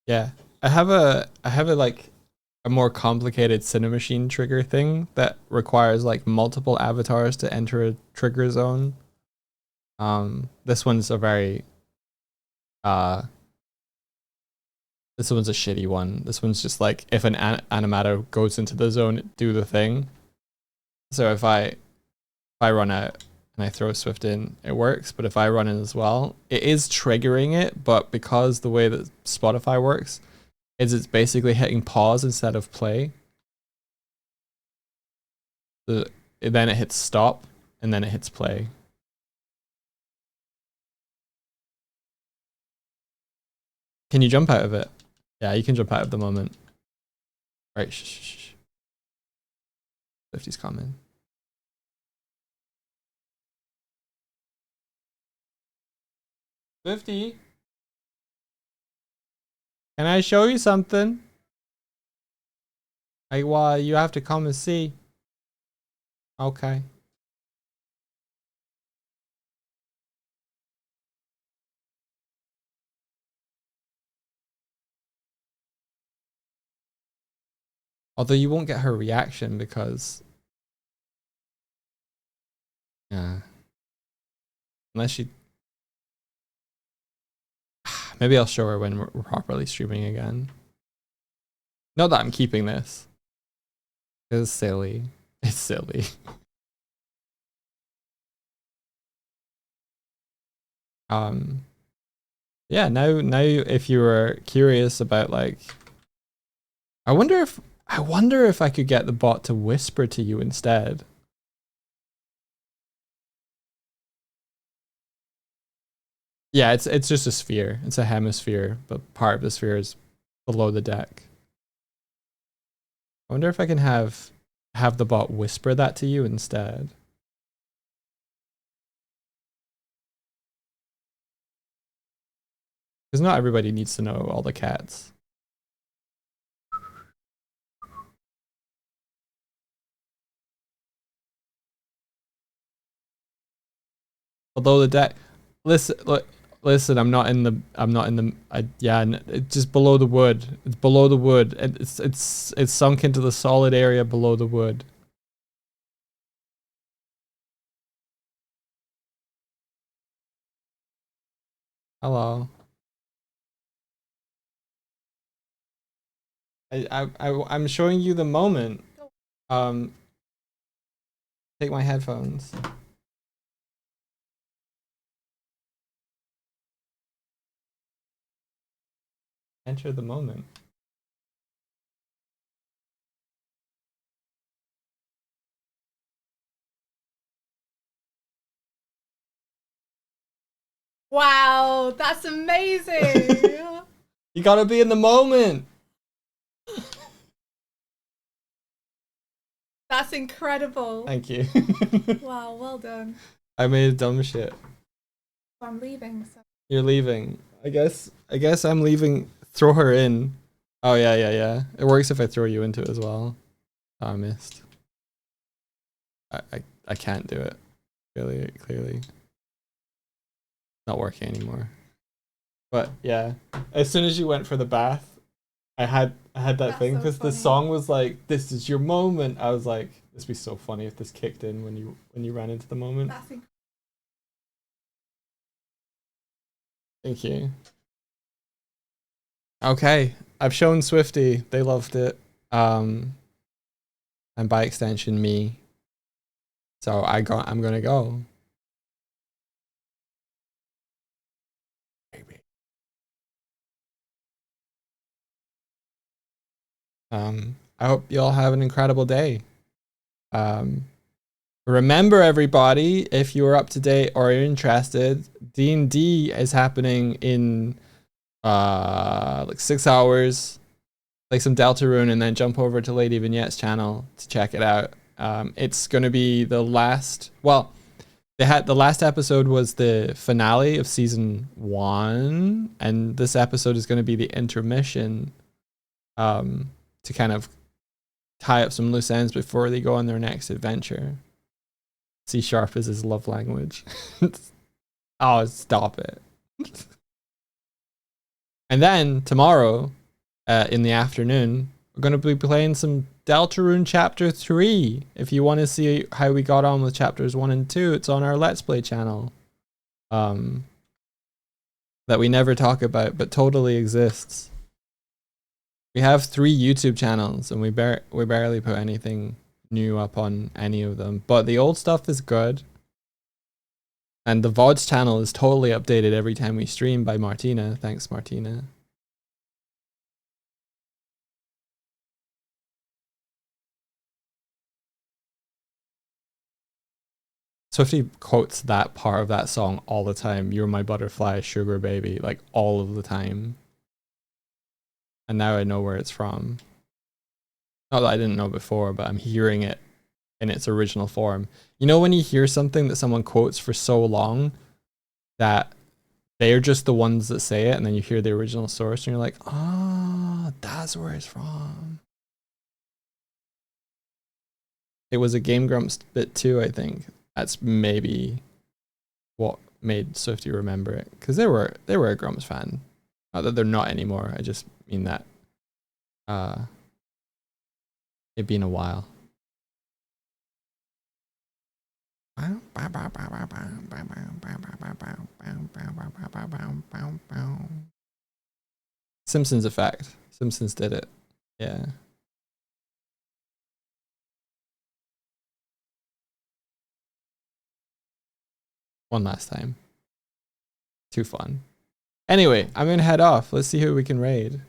Yeah, I have a like a more complicated Cinemachine trigger thing that requires like multiple avatars to enter a trigger zone. This one's a very this one's a shitty one. This one's just like if an animator goes into the zone, do the thing. So if I run out and I throw Swift in, it works. But if I run in as well, it is triggering it. But because the way that Spotify works is it's basically hitting pause instead of play. Then it hits stop and then it hits play. Can you jump out of it? Yeah, you can jump out of the moment. Right, shh. 50's coming. Swifty, can I show you something? Well, you have to come and see. Okay. Although you won't get her reaction because... Yeah. Unless she... Maybe I'll show her when we're properly streaming again. Not that I'm keeping this. It's silly. It's silly. Yeah, now if you were curious about like... I wonder if I could get the bot to whisper to you instead. Yeah, it's just a sphere. It's a hemisphere, but part of the sphere is below the deck. I wonder if I can have the bot whisper that to you instead. Because not everybody needs to know all the cats. Although the deck, listen, I'm not in the, it's just below the wood. It's below the wood. It's sunk into the solid area below the wood. Hello. I'm showing you the moment. Take my headphones. Enter the moment. Wow, that's amazing. You gotta be in the moment. That's incredible. Thank you. Wow, well done. I made dumb shit. I'm leaving. So. You're leaving. I guess I'm leaving. Throw her in. Oh yeah. It works if I throw you into it as well. Oh, I missed. I can't do it. Clearly. Not working anymore. But yeah. As soon as you went for the bath, I had that That's thing so because the funny. song was like, "This is your moment." I was like, "This would be so funny if this kicked in when you ran into the moment." That's incredible. Thank you. Okay, I've shown Swifty. They loved it. And by extension, me. So I'm gonna go. Baby. I hope you all have an incredible day. Remember, everybody, if you are up to date or you're interested, D&D is happening in like 6 hours. Play some Deltarune and then jump over to Lady Vignette's channel to check it out. It's gonna be the last. Well, the last episode was the finale of season 1, and this episode is gonna be the intermission. To kind of tie up some loose ends before they go on their next adventure. C# is his love language. Oh, stop it. And then tomorrow, in the afternoon, we're going to be playing some Deltarune Chapter 3. If you want to see how we got on with Chapters 1 and 2, it's on our Let's Play channel. That we never talk about, but totally exists. We have 3 YouTube channels, and we barely put anything new up on any of them. But the old stuff is good. And the VODs channel is totally updated every time we stream by Martina. Thanks, Martina. Swifty quotes that part of that song all the time. "You're my butterfly, sugar baby," like all of the time. And now I know where it's from. Not that I didn't know before, but I'm hearing it in its original form. You know when you hear something that someone quotes for so long that they're just the ones that say it, and then you hear the original source and you're like, "Ah, oh, that's where it's from." It was a Game Grumps bit too, I think. That's maybe what made Swifty remember it, because they were a Grumps fan. Not that they're not anymore. I just mean that it'd been a while. Simpsons effect. Simpsons did it. Yeah. One last time. Too fun. Anyway, I'm gonna head off. Let's see who we can raid.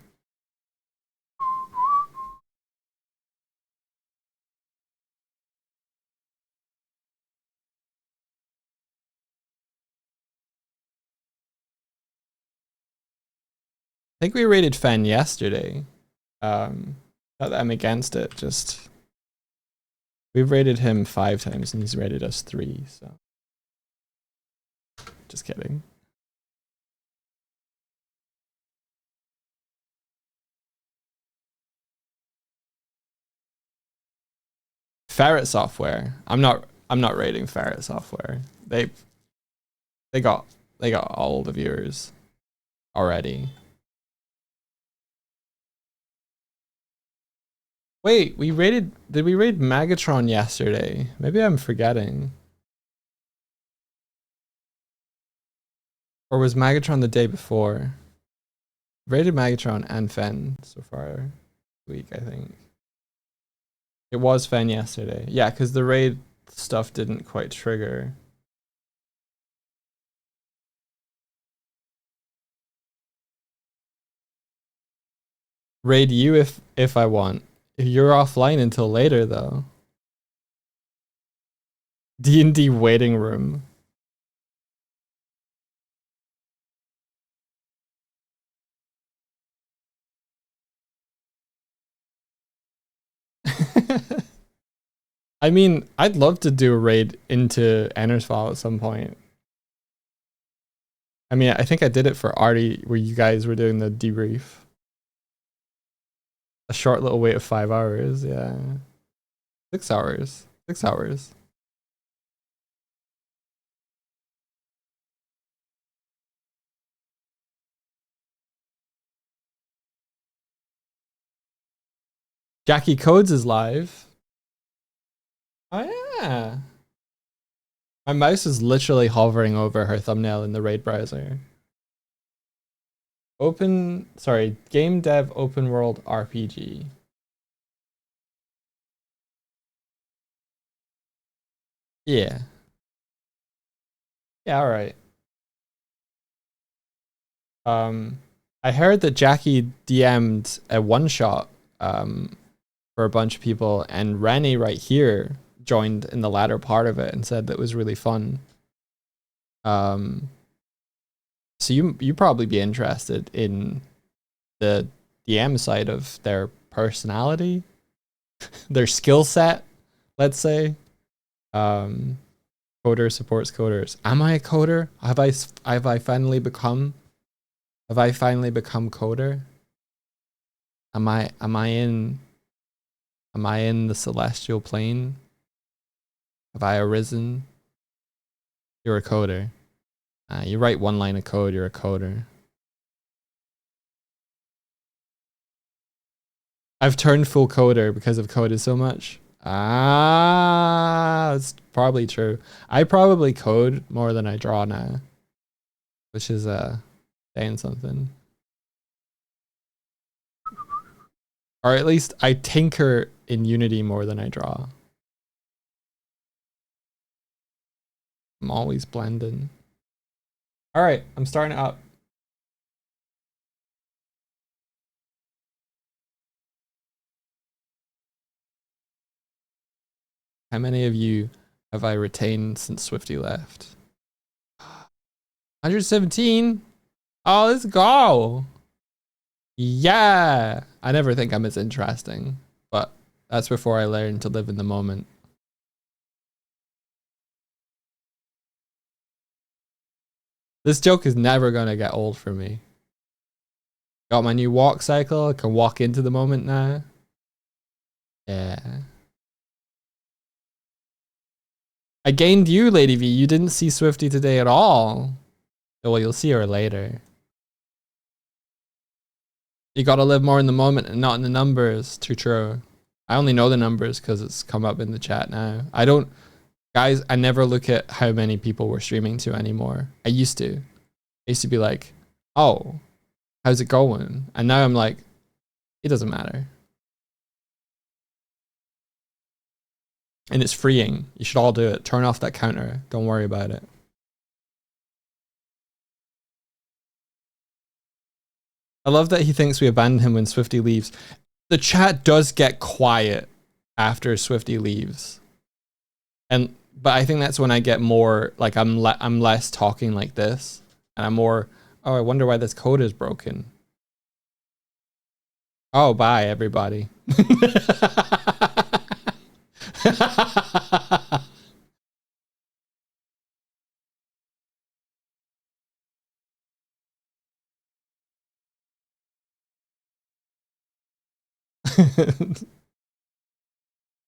I think we raided Fen yesterday. Not that I'm against it, just we've raided him 5 times and he's raided us 3, so just kidding. Ferret Software. I'm not raiding Ferret Software. They got all the viewers already. Wait, did we raid Magatron yesterday? Maybe I'm forgetting. Or was Magatron the day before? Raided Magatron and Fen so far this week, I think. It was Fen yesterday. Yeah, because the raid stuff didn't quite trigger. raid you if I want. If you're offline until later though. D&D waiting room. I mean, I'd love to do a raid into Ennersfall at some point. I mean, I think I did it for Artie where you guys were doing the debrief. A short little wait of 5 hours, yeah. 6 hours. 6 hours. Jackie Codes is live. Oh yeah. My mouse is literally hovering over her thumbnail in the raid browser. Game dev open world RPG. Yeah. Yeah, all right. I heard that Jackie DM'd a one shot for a bunch of people, and Rennie right here joined in the latter part of it and said that it was really fun. So you probably be interested in the DM side of their personality, their skill set, let's say. Coder supports coders. Am I a coder? Have I finally become coder? Am I in the celestial plane? Have I arisen? You're a coder. You write one line of code, you're a coder. I've turned full coder because I've coded so much. That's probably true. I probably code more than I draw now, which is saying something. Or at least I tinker in Unity more than I draw. I'm always blending. All right, I'm starting it up. How many of you have I retained since Swifty left? 117. Oh, let's go. Yeah. I never think I'm as interesting, but that's before I learn to live in the moment. This joke is never going to get old for me. Got my new walk cycle. I can walk into the moment now. Yeah. I gained you, Lady V. You didn't see Swifty today at all. Well, you'll see her later. You gotta live more in the moment and not in the numbers. Too true. I only know the numbers because it's come up in the chat now. Guys, I never look at how many people we're streaming to anymore. I used to be like, oh, how's it going? And now I'm like, it doesn't matter. And it's freeing. You should all do it. Turn off that counter. Don't worry about it. I love that he thinks we abandoned him when Swifty leaves. The chat does get quiet after Swifty leaves. But I think that's when I get more, like I'm less talking like this. And I'm more, oh, I wonder why this code is broken. Oh, bye, everybody.